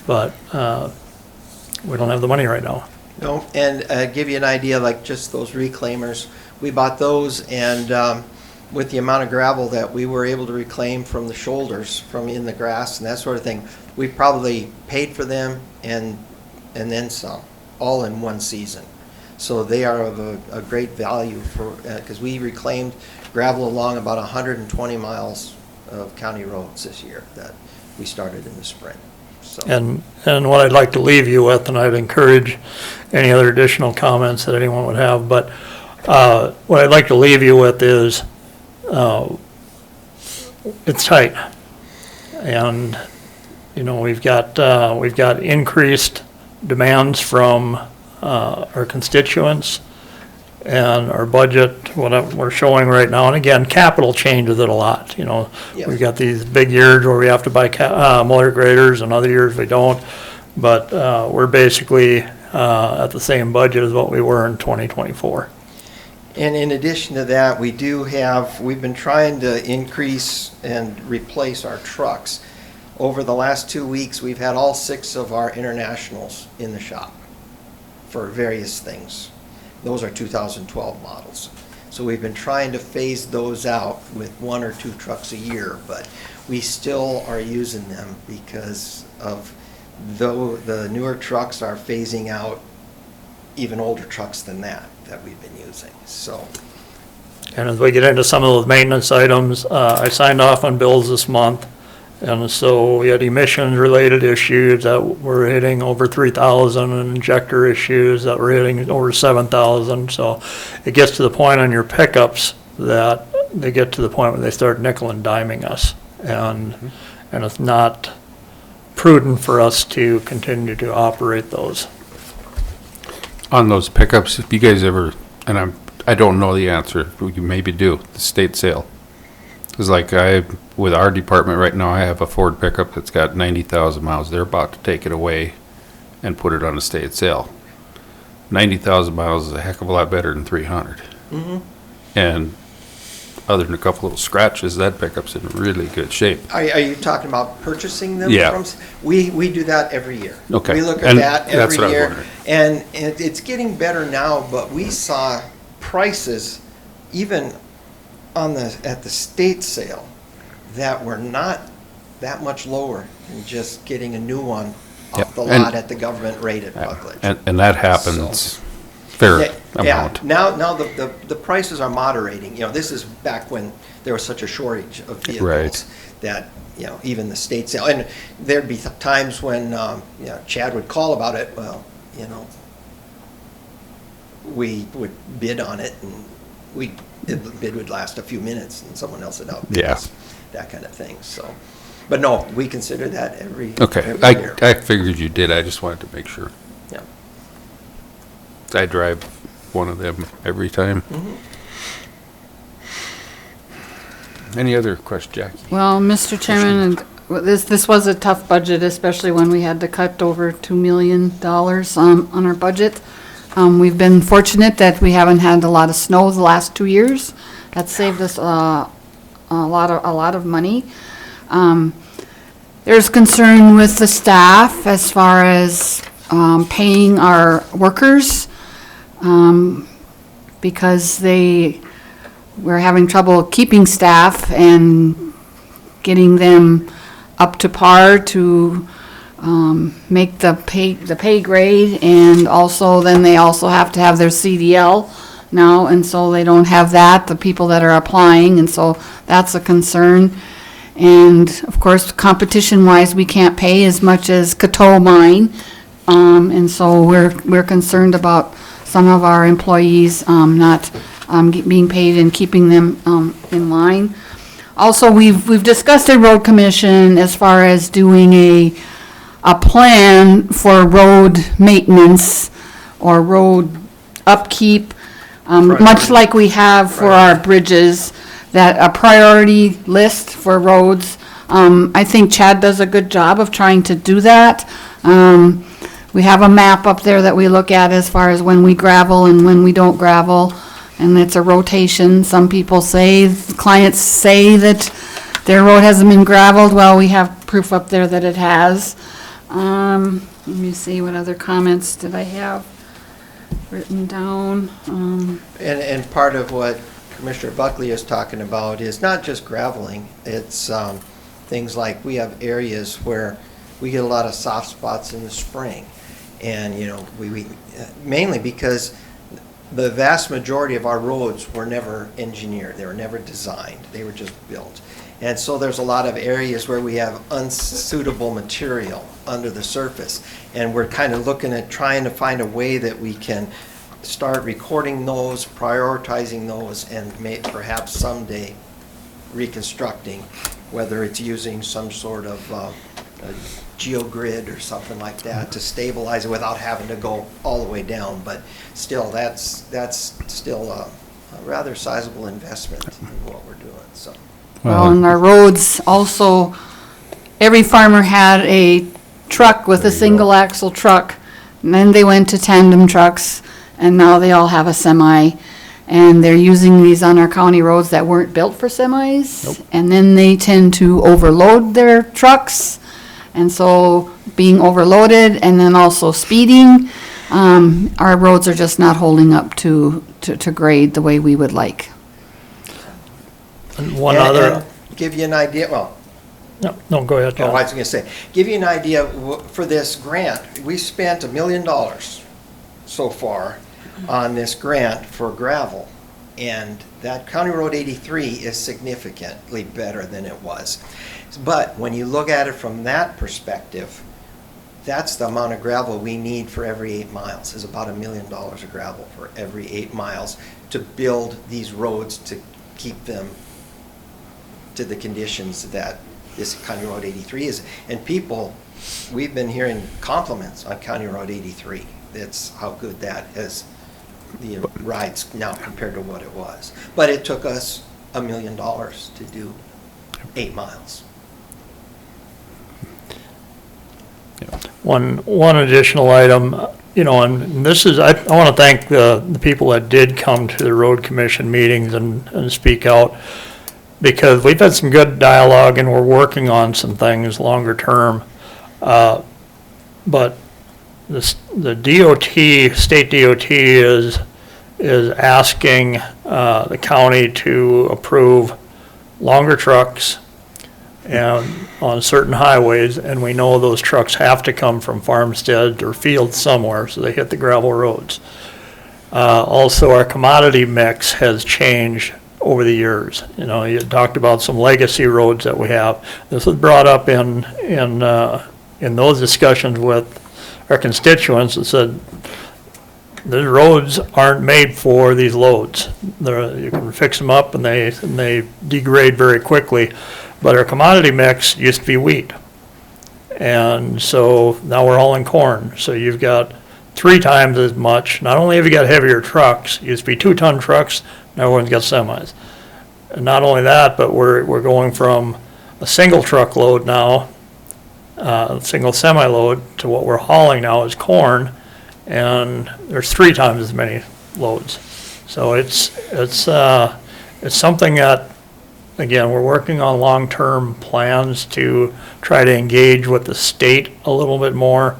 but we don't have the money right now. No, and give you an idea, like just those reclaimers, we bought those, and with the amount of gravel that we were able to reclaim from the shoulders, from in the grass and that sort of thing, we probably paid for them and then some, all in one season. So they are of a great value for, because we reclaimed gravel along about 120 miles of county roads this year that we started in the spring. So. And what I'd like to leave you with, and I'd encourage any other additional comments that anyone would have, but what I'd like to leave you with is it's tight, and we've got increased demands from our constituents, And our budget, what we're showing right now, and again, capital changes it a lot, you know. Yeah. We've got these big years where we have to buy motor graders, and other years we don't. But we're basically at the same budget as what we were in 2024. And in addition to that, we've been trying to increase and replace our trucks. Over the last 2 weeks, we've had all 6 of our internationals in the shop for various things. Those are 2012 models. So we've been trying to phase those out with 1 or 2 trucks a year, but we still are using them because of the newer trucks are phasing out even older trucks than that we've been using, so. And as we get into some of those maintenance items, I signed off on bills this month. And so we had emissions-related issues that were hitting over 3,000 and injector issues that were hitting over 7,000. So it gets to the point on your pickups that they get to the point where they start nickel and diming us. And it's not prudent for us to continue to operate those. On those pickups, if you guys ever, and I don't know the answer, but you maybe do, the state sale. It's like with our department right now, I have a Ford pickup that's got 90,000 miles. They're about to take it away and put it on a state sale. 90,000 miles is a heck of a lot better than 300. Mm-hmm. And other than a couple little scratches, that pickup's in really good shape. Are you talking about purchasing them? Yeah. We do that every year. Okay. We look at And that that's every what I was year. wondering. And it's getting better now, but we saw prices even at the state sale that were not that much lower than just getting a new one off the lot at the government rate at Buckledge. And that happens fair amount. Now the prices are moderating. You know, this is back when there was such a shortage of vehicles that, you know, even the state sale, and there'd be times when, you know, Chad would call about it. Well, you know, we would bid on it, and the bid would last a few minutes, and someone else would outbid us, that kind of thing. So, but no, we consider that every year. I figured you did. I just wanted to make sure. Yeah. I drive one of them every time. Mm-hmm. Any other questions, Jackie? Well, Mr. Chairman, this was a tough budget, especially when we had to cut over $2 million on our budget. We've been fortunate that we haven't had a lot of snow the last 2 years. That saved us a lot of money. There's concern with the staff as far as paying our workers because we're having trouble keeping staff and getting them up to par to make the pay grade, and also then they also have to have their CDL now, and so they don't have that, the people that are applying, and so that's a concern. And of course, competition-wise, we can't pay as much as Coteau Mine, and so we're concerned about some of our employees not being paid and keeping them in line. Also, we've discussed a road commission as far as doing a plan for road maintenance or road upkeep, much like we have for our bridges, that a priority list for roads. I think Chad does a good job of trying to do that. We have a map up there that we look at as far as when we gravel and when we don't gravel, and it's a rotation. Some people say, clients say that their road hasn't been gravelled. Well, we have proof up there that it has. Let me see, what other comments did I have written down? And part of what Commissioner Buckley is talking about is not just graveling. It's things like we have areas where we get a lot of soft spots in the spring. And, you know, we mainly because the vast majority of our roads were never engineered. They were never designed. They were just built. And so there's a lot of areas where we have unsuitable material under the surface. And we're kind of looking at trying to find a way that we can start recording those, prioritizing those, and perhaps someday reconstructing, whether it's using some sort of geogrid or something like that to stabilize it without having to go all the way down. But still, that's still a rather sizable investment in what we're doing, so. Well, and our roads also, every farmer had a truck with a single axle truck, and then they went to tandem trucks, and now they all have a semi, and they're using these on our county roads that weren't built for semis. And then they tend to overload their trucks, and so being overloaded and then also speeding, our roads are just not holding up to grade the way we would like. And one other, Give you an idea, well, no, go ahead, oh, John. I was gonna say, give you an idea for this grant, we spent $1 million so far on this grant for gravel. And that County Road 83 is significantly better than it was. But when you look at it from that perspective, that's the amount of gravel we need for every 8 miles, is about $1 million of gravel for every 8 miles to build these roads to keep them to the conditions that this County Road 83 is. And people, we've been hearing compliments on County Road 83. That's how good that is, the rides now compared to what it was. But it took us $1 million to do 8 miles. One additional item, and this is, I want to thank the people that did come to the road commission meetings and speak out, because we've had some good dialogue and we're working on some things longer term. But the DOT, state DOT is asking the county to approve longer trucks and on certain highways, and we know those trucks have to come from farmsteads or fields somewhere, so they hit the gravel roads. Also, our commodity mix has changed over the years. You talked about some legacy roads that we have. This was brought up in those discussions with our constituents that said, the roads aren't made for these loads. You can fix them up and they degrade very quickly. But our commodity mix used to be wheat. And so now we're all in corn. So you've got 3 times as much. Not only have you got heavier trucks, it used to be 2-ton trucks, now everyone's got semis. And not only that, but we're going from a single truckload now, single semi-load, to what we're hauling now is corn, and there's 3 times as many loads. So it's something that, again, we're working on long-term plans to try to engage with the state a little bit more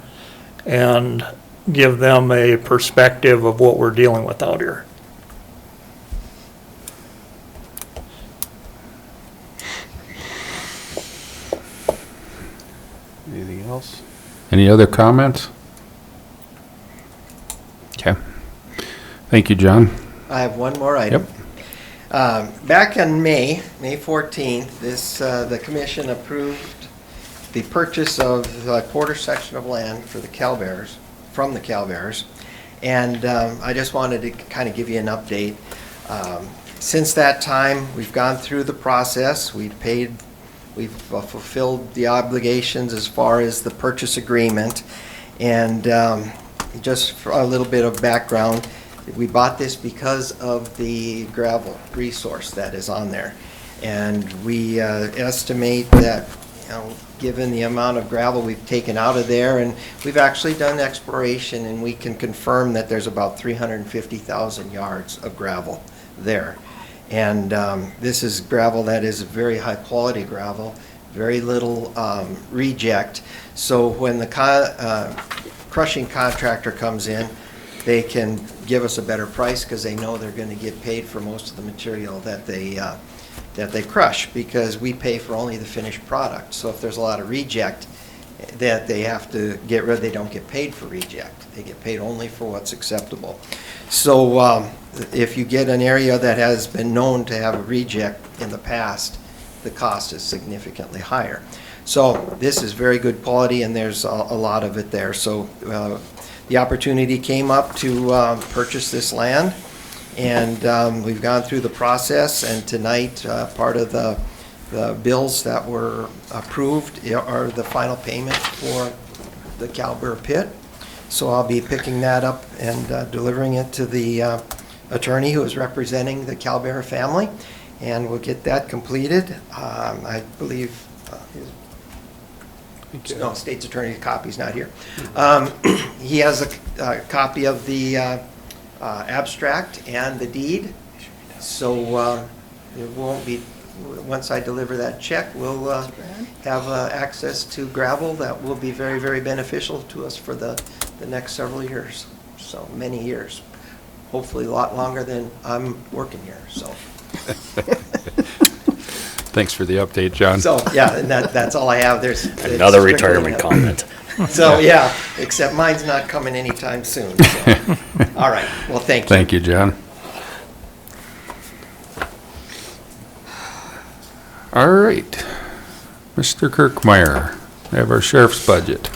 and give them a perspective of what we're dealing with out here. Anything else? Any other comments? Okay. Thank you, John. I have one more item. Yep. Back in May 14th, the commission approved the purchase of a quarter section of land for the Calbears, from the Calbears. And I just wanted to kind of give you an update. Since that time, we've gone through the process. We've fulfilled the obligations as far as the purchase agreement. And just for a little bit of background, we bought this because of the gravel resource that is on there. And we estimate that, given the amount of gravel we've taken out of there, and we've actually done exploration, and we can confirm that there's about 350,000 yards of gravel there. And this is gravel that is very high quality gravel, very little reject. So when the crushing contractor comes in, they can give us a better price because they know they're going to get paid for most of the material that they crush, because we pay for only the finished product. So if there's a lot of reject that they have to get rid of, they don't get paid for reject. They get paid only for what's acceptable. So if you get an area that has been known to have a reject in the past, the cost is significantly higher. So this is very good quality, and there's a lot of it there. So the opportunity came up to purchase this land, and we've gone through the process, and tonight part of the the bills that were approved are the final payment for the Calbur pit. So I'll be picking that up and delivering it to the attorney who is representing the Calbur family, and we'll get that completed. I believe no, state's attorney's copy's not here. He has a copy of the abstract and the deed, so it won't be, once I deliver that check, we'll have access to gravel that will be very, very beneficial to us for the next several years, so many years. Hopefully a lot longer than I'm working here, so. Thanks for the update, John. So, yeah, and that's all I have. There's Another retirement comment. So, yeah, except mine's not coming anytime soon. So. All right, well, thank you. Thank you, John. All right, Mr. Kirkmeyer, we have our sheriff's budget.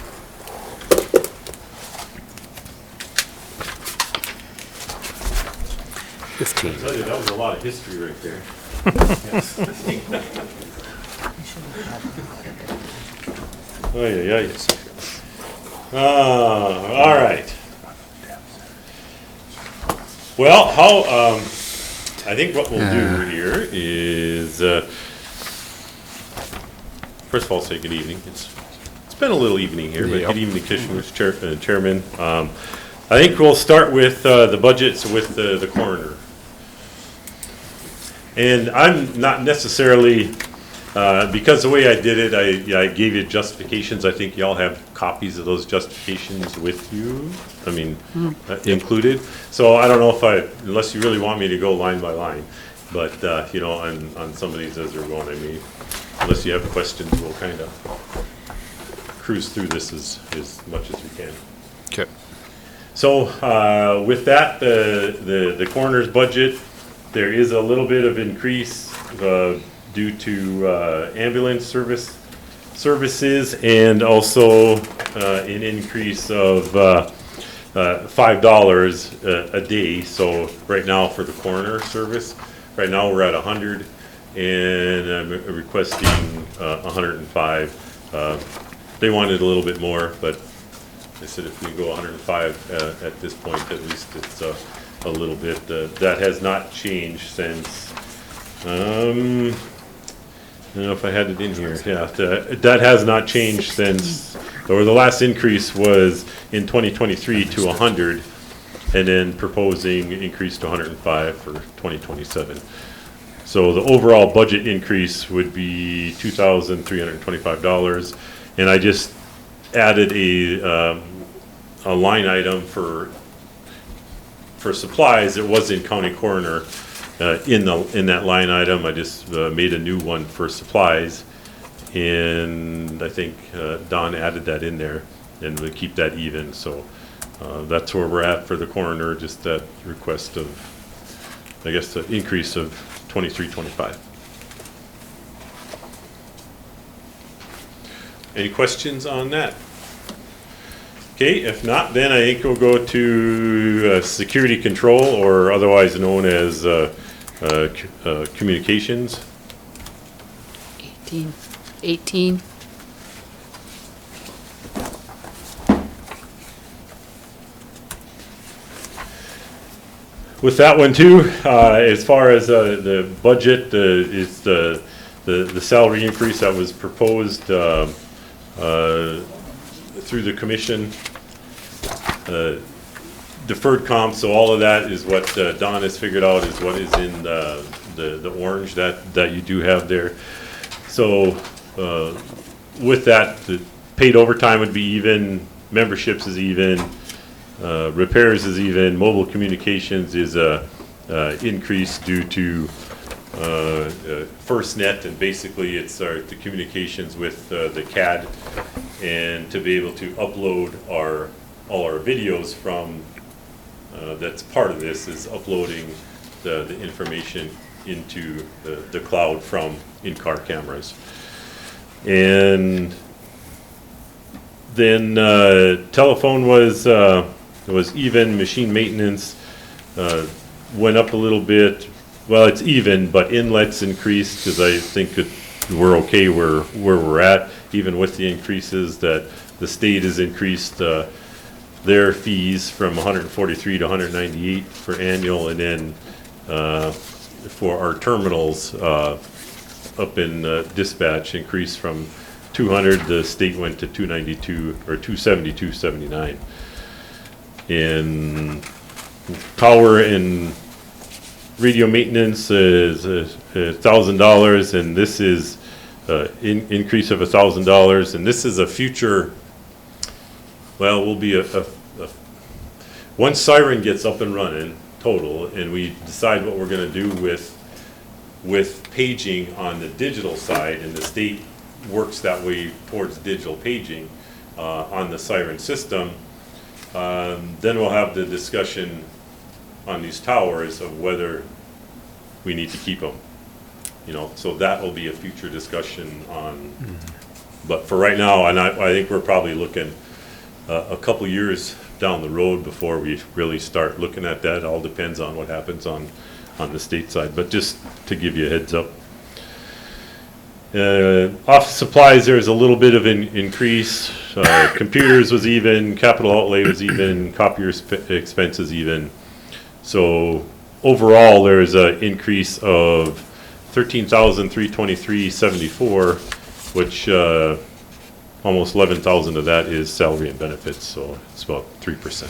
I tell you, that was a lot of history right there. Oh, yeah, yeah. All right. Well, I think what we'll do here is, first of all, say good evening. It's been a little evening here, but good evening, Commissioners, Chairman. I think we'll start with the budgets with the coroner. And I'm not necessarily, because the way I did it, I gave you justifications. I think y'all have copies of those justifications with you. I mean, included. So I don't know if unless you really want me to go line by line, but you know, on some of these as we're going, I mean, unless you have questions, we'll kind of cruise through this as much as we can. Okay. So with that, the coroner's budget, there is a little bit of increase due to ambulance services and also an increase of $5 a day. So right now for the coroner service, right now we're at 100 and I'm requesting 105. They wanted a little bit more, but I said if we go 105 at this point, at least it's a little bit. That has not changed since, I don't know if I had it in here. Yeah, that has not changed since, or the last increase was in 2023 to 100, and then proposing increase to 105 for 2027. So the overall budget increase would be $2,325, and I just added a line item for supplies. It was in county coroner in that line item. I just made a new one for supplies, and I think Don added that in there, and we'll keep that even. So that's where we're at for the coroner. Just that request of, I guess, the increase of $23.25. Any questions on that? Okay, if not, then I think we'll go to security control, or otherwise known as communications. 18. With that one too, as far as the budget, is the salary increase that was proposed through the commission, deferred comp, so all of that is what Don has figured out is what is in the orange that you do have there. So with that, the paid overtime would be even, memberships is even, repairs is even, mobile communications is a increase due to FirstNet, and basically it's the communications with the CAD, and to be able to upload all our videos from, that's part of this, is uploading the information into the cloud from in-car cameras. And then telephone was even, machine maintenance went up a little bit. Well, it's even, but inlets increased because I think we're okay where we're at, even with the increases that the state has increased their fees from 143 to 198 for annual, and then for our terminals up in dispatch increased from 200, the state went to 292 or 272.79. In power and radio maintenance is $1,000, and this is increase of $1,000, and this is a future. Well, will be once Siren gets up and running total, and we decide what we're going to do with paging on the digital side, and the state works that way towards digital paging on the Siren system. Then we'll have the discussion on these towers of whether we need to keep them. You know, so that will be a future discussion on. But for right now, and I think we're probably looking a couple years down the road before we really start looking at that. It all depends on what happens on the state side. But just to give you a heads up. Office supplies, there's a little bit of an increase. Computers was even, capital outlay was even, copier expenses even. So overall, there's an increase of $13,323.74, which almost $11,000 of that is salary and benefits. So it's about 3%.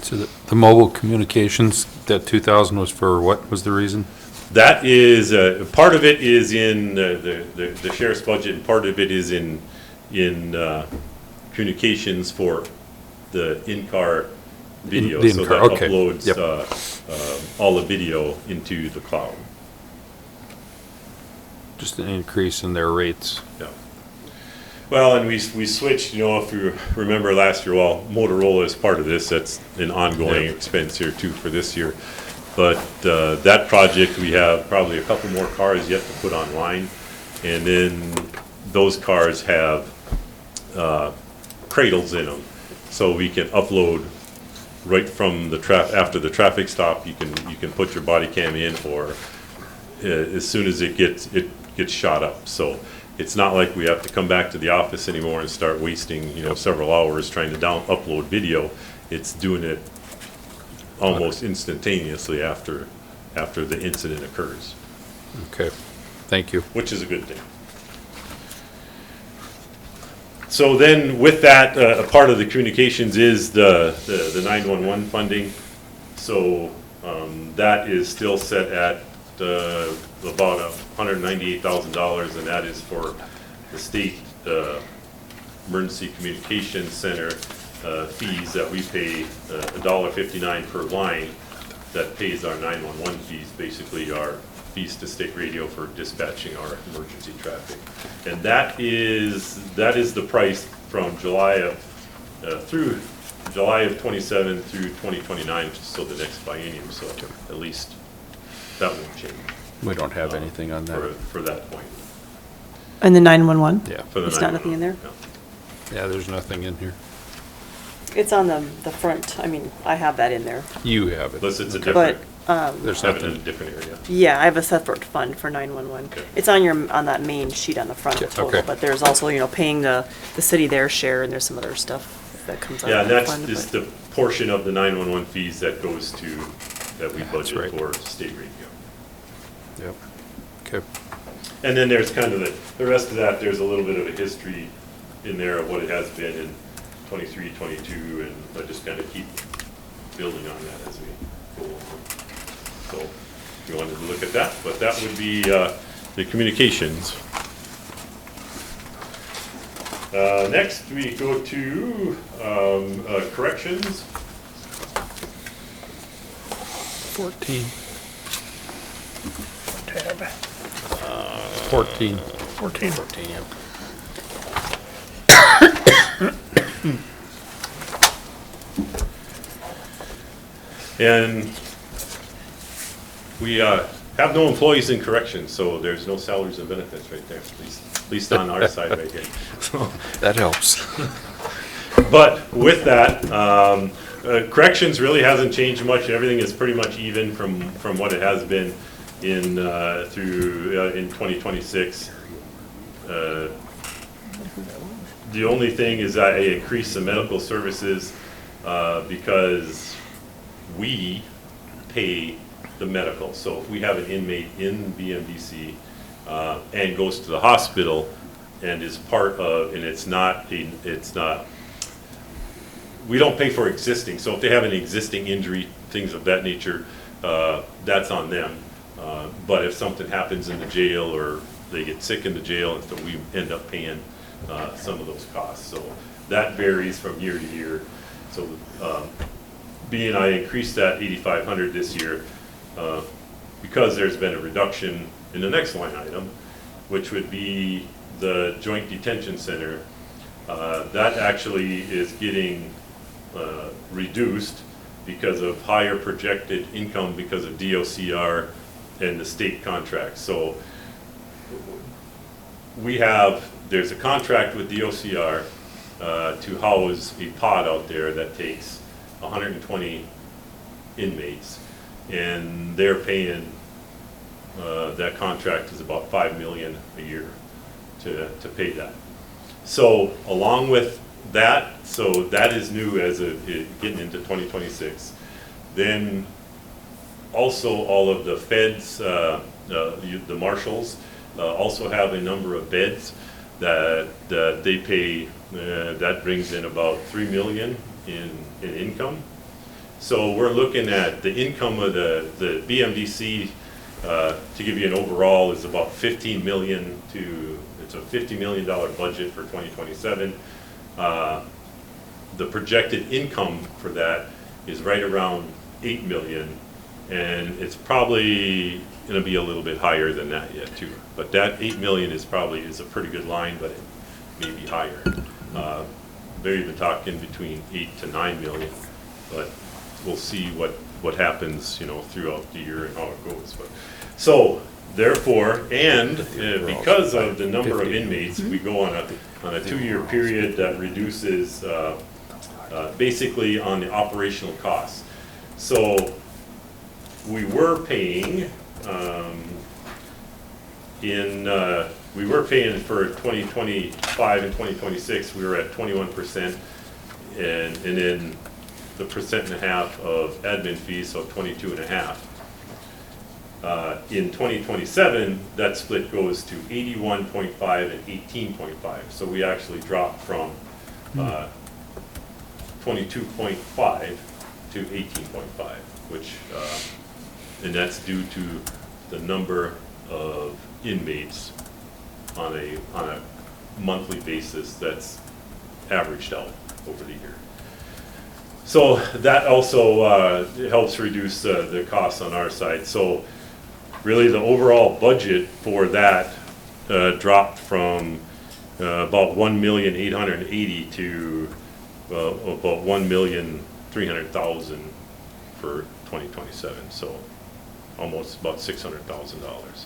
So the mobile communications, that 2,000 was for what was the reason? That is, part of it is in the sheriff's budget, and part of it is in communications for the in-car video. The so in-car, that okay. uploads Yep. all the video into the cloud. Just an increase in their rates. Yeah. Well, and we switched, you know, if you remember last year, well, Motorola is part of this. That's an ongoing expense here too for this year. But that project, we have probably a couple more cars yet to put online. And then those cars have cradles in them. So we can upload right from the after the traffic stop, you can put your body cam in, or as soon as it gets shot up. So it's not like we have to come back to the office anymore and start wasting, you know, several hours trying to upload video. It's doing it almost instantaneously after the incident occurs. Okay, thank you. Which is a good thing. So then with that, a part of the communications is the 911 funding. So that is still set at about $198,000, and that is for the state emergency communications center fees that we pay $1.59 per line that pays our 911 fees, basically our fees to state radio for dispatching our emergency traffic. And that is the price from July of through July of 27 through 2029, so the next biennium. So at least that won't change. We don't have anything on that. For that point. And the 911? Yeah. For the There's not nothing in there? Yeah, there's nothing in here. It's on the front, I mean, I have that in there. You have it. Unless it's a But, different, There's have it in a nothing. different area. yeah, I have a separate fund for 911. Okay. It's on that main sheet on the front Okay, total, okay. but there's also, you know, paying the city their share, and there's some other stuff that comes out Yeah, of and that that's fund. just but- the portion of the 911 fees that goes to, that we That's budget right. for state radio. Yep. Okay. And then there's kind of the rest of that, there's a little bit of a history in there of what it has been in 23, 22, and I just kind of keep building on that as we go along. So if you wanted to look at that, but that would be the communications. Next, we go to corrections. 14. 14. 14. 14, yep. And we have no employees in corrections, so there's no salaries and benefits right there, at least on our side right here. So, That helps. but with that, corrections really hasn't changed much. Everything is pretty much even from what it has been. in, in 2026. The only thing is I increased the medical services because we pay the medical. So if we have an inmate in BMDC and goes to the hospital and is part of, and it's not, we don't pay for existing. So if they have an existing injury, things of that nature, that's on them. But if something happens in the jail or they get sick in the jail, and so we end up paying some of those costs. So that varies from year to year. So being I increased that 8,500 this year, because there's been a reduction in the next line item, which would be the Joint Detention Center, that actually is getting reduced because of higher projected income because of DOCR and the state contract. So there's a contract with DOCR to house a pod out there that takes 120 inmates, and they're paying, that contract is about $5 million a year to pay that. So along with that, so that is new as of getting into 2026. Then also all of the feds, the marshals, also have a number of beds that they pay. That brings in about $3 million in income. So we're looking at the income of the BMDC, to give you an overall, is about $15 million it's a $50 million budget for 2027. The projected income for that is right around $8 million, and it's probably going to be a little bit higher than that yet too. But that $8 million is a pretty good line, but it may be higher. They're even talking between 8 to 9 million, but we'll see what happens, throughout the year and how it goes. But so therefore, and because of the number of inmates, we go on a 2-year period that reduces basically on the operational costs. So we were paying for 2025 and 2026, we were at 21%, and then the 1.5% of admin fees, so 22.5%. In 2027, that split goes to 81.5 and 18.5. So we actually dropped from 22.5 to 18.5, which, and that's due to the number of inmates on a monthly basis that's averaged out over the year. So that also helps reduce the costs on our side. So really the overall budget for that dropped from about $1,880,000 to about $1,300,000 for 2027. So almost about $600,000,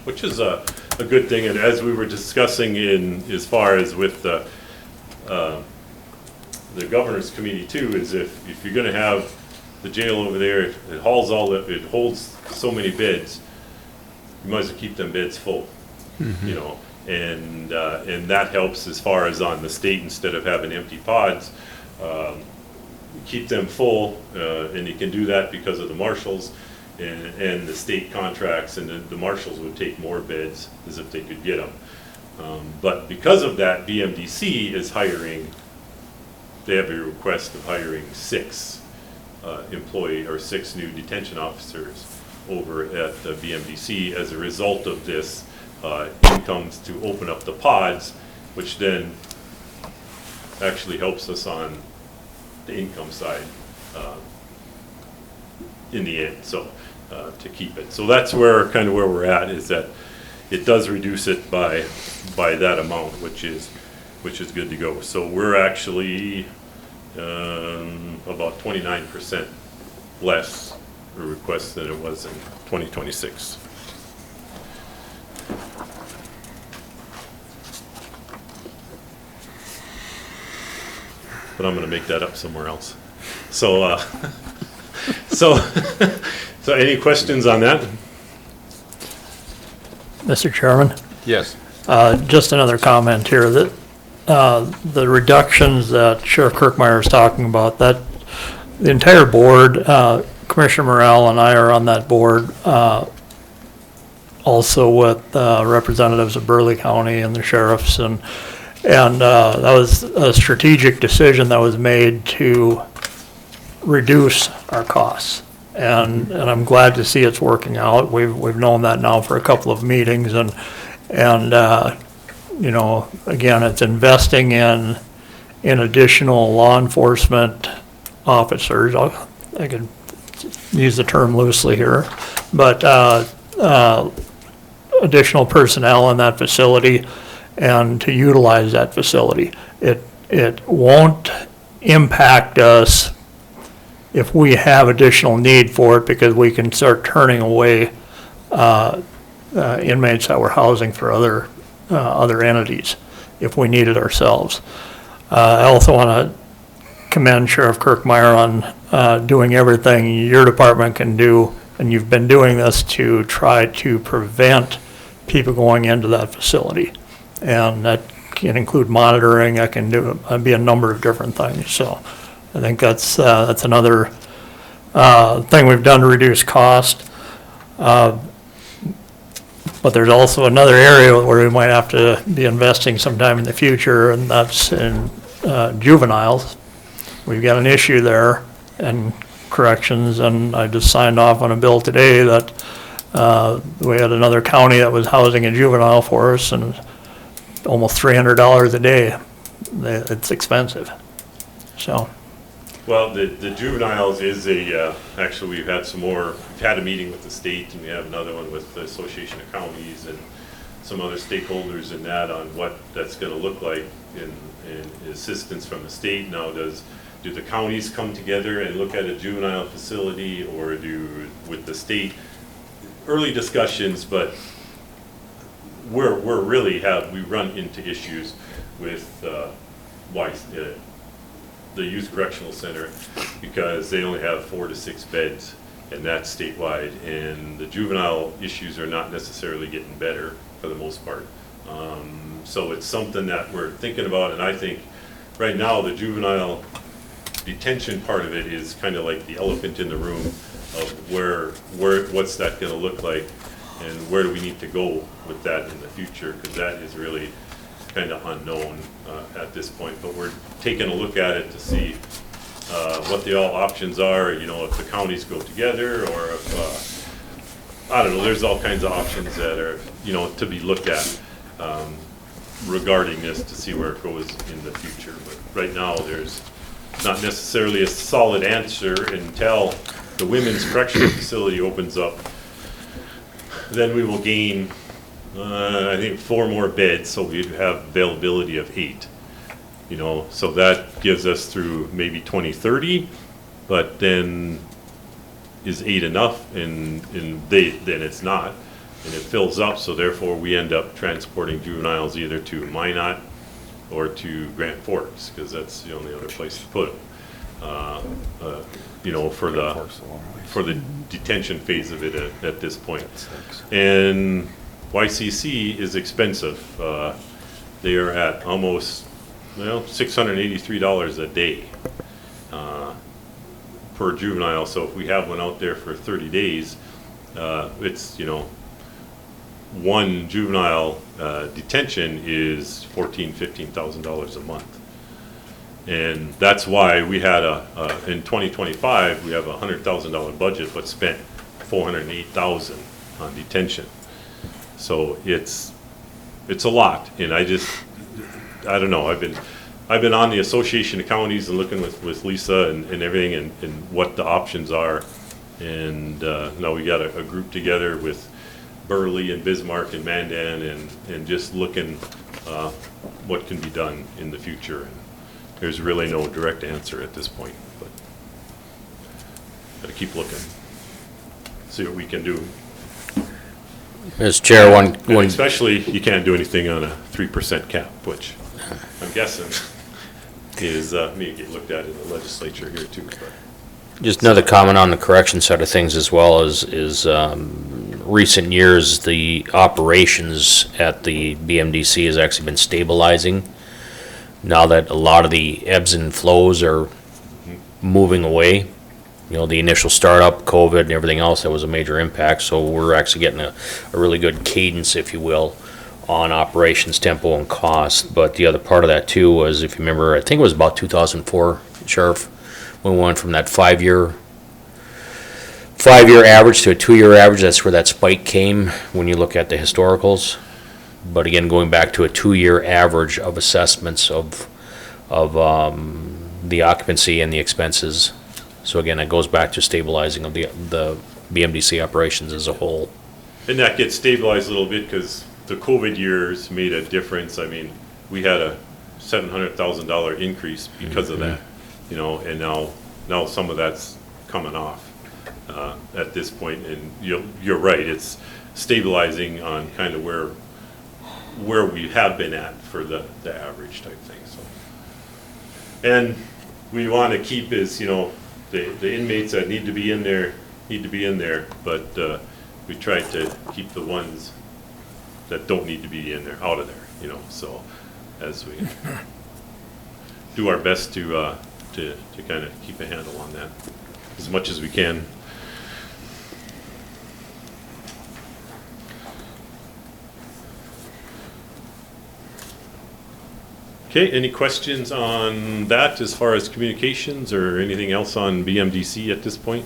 which is a good thing. And as we were discussing as far as with the governor's committee too, is if you're going to have the jail over there, it holds so many beds, you might as well keep them beds full, and that helps as far as on the state, instead of having empty pods, keep them full, and you can do that because of the marshals and the state contracts, and the marshals would take more beds as if they could get them. But because of that, BMDC is they have a request of hiring 6 6 new detention officers over at the BMDC as a result of this incomes to open up the pods, which then actually helps us on the income side in the end, so to keep it. So that's where we're at, is that it does reduce it by that amount, which is good to go. So we're actually about 29% less requests than it was in 2026. But I'm going to make that up somewhere else. So So any questions on that? Mr. Chairman? Yes. Just another comment here, that the reductions that Sheriff Kirkmeyer is talking about, that the entire board, Commissioner Morrell and I are on that board, also with representatives of Burley County and the sheriffs, and that was a strategic decision that was made to reduce our costs. And I'm glad to see it's working out. We've known that now for a couple of meetings, and you know, again, it's investing in additional law enforcement officers. I can use the term loosely here, but additional personnel in that facility and to utilize that facility. It won't impact us if we have additional need for it, because we can start turning away inmates that we're housing for other entities if we need it ourselves. I also want to commend Sheriff Kirkmeyer on doing everything your department can do, and you've been doing this to try to prevent people going into that facility. And that can include monitoring, that can be a number of different things. So I think that's another thing we've done to reduce cost. But there's also another area where we might have to be investing sometime in the future, and that's in juveniles. We've got an issue there in corrections, and I just signed off on a bill today that we had another county that was housing a juvenile for us, and almost $300 a day. It's expensive. So. Well, the juveniles is actually we've had we've had a meeting with the state, and we have another one with the Association of Counties and some other stakeholders in that on what that's going to look like in assistance from the state. Now, do the counties come together and look at a juvenile facility, or with the state? Early discussions, but we run into issues with the Youth Correctional Center, because they only have 4 to 6 beds, and that's statewide, and the juvenile issues are not necessarily getting better for the most part. So it's something that we're thinking about, and I think right now the juvenile detention part of it is kind of like the elephant in the room of what's that going to look like, and where do we need to go with that in the future, because that is really kind of unknown at this point. But we're taking a look at it to see what the all options are, you know, if the counties go together, or if, I don't know, there's all kinds of options that are, you know, to be looked at regarding this, to see where it goes in the future. But right now, there's not necessarily a solid answer until the women's correctional facility opens up. Then we will gain, I think, 4 more beds, so we'd have availability of 8. You know, so that gives us through maybe 2030, but then is 8 enough? And then it's not, and it fills up, so therefore we end up transporting juveniles either to Minot or to Grand Forks, because that's the only other place to put them. You know, for the detention phase of it at this point. And YCC is expensive. They are at almost, well, $683 a day per juvenile. So if we have one out there for 30 days, it's, you know, one juvenile detention is $14,000-$15,000 a month. And that's why we had in 2025, we have a $100,000 budget, but spent $408,000 on detention. So it's a lot, and I don't know. I've been on the Association of Counties and looking with Lisa and everything, and what the options are. And now we got a group together with Burley and Bismarck and Mandan, and just looking what can be done in the future. And there's really no direct answer at this point, but gotta keep looking, see what we can do. Mr. Chair, And especially, you can't do anything on a 3% cap, which I'm guessing is may get looked at in the legislature here too. But. Just another comment on the correction side of things as well is recent years, the operations at the BMDC has actually been stabilizing. Now that a lot of the ebbs and flows are moving away, you know, the initial startup, COVID and everything else, that was a major impact. So we're actually getting a really good cadence, if you will, on operations tempo and cost. But the other part of that too was, if you remember, I think it was about 2004, Sheriff, when we went from that five-year average to a 2-year average. That's where that spike came when you look at the historicals. But again, going back to a 2-year average of assessments of the occupancy and the expenses. So again, it goes back to stabilizing of the BMDC operations as a whole. And that gets stabilized a little bit because the COVID years made a difference. I mean, we had a $700,000 increase because of that, you know, and now some of that's coming off at this point. And you're right, it's stabilizing on kind of where we have been at for the average type thing. So, and we want to keep is, you know, the inmates that need to be in there, but we try to keep the ones that don't need to be in there out of there, you know. So as we do our best to kind of keep a handle on that as much as we can. Okay, any questions on that as far as communications or anything else on BMDC at this point?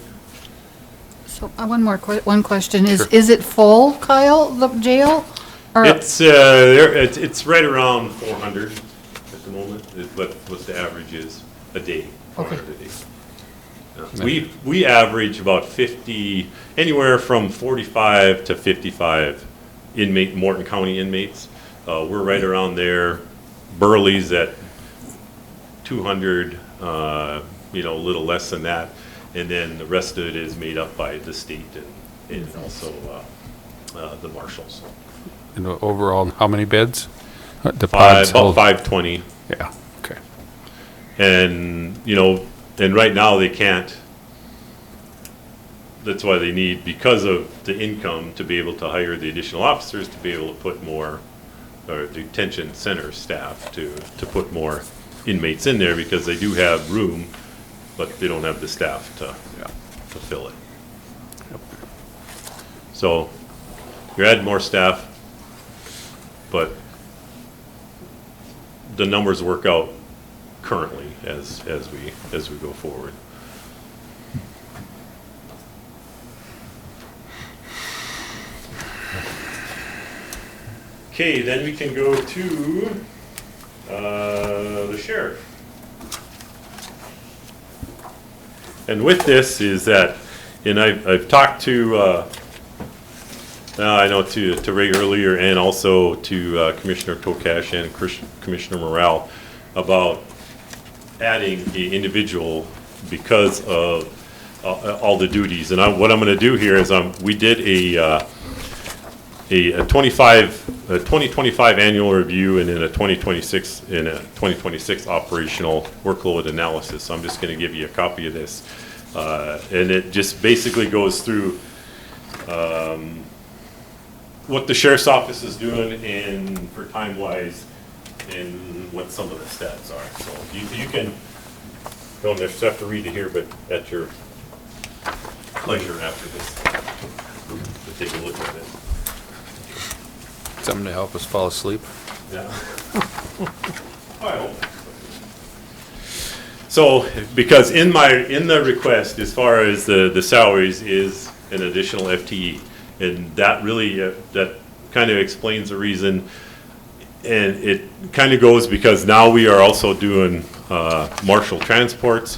So one question is it full, Kyle, the jail? Or It's right around 400 at the moment, is what the average is a day, 400 a day. We average about 50, anywhere from 45 to 55 Morton County inmates. We're right around there. Burley's at 200, you know, a little less than that, and then the rest of it is made up by the state and also the marshals. And overall, how many beds? About 520. Yeah, okay. And, you know, and right now they can't, that's why they need, because of the income, to be able to hire the additional officers to be able to put more, or detention center staff to put more inmates in there, because they do have room, but they don't have the staff to fill it. Yep. So you're adding more staff, but the numbers work out currently as we go forward. Okay, then we can go to the sheriff. And with this is that, and I've talked to, I know to Ray earlier, and also to Commissioner Tokash and Commissioner Morale about adding the individual because of all the duties. And what I'm going to do here is we did a 2025 annual review and then a 2026 operational workload analysis. So I'm just going to give you a copy of this, and it just basically goes through what the sheriff's office is doing and for time wise and what some of the stats are. So you can, don't just have to read it here, but at your pleasure after this to take a look at it. Something to help us fall asleep. Yeah. I hope. So, because in the request, as far as the salaries, is an additional FTE, and that really that kind of explains the reason, and it kind of goes because now we are also doing marshal transports,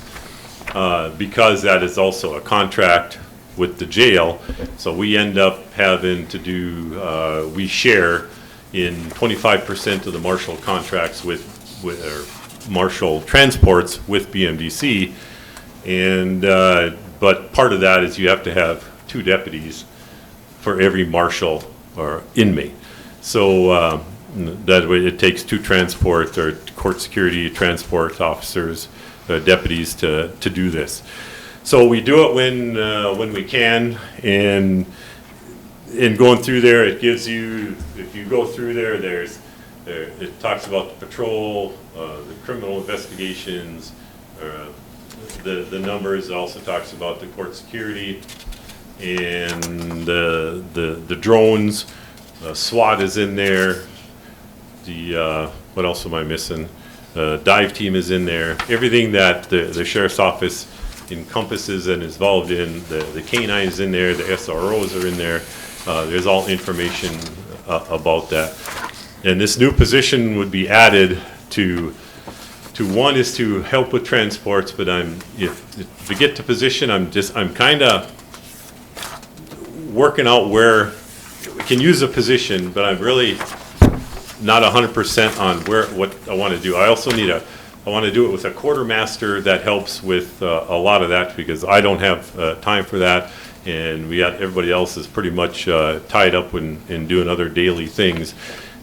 because that is also a contract with the jail. So we end up having to do, we share in 25% of the marshal contracts with or marshal transports with BMDC. And, but part of that is you have to have 2 deputies for every marshal or inmate. So that way it takes 2 transport or court security transport officers, deputies to do this. So we do it when we can, and in going through there, it gives you, if you go through there, it talks about the patrol, the criminal investigations, the numbers. It also talks about the court security and the drones. SWAT is in there. What else am I missing? Dive team is in there. Everything that the sheriff's office encompasses and is involved in, the K-9 is in there, the SROs are in there. There's all information about that. And this new position would be added to one is to help with transports, but if we get to position, I'm kind of working out where we can use a position, but I'm really not 100% on what I want to do. I also I want to do it with a quartermaster that helps with a lot of that, because I don't have time for that, and everybody else is pretty much tied up in doing other daily things.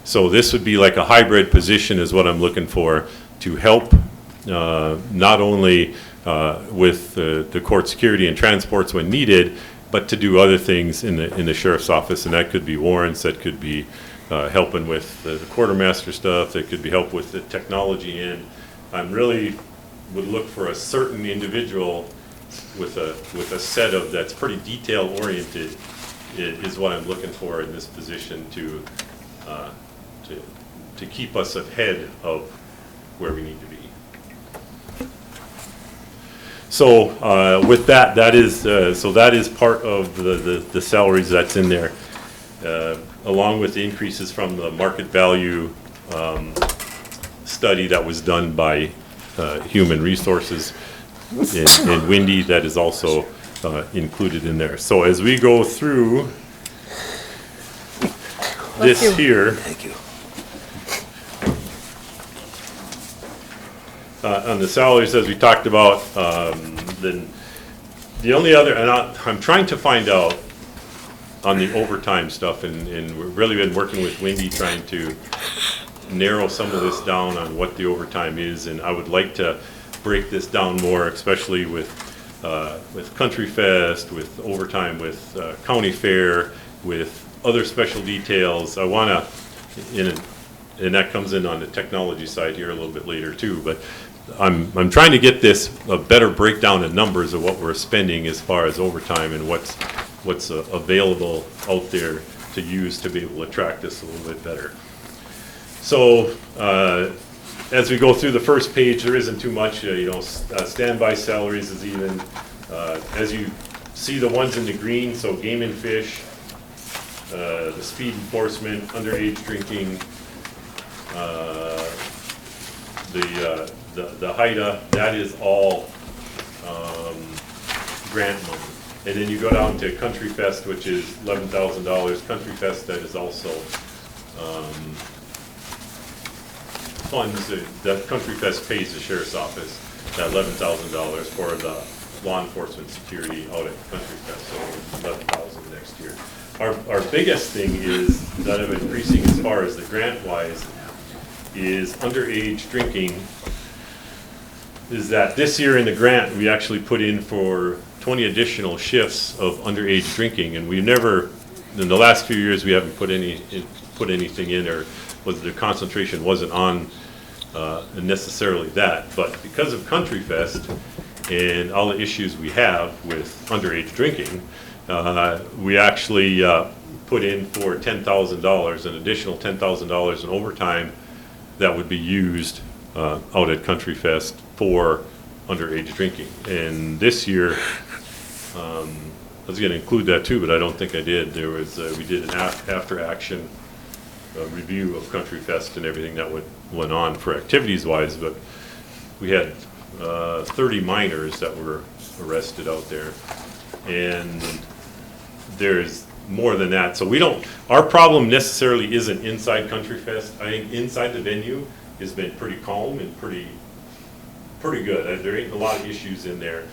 So this would be like a hybrid position is what I'm looking for, to help not only with the court security and transports when needed, but to do other things in the sheriff's office, and that could be warrants, that could be helping with the quartermaster stuff, that could be help with the technology end. I'm really would look for a certain individual with a set of that's pretty detail oriented is what I'm looking for in this position to keep us ahead of where we need to be. So with that is part of the salaries that's in there, along with the increases from the market value study that was done by Human Resources in Windy, that is also included in there. So as we go through this here, thank you. On the salaries, as we talked about, then the only other, and I'm trying to find out on the overtime stuff, and we've really been working with Windy trying to narrow some of this down on what the overtime is, and I would like to break this down more, especially with Country Fest, with overtime, with County Fair, with other special details. I want to, and that comes in on the technology side here a little bit later too, but I'm trying to get this a better breakdown in numbers of what we're spending as far as overtime and what's available out there to use to be able to attract this a little bit better. So as we go through the first page, there isn't too much, standby salaries is even, as you see the ones in the green, so game and fish, the speed enforcement, underage drinking, the HIDA, that is all grant money. And then you go down to Country Fest, which is $11,000. Country Fest, that is also funds that Country Fest pays the sheriff's office, that $11,000 for the law enforcement security out at Country Fest, so $11,000 next year. Our biggest thing is that of increasing as far as the grant wise is underage drinking. Is that this year in the grant we actually put in for 20 additional shifts of underage drinking, and we never, in the last few years, we haven't put anything in, or the concentration wasn't on necessarily that. But because of Country Fest and all the issues we have with underage drinking, we actually put in for $10,000, an additional $10,000 in overtime that would be used out at Country Fest for underage drinking. And this year, I was going to include that too, but I don't think I did. There was we did an after action review of Country Fest and everything that went on for activities wise, but we had 30 minors that were arrested out there, and there's more than that. So our problem necessarily isn't inside Country Fest. I think inside the venue has been pretty calm and pretty good. There ain't a lot of issues in there.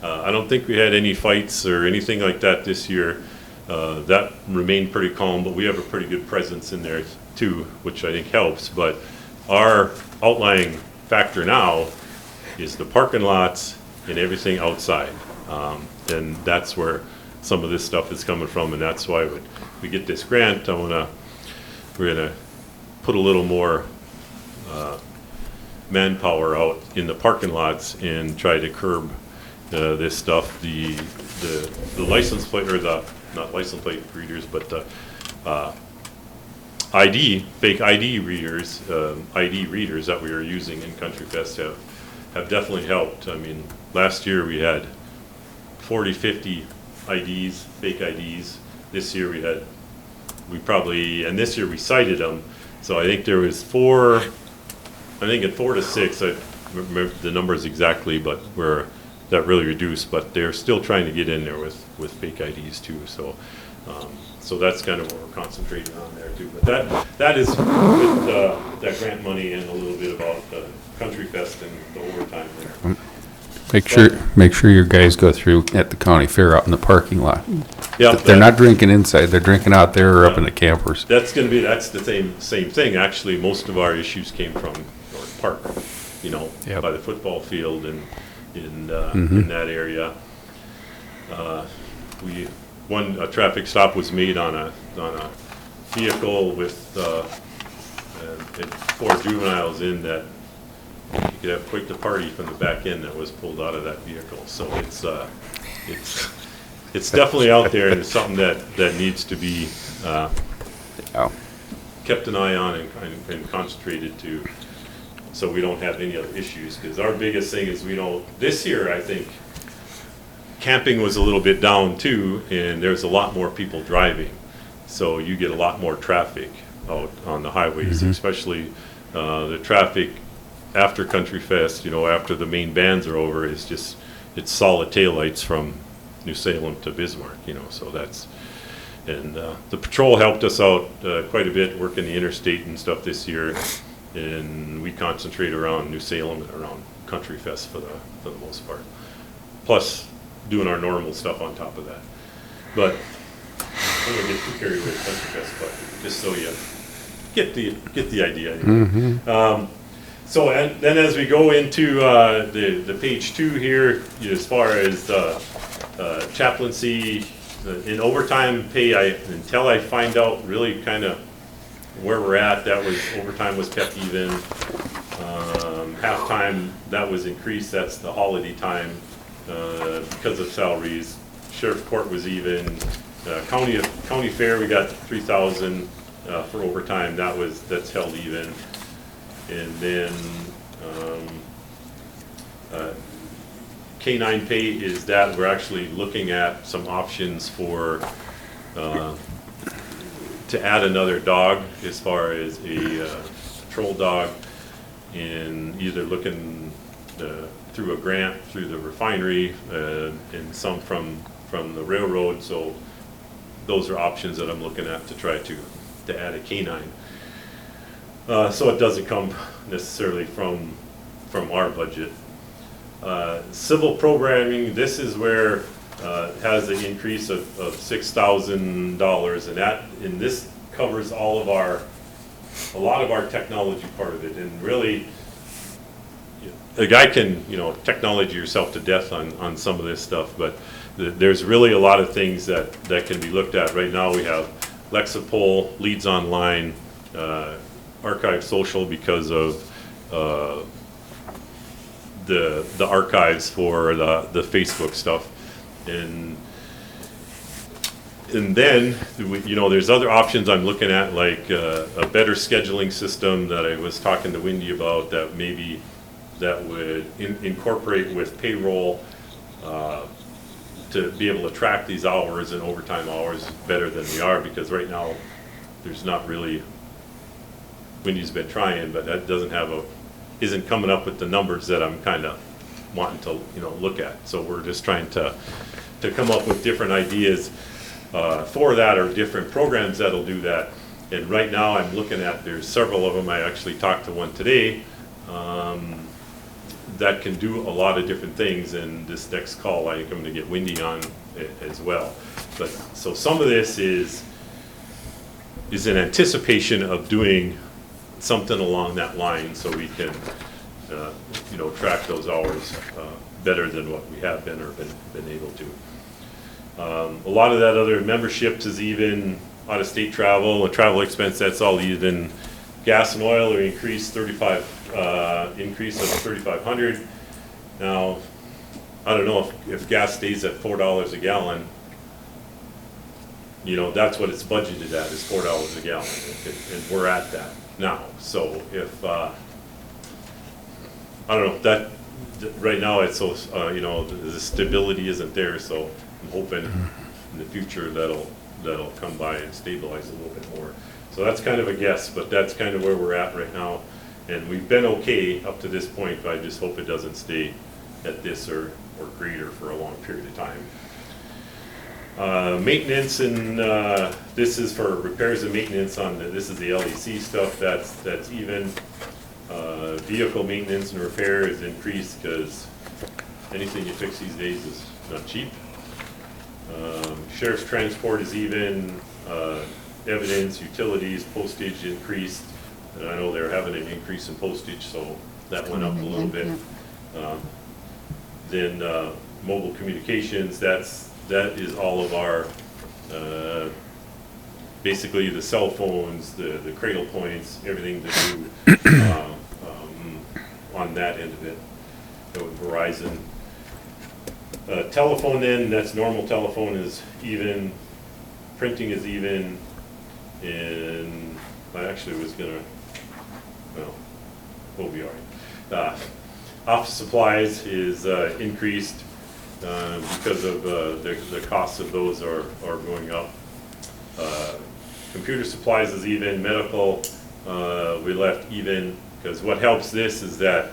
I don't think we had any fights or anything like that this year. That remained pretty calm, but we have a pretty good presence in there too, which I think helps. But our outlying factor now is the parking lots and everything outside. And that's where some of this stuff is coming from, and that's why when we get this grant, we're gonna put a little more manpower out in the parking lots and try to curb this stuff. The license plate, or not license plate readers, but the fake ID readers that we are using in Country Fest have definitely helped. I mean, last year we had 40, 50 IDs, fake IDs. This year and this year we cited them. So I think there was at 4 to 6, I remember the numbers exactly, but that really reduced, but they're still trying to get in there with fake IDs too. So that's kind of what we're concentrating on there too. But that is with that grant money and a little bit about Country Fest and the overtime there. Make sure your guys go through at the county fair out in the parking lot. Yeah, They're not drinking inside, they're drinking out there or up in the campers. That's the same thing. Actually, most of our issues came from North Park, by the football field and in that area. A traffic stop was made on a vehicle with and 4 juveniles in that. You could have quite the party from the back end that was pulled out of that vehicle. So it's definitely out there, and it's something that needs to be kept an eye on and concentrated to, so we don't have any other issues. Because our biggest thing is this year I think camping was a little bit down too, and there's a lot more people driving, so you get a lot more traffic out on the highways, especially the traffic after Country Fest, after the main bands are over, it's solid taillights from New Salem to Bismarck, so that's, and the patrol helped us out quite a bit working the interstate and stuff this year, and we concentrate around New Salem and around Country Fest for the most part, plus doing our normal stuff on top of that. But I don't get too carried away with Country Fest, but just so you get the idea. Anyway. So and then as we go into the page 2 here, as far as chaplaincy in overtime pay, until I find out really kind of where we're at, overtime was kept even. Halftime, that was increased. That's the holiday time because of salaries. Sheriff Court was even. County Fair, we got $3,000 for overtime. That's held even. And then K-9 pay is that we're actually looking at some options for to add another dog as far as a patrol dog, and either looking through a grant through the refinery and some from the railroad. So those are options that I'm looking at to try to add a K-9. So it doesn't come necessarily from our budget. Civil programming, this is where it has an increase of $6,000, and this covers a lot of our technology part of it. And really, a guy can technology yourself to death on some of this stuff, but there's really a lot of things that can be looked at. Right now we have Lexipol, Leads Online, Archive Social because of the archives for the Facebook stuff, and then there's other options I'm looking at, like a better scheduling system that I was talking to Wendy about, that maybe that would incorporate with payroll to be able to track these hours and overtime hours better than we are, because right now there's not really. Wendy's been trying, but that isn't coming up with the numbers that I'm kind of wanting to look at. So we're just trying to come up with different ideas for that, or different programs that'll do that. And right now I'm looking at, there's several of them. I actually talked to one today that can do a lot of different things. And this next call, I'm going to get Wendy on as well. But so some of this is in anticipation of doing something along that line, so we can you know, track those hours better than what we have been or been able to. A lot of that other memberships is even out-of-state travel, a travel expense, that's all even. Gas and oil are increased increase of 3,500. Now, I don't know if gas stays at $4 a gallon, you know, that's what it's budgeted at, is $4 a gallon, and we're at that now. So if, I don't know, that, right now it's so, you know, the stability isn't there, so I'm hoping in the future that'll come by and stabilize a little bit more. So that's kind of a guess, but that's kind of where we're at right now. And we've been okay up to this point, but I just hope it doesn't stay at this or greater for a long period of time. Maintenance, and this is for repairs and maintenance on this is the LEC stuff, that's even. Vehicle maintenance and repair is increased because anything you fix these days is not cheap. Sheriff's transport is even. Evidence, utilities, postage increased, and I know they're having an increase in postage, so that went up a little bit. Then mobile communications, that is all of our, basically the cell phones, the cradle points, everything to do on that end of it. So with Verizon. Telephone then, that's normal telephone is even, printing is even, and I actually was gonna, well, we'll be all right. Office supplies is increased because of the costs of those are going up. Computer supplies is even, medical we left even, because what helps this is that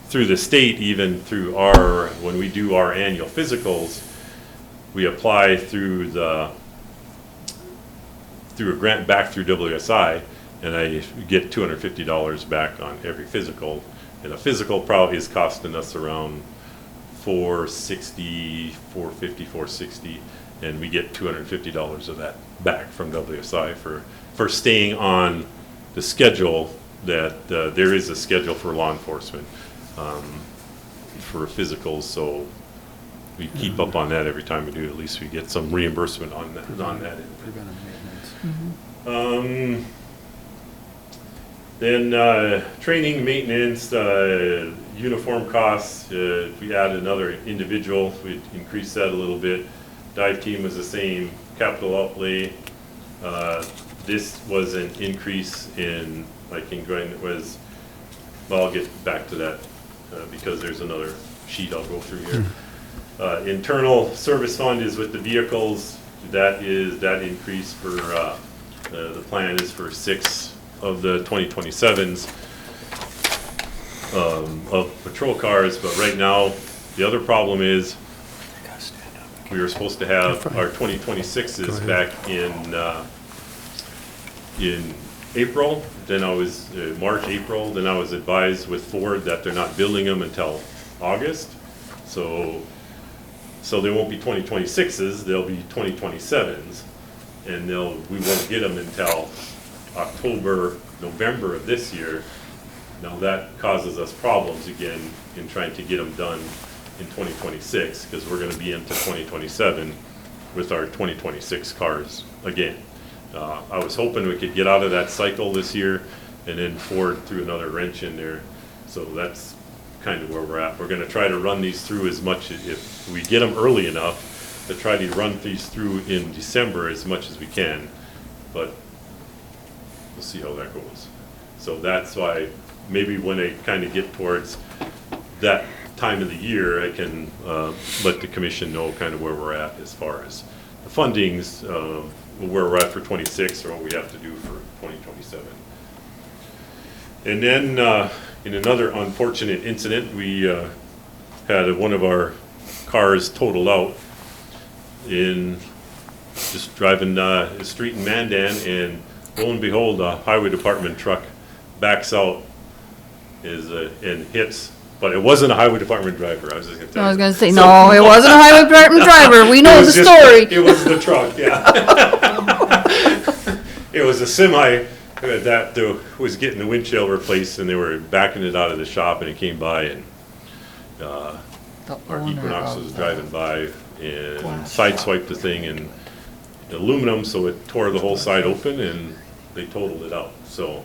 through the state, even through when we do our annual physicals, we apply through a grant back through WSI, and I get $250 back on every physical, and a physical probably is costing us around $450, $460, and we get $250 of that back from WSI for staying on the schedule that there is a schedule for law enforcement for physicals, so we keep up on that every time we do. At least we get some reimbursement on that. Then training, maintenance, uniform costs. If we add another individual, we'd increase that a little bit. Dive team was the same. Capital outlay. This was an increase in, like in going, it was, well, I'll get back to that because there's another sheet I'll go through here. Internal service fund is with the vehicles. That increase for the plan is for 6 of the 2027s of patrol cars, but right now the other problem is we were supposed to have our 2026s back in April. Then I was March, April. Then I was advised with Ford that they're not building them until August. So they won't be 2026s, they'll be 2027s, and we won't get them until October, November of this year. Now that causes us problems again in trying to get them done in 2026, because we're gonna be into 2027 with our 2026 cars again. I was hoping we could get out of that cycle this year, and then Ford threw another wrench in there, so that's kind of where we're at. We're gonna try to run these through as much, if we get them early enough, to try to run these through in December as much as we can, but we'll see how that goes. So that's why maybe when I kind of get towards that time of the year, I can let the commission know kind of where we're at as far as the fundings, where we're at for 26 or what we have to do for 2027. And then in another unfortunate incident, we had one of our cars totaled out in just driving the street in Mandan, and lo and behold, a highway department truck backs out and hits. But it wasn't a highway department driver. I was just going to tell you. I was going to say, no, it wasn't a highway department driver. We know the story. It was the truck, yeah. It was a semi that was getting the windshield replaced, and they were backing it out of the shop, and it came by, and our Equinox was driving by and sideswiped the thing, and the aluminum, so it tore the whole side open, and they totaled it out. So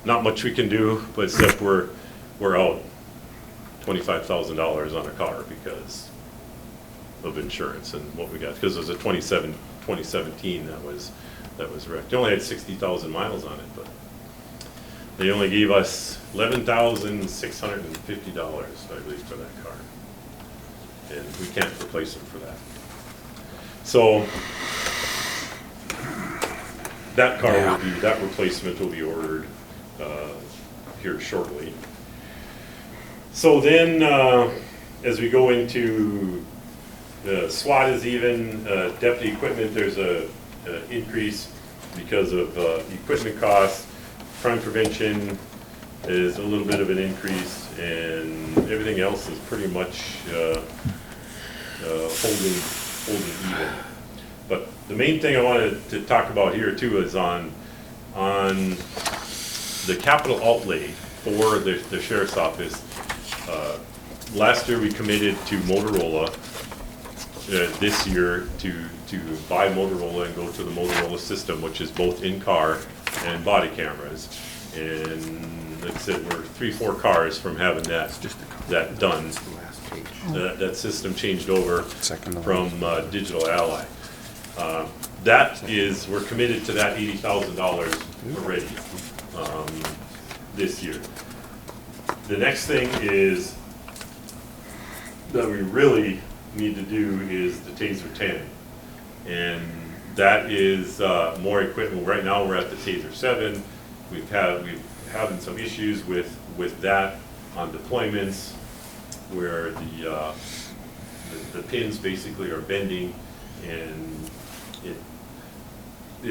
not much we can do, but except we're out $25,000 on a car because of insurance and what we got, because it was a 2017 that was wrecked. It only had 60,000 miles on it, but they only gave us $11,650, I believe, for that car, and we can't replace them for that. So that car will be, that replacement will be ordered here shortly. So then, as we go into the SWAT is even, deputy equipment, there's a increase because of equipment costs. Crime prevention is a little bit of an increase, and everything else is pretty much holding even. But the main thing I wanted to talk about here too is on the capital outlay for the sheriff's office. Last year we committed to Motorola. This year to buy Motorola and go to the Motorola system, which is both in-car and body cameras. And like I said, we're 3-4 cars from having that done. That system changed over from Digital Ally. That is, we're committed to that $80,000 already this year. The next thing is that we really need to do is the Taser 10, and that is more equipment. Right now we're at the Taser 7. We've having some issues with that on deployments where the pins basically are bending, and it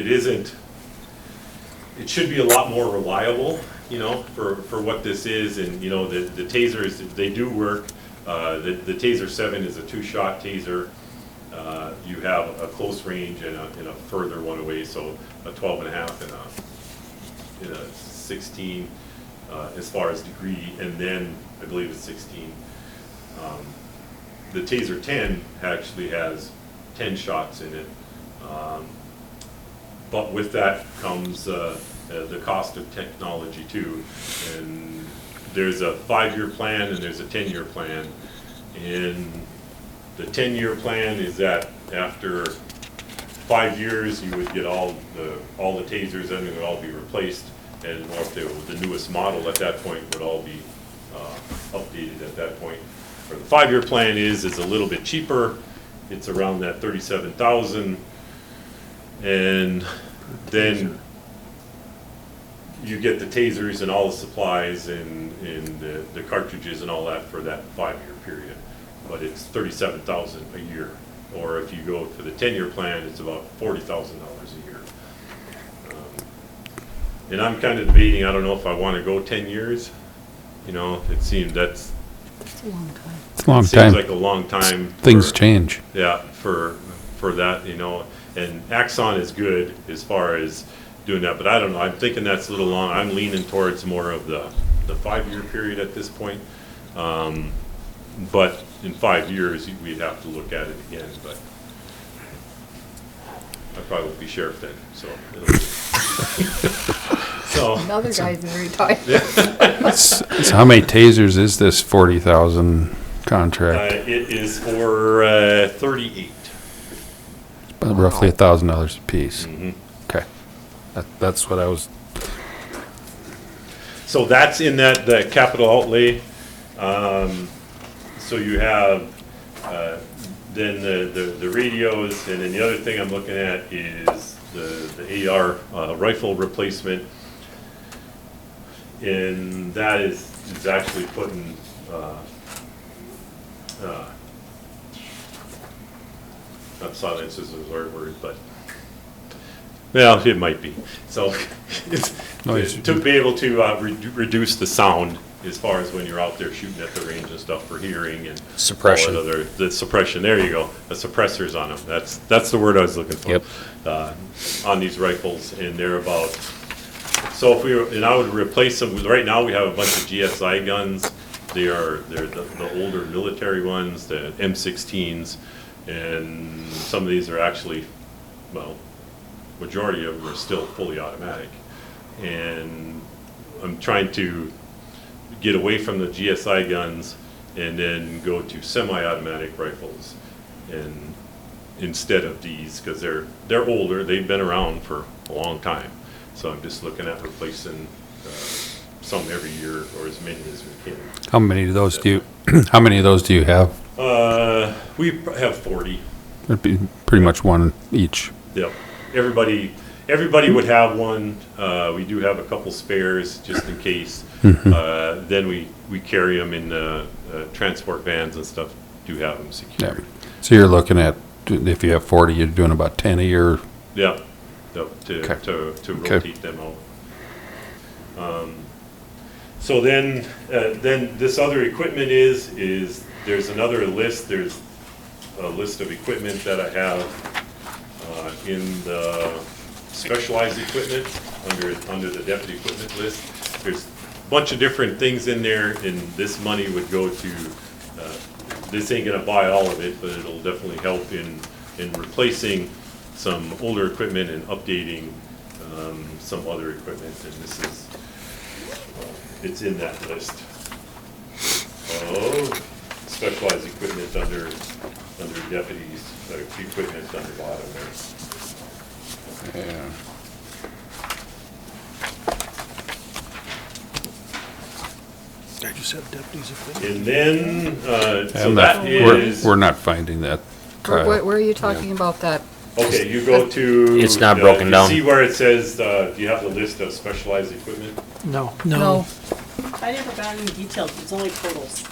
isn't. It should be a lot more reliable, you know, for what this is. And you know, the tasers, they do work. The Taser 7 is a 2-shot taser. You have a close range and a further one away, so a 12.5 and a 16 as far as degree, and then I believe it's 16. The Taser 10 actually has 10 shots in it, but with that comes the cost of technology too. And there's a 5-year plan and there's a 10-year plan. And the 10-year plan is that after 5 years, you would get all the tasers, and they would all be replaced, and or if they were the newest model at that point would all be updated at that point. Or the 5-year plan is a little bit cheaper. It's around that $37,000, and then you get the tasers and all the supplies and the cartridges and all that for that 5-year period. But it's $37,000 a year. Or if you go for the 10-year plan, it's about $40,000 a year. And I'm kind of debating, I don't know if I want to go 10 years. You know, it seems it's a long time. It's a long Seems time. like a long time. Things change. Yeah, for that, you know. And Axon is good as far as doing that, but I don't know. I'm thinking that's a little long. I'm leaning towards more of the 5-year period at this point. But in 5 years, we'd have to look at it again. But I probably won't be sheriff then, so. So Another guy's very tired. So how many tasers is this 40,000 contract? it is for 38. About roughly $1,000 a piece. Mm-hmm. Okay, that's what I was. So that's in the capital outlay. So you have then the radios, and then the other thing I'm looking at is the AR rifle replacement, and that is actually putting not silence is the right word, but well, it might be. So it's to be able to reduce the sound as far as when you're out there shooting at the range and stuff for hearing, and Suppression. The suppression, there you go, the suppressors on them, that's the word I was looking for. Yep. On these rifles, and they're about, so if we were, and I would replace them, right now we have a bunch of GSI guns. They're the older military ones, the M16s, and some of these are actually, well, majority of them are still fully automatic. And I'm trying to get away from the GSI guns and then go to semi-automatic rifles, and instead of these, because they're older, they've been around for a long time. So I'm just looking at replacing some every year, or as many as we can. How many of those do you have? We have 40. It'd be pretty much one each. Yep. Everybody would have one. We do have a couple spares just in case. Then we carry them in transport vans and stuff. Do have them secured. Yeah. So you're looking at, if you have 40, you're doing about 10 a year. Yep. To Okay. rotate them out. So then this other equipment is there's another list. There's a list of equipment that I have in the specialized equipment under the deputy equipment list. There's a bunch of different things in there, and this money would go to, this ain't gonna buy all of it, but it'll definitely help in replacing some older equipment and updating some other equipment, and this is, it's in that list. Specialized equipment under deputies, equipment on the bottom there. Yeah. I just have deputies equipment. And then, so that is. We're not finding that. Kyle. Where are you talking about that? Okay, you go to. It's not broken you down. See where it says, do you have the list of specialized equipment? No. No. I never got any details, it's only totals.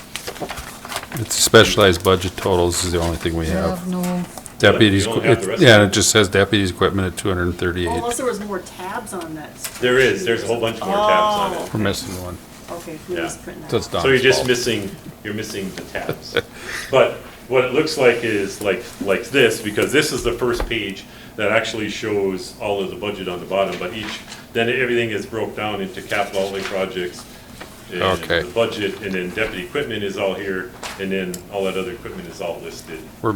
It's specialized budget totals is the only thing we have. No. Deputies, You don't have the rest yeah, of it just says deputies equipment at 238. Unless there was more tabs on that. There's a whole bunch more tabs on it. We're missing one. Okay, we Yeah. just print that. So it's Don's So you're fault. missing the tabs. But what it looks like is like this, because this is the first page that actually shows all of the budget on the bottom, but then everything is broke down into capital outlay projects. And Okay. the budget, and then deputy equipment is all here, and then all that other equipment is all listed. We're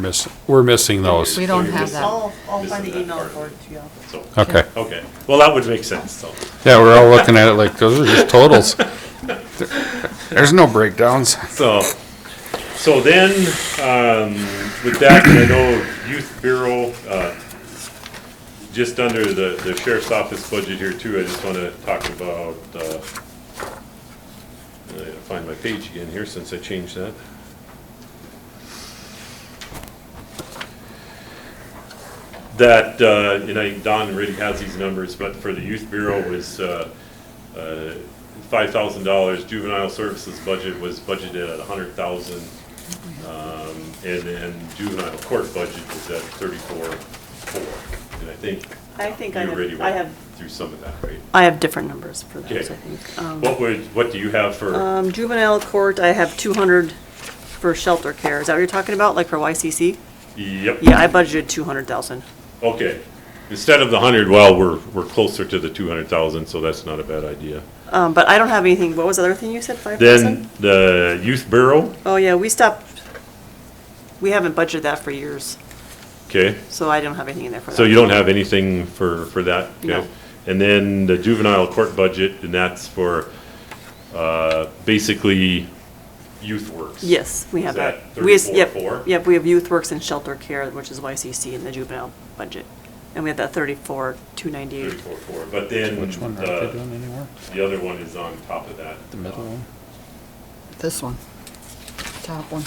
missing those. We don't you're have missing- that. I'll missing find the that email part. for it, yeah. So, Okay. okay, well, that would make sense, so. Yeah, we're all looking at it like those are just totals. There's no breakdowns. So then, with that, I know Youth Bureau, just under the sheriff's office budget here too, I just want to talk about, I gotta find my page again here since I changed that. That, Don already has these numbers, but for the Youth Bureau was $5,000. Juvenile services budget was budgeted at $100,000. And then juvenile court budget was at $34,400. And I think I you already I have, went through some of that, right? I have different numbers for those, I Okay. think. What do you have for, Juvenile court, I have 200 for shelter care. Is that what you're talking about, like for YCC? yep. Yeah, I budgeted 200,000. Okay. Instead of the 100, well, we're closer to the 200,000, so that's not a bad idea. But I don't have anything, what was the other thing you said, 5,000? Then the Youth Bureau, Oh, yeah, we haven't budgeted that for years, okay. so I don't have anything in there for that. So you don't have anything for that? Okay. No. And then the juvenile court budget, and that's for basically youth works? Yes, we have Is that. that We- 34,400? Yep, we have youth works and shelter care, which is YCC in the juvenile budget. And we have that 34,298. 34,400, but then Which one aren't they doing anymore? the other one is on top of that. The middle one? This one. Top one.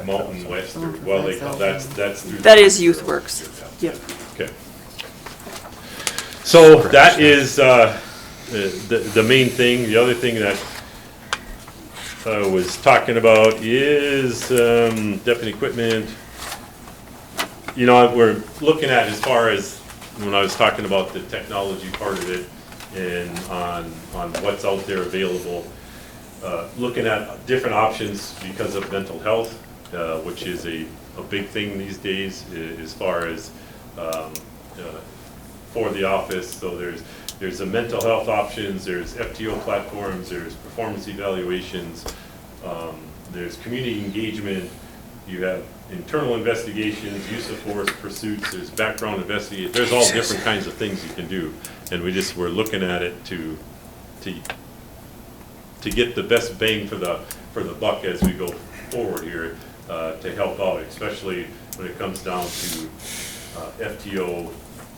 Mountain West, or, well, they call, that's through. That is youth works. Yep. Okay. So that is the main thing. The other thing that I was talking about is deputy equipment. You know, we're looking at, as far as when I was talking about the technology part of it and on what's out there available, looking at different options because of mental health. which is a big thing these days as far as for the office. So there's the mental health options, there's FTO platforms, there's performance evaluations, there's community engagement, you have internal investigations, use of force pursuits, there's background investigation, there's all different kinds of things you can do. And we're looking at it to get the best bang for the buck as we go forward here, to help out, especially when it comes down to FTO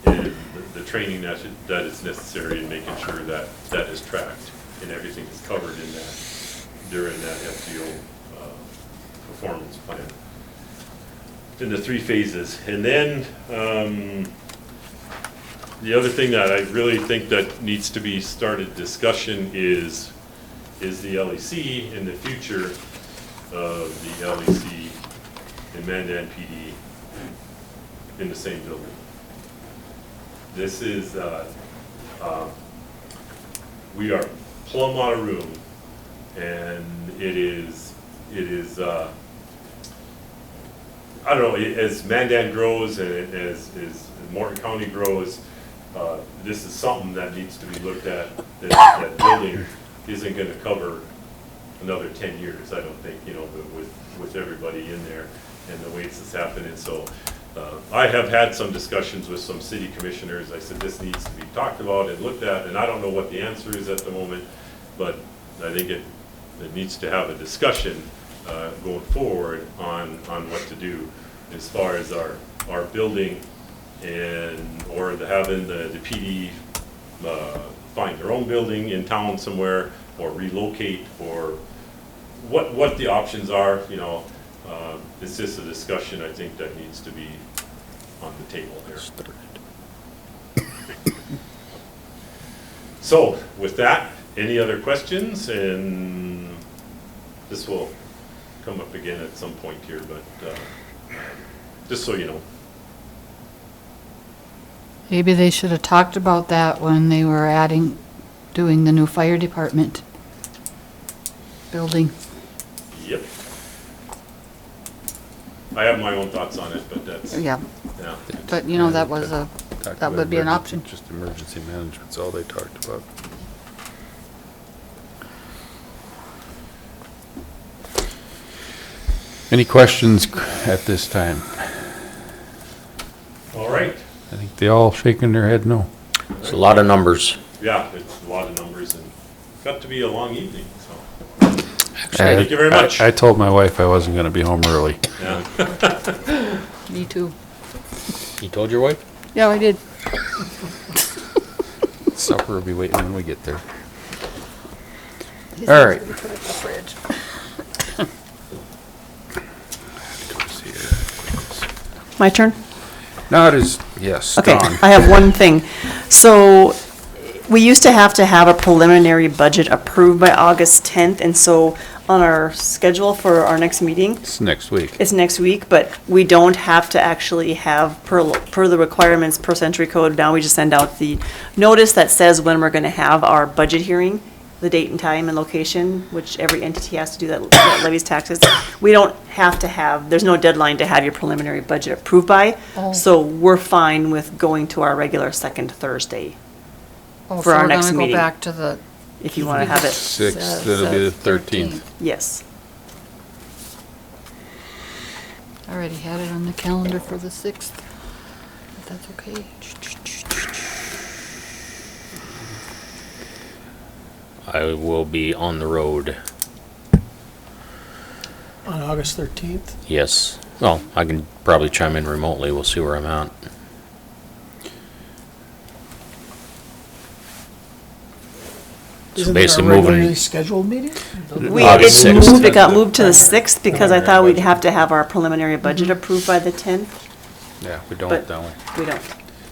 and the training that is necessary, and making sure that that is tracked and everything is covered in that during that FTO performance plan. In the 3 phases. And then the other thing that I really think that needs to be started discussion is the LEC and the future of the LEC and Mandan PD in the same building. This is, we are plumb out of room, and it is I don't know, as Mandan grows and as Morton County grows, this is something that needs to be looked at. That building isn't going to cover another 10 years, I don't think, with everybody in there and the way it's happening. So I have had some discussions with some city commissioners. I said this needs to be talked about and looked at, and I don't know what the answer is at the moment, but I think it needs to have a discussion going forward on what to do as far as our building or having the PD find their own building in town somewhere, or relocate, or what the options are. It's just a discussion I think that needs to be on the table here. So with that, any other questions? And this will come up again at some point here, but just so you know. Maybe they should have talked about that when they were doing the new fire department building. Yep. I have my own thoughts on it, but that's... Yeah. Yeah. But, that would be an option. Just emergency management's all they talked about. Any questions at this time? All right. I think they all shaking their head no. It's a lot of numbers. Yeah, it's a lot of numbers, and got to be a long evening, so. Thank you very much. I told my wife I wasn't going to be home early. Yeah. Me too. You told your wife? Yeah, I did. Supper will be waiting when we get there. All right. Put it in the fridge. My turn? No, it is, yes, Okay, Dawn. I have one thing. So, we used to have a preliminary budget approved by August 10th, and so on our schedule for our next meeting, It's next week. it's next week, but we don't have to actually have, per the requirements per century code, now we just send out the notice that says when we're gonna have our budget hearing, the date and time and location, which every entity has to do that levies taxes. We don't have to there's no deadline to have your preliminary budget approved by, Oh. so we're fine with going to our regular second Thursday for our next So we're meeting. gonna go back to the. If you wanna have it, 6th, it'll be the 13th. yes. I already had it on the calendar for the 6th, but that's okay. I will be on the road. On August 13th? Yes. Well, I can probably chime in remotely. We'll see where I'm at. So Isn't there basically a regularly moving, scheduled meeting? August 6th. It got moved to the 6th because I thought we'd have to have our preliminary budget approved by the 10th. Yeah, we don't, But- don't we? We don't,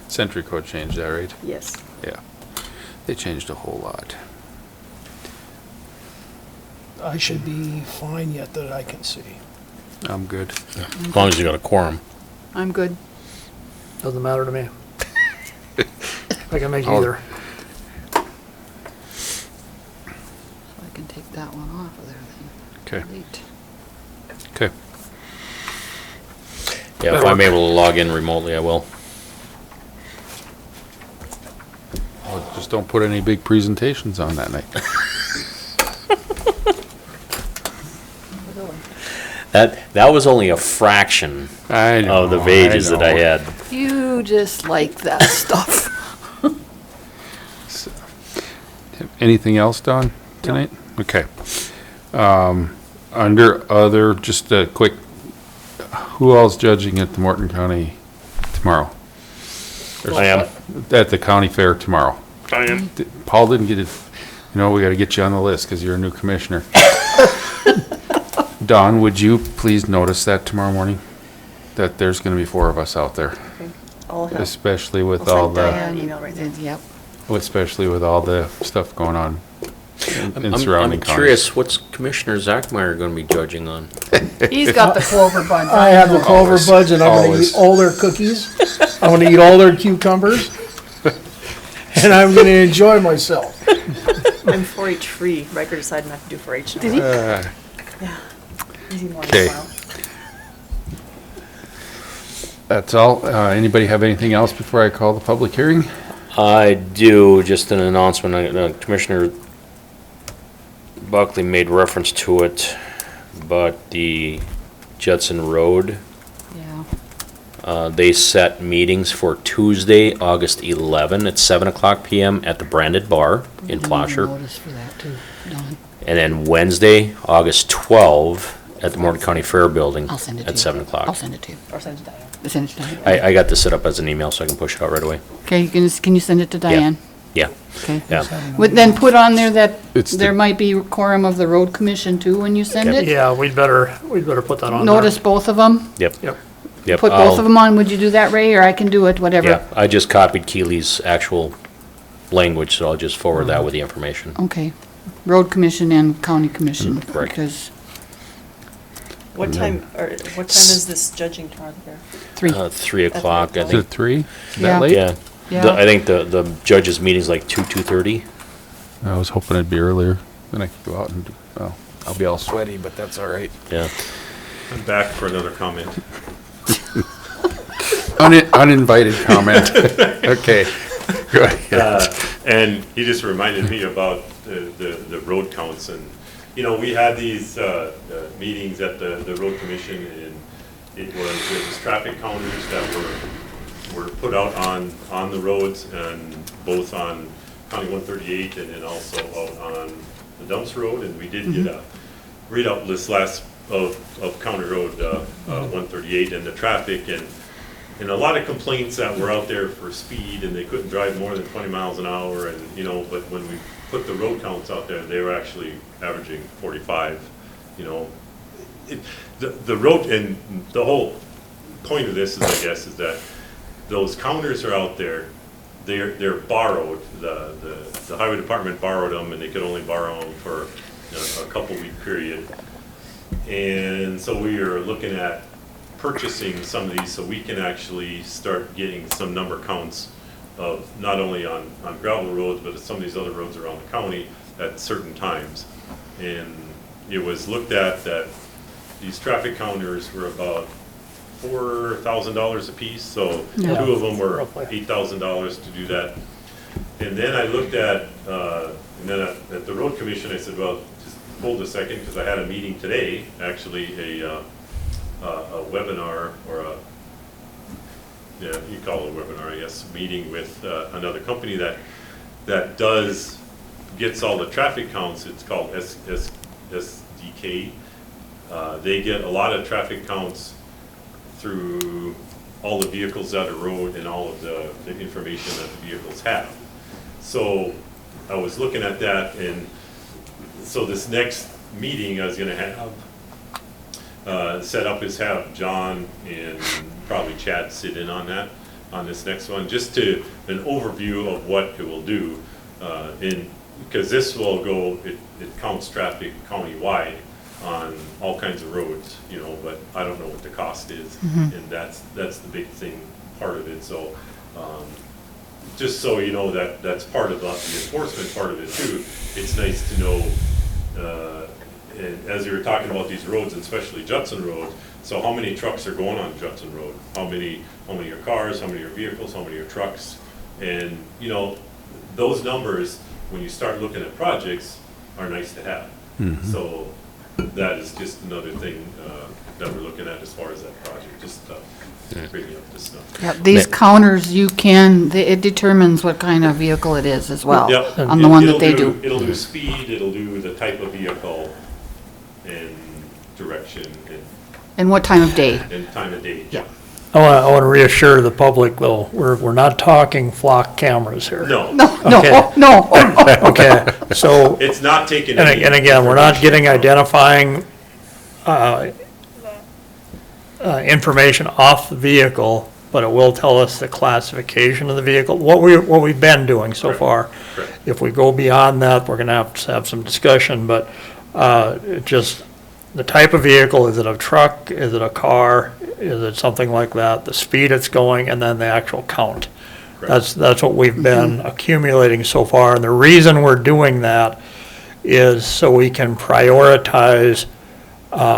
Century Code changed that, right? yes. Yeah. They changed a whole lot. I should be fine yet that I can see. I'm good. as long as you got a quorum. I'm good. Doesn't matter to me. I can make I'll- either. So I can take that one off of there then. Okay. Delete. Okay. Yeah, if I'm able to log in remotely, I will. Well, just don't put any big presentations on that night. That was only a fraction I know, of the pages that I had. You just like that stuff. Anything else, Don, tonight? Okay. Under other, just a quick, who else judging at the Morton County tomorrow? I am. At the county fair tomorrow. I am. Paul didn't get it, we gotta get you on the list because you're a new commissioner. Don, would you please notice that tomorrow morning? That there's gonna be 4 of us out there. I'll help. Especially with I'll all send the, Diane an email right now. Yep. especially with all the stuff going on in surrounding I'm counties. curious, what's Commissioner Zachmeyer going to be judging on? He's got the Clover budget. I have the Clover Always, budget, I'm gonna always. eat all their cookies, I'm gonna eat all their cucumbers, and I'm gonna enjoy myself. I'm 4-H free. Riker decided not to do 4-H. Did he? Yeah. Easy morning Okay. tomorrow. That's all. Anybody have anything else before I call the public hearing? I do, just an announcement, Commissioner Buckley made reference to it, but the Judson Road, Yeah. they set meetings for Tuesday, August 11 at 7 o'clock PM at the Branded Bar in Plasher. Notice for that too, Don. And then Wednesday, August 12 at the Morton County Fair Building I'll send it to you. at 7 o'clock. I'll send it to you. Or send it to Diane. I'll send it to Diane. I got this set up as an email so I can push it out right away. Okay, can you send it to Diane? Yeah, Okay. yeah. Then put on there that It's the- there might be quorum of the road commission too when you send it. Yeah, we'd better put that on there. Notice both of them. Yep. Yep. Yep. Put both of them on. Would you do that, Ray, or I can do it, whatever? Yeah, I just copied Keely's actual language, so I'll just forward that with the information. Okay. Road commission and county commission. Correct. Because What time is this judging tomorrow? There? 3. 3 o'clock, I Is think. it 3? Is Yeah. that late? Yeah. Yeah. I think the judges' meeting's like 2:30. I was hoping it'd be earlier. Then I could go out and, well, I'll be all sweaty, but that's all right. Yeah. I'm back for another comment. Uninvited comment. Okay. Go ahead. And he just reminded me about the road counts, and, we had these meetings at the road commission, and there was traffic counters that were put out on the roads, and both on County 138 and then also out on the Dumps Road, and we did get a readout list of County Road 138 and the traffic, and a lot of complaints that were out there for speed, and they couldn't drive more than 20 miles an hour, and, but when we put the road counts out there, they were actually averaging 45, The road, and the whole point of this is, I guess, is that those counters are out there, they're borrowed, the highway department borrowed them, and they could only borrow them for a couple-week period. And so we are looking at purchasing some of these so we can actually start getting some number counts of not only on gravel roads, but some of these other roads around the county at certain times. And it was looked at that these traffic counters were about $4,000 a piece, so Yeah. 2 of them were $8,000 to do that. And then I looked at, and then at the road commission, I said, well, just hold a second, because I had a meeting today, actually a webinar, or you call it a webinar, I guess, meeting with another company that gets all the traffic counts. It's called SDK. They get a lot of traffic counts through all the vehicles that are road and all of the information that the vehicles have. So I was looking at that, and so this next meeting I was going to have set up is have John and probably Chad sit in on that, on this next one, just to an overview of what it will do. Because this will go, it counts traffic countywide on all kinds of roads, but I don't know what the cost is, and that's the big thing, part of it. So just so you know, that's part of the enforcement part of it too. It's nice to know, and as you were talking about these roads, and especially Judson Road, So how many trucks are going on Judson Road? How many are cars, how many are vehicles, how many are trucks? And, you know, those numbers, when you start looking at projects, are nice to have. So that is just another thing that we're looking at as far as that project, just bringing up this stuff. Yeah, these counters, it determines what kind of vehicle it is as well, Yep. on the one that they do. It'll do speed, it'll do the type of vehicle and direction And what time of day. and time of day. Yeah. I want to reassure the public, though, we're not talking flock cameras here. No. Okay. No. Okay, so, It's not taking and any. and again, we're not getting identifying information off the vehicle, but it will tell us the classification of the vehicle, what we've been doing so far. Correct. If we go beyond that, we're gonna have to have some discussion, but just the type of vehicle, is it a truck, is it a car, is it something like that, the speed it's going, and then the actual count. That's what we've been accumulating so far, and the reason we're doing that is so we can prioritize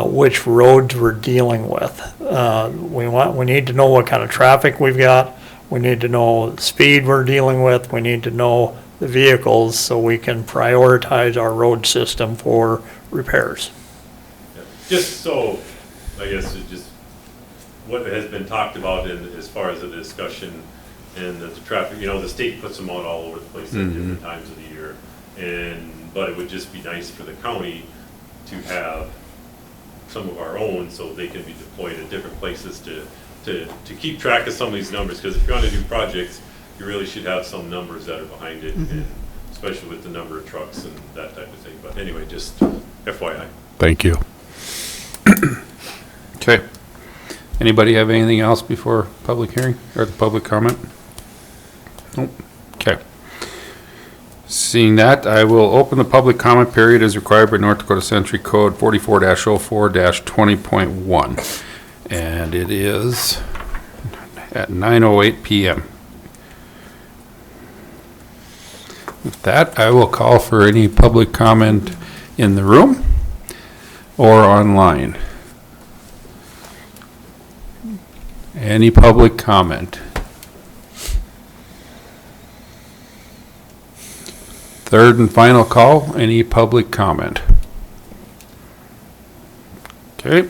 which roads we're dealing with. We need to know what kind of traffic we've got, we need to know the speed we're dealing with, we need to know the vehicles, so we can prioritize our road system for repairs. Just so, I guess, it just, what has been talked about as far as the discussion and the traffic, you know, the state puts them out all over the place at different times of the year. But it would just be nice for the county to have some of our own so they can be deployed at different places to keep track of some of these numbers. Because if you're going to do projects, you really should have some numbers that are behind it, and especially with the number of trucks and that type of thing. But anyway, just FYI. Thank you. Okay. Anybody have anything else before public hearing or the public comment? Nope. Okay. Seeing that, I will open the public comment period as required by North Dakota Century Code 44-04-20.1. And it is at 9:08 p.m. With that, I will call for any public comment in the room or online. Any public comment? Third and final call, any public comment? Okay.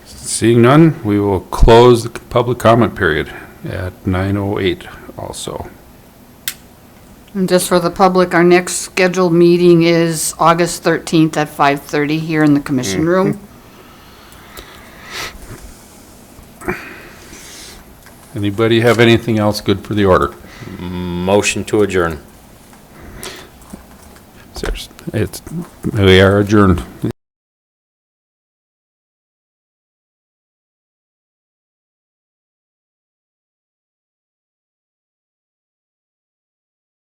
Seeing none, we will close the public comment period at 9:08 also. And just for the public, our next scheduled meeting is August 13th at 5:30 here in the commission room. Anybody have anything else good for the order? Motion to adjourn. We are adjourned.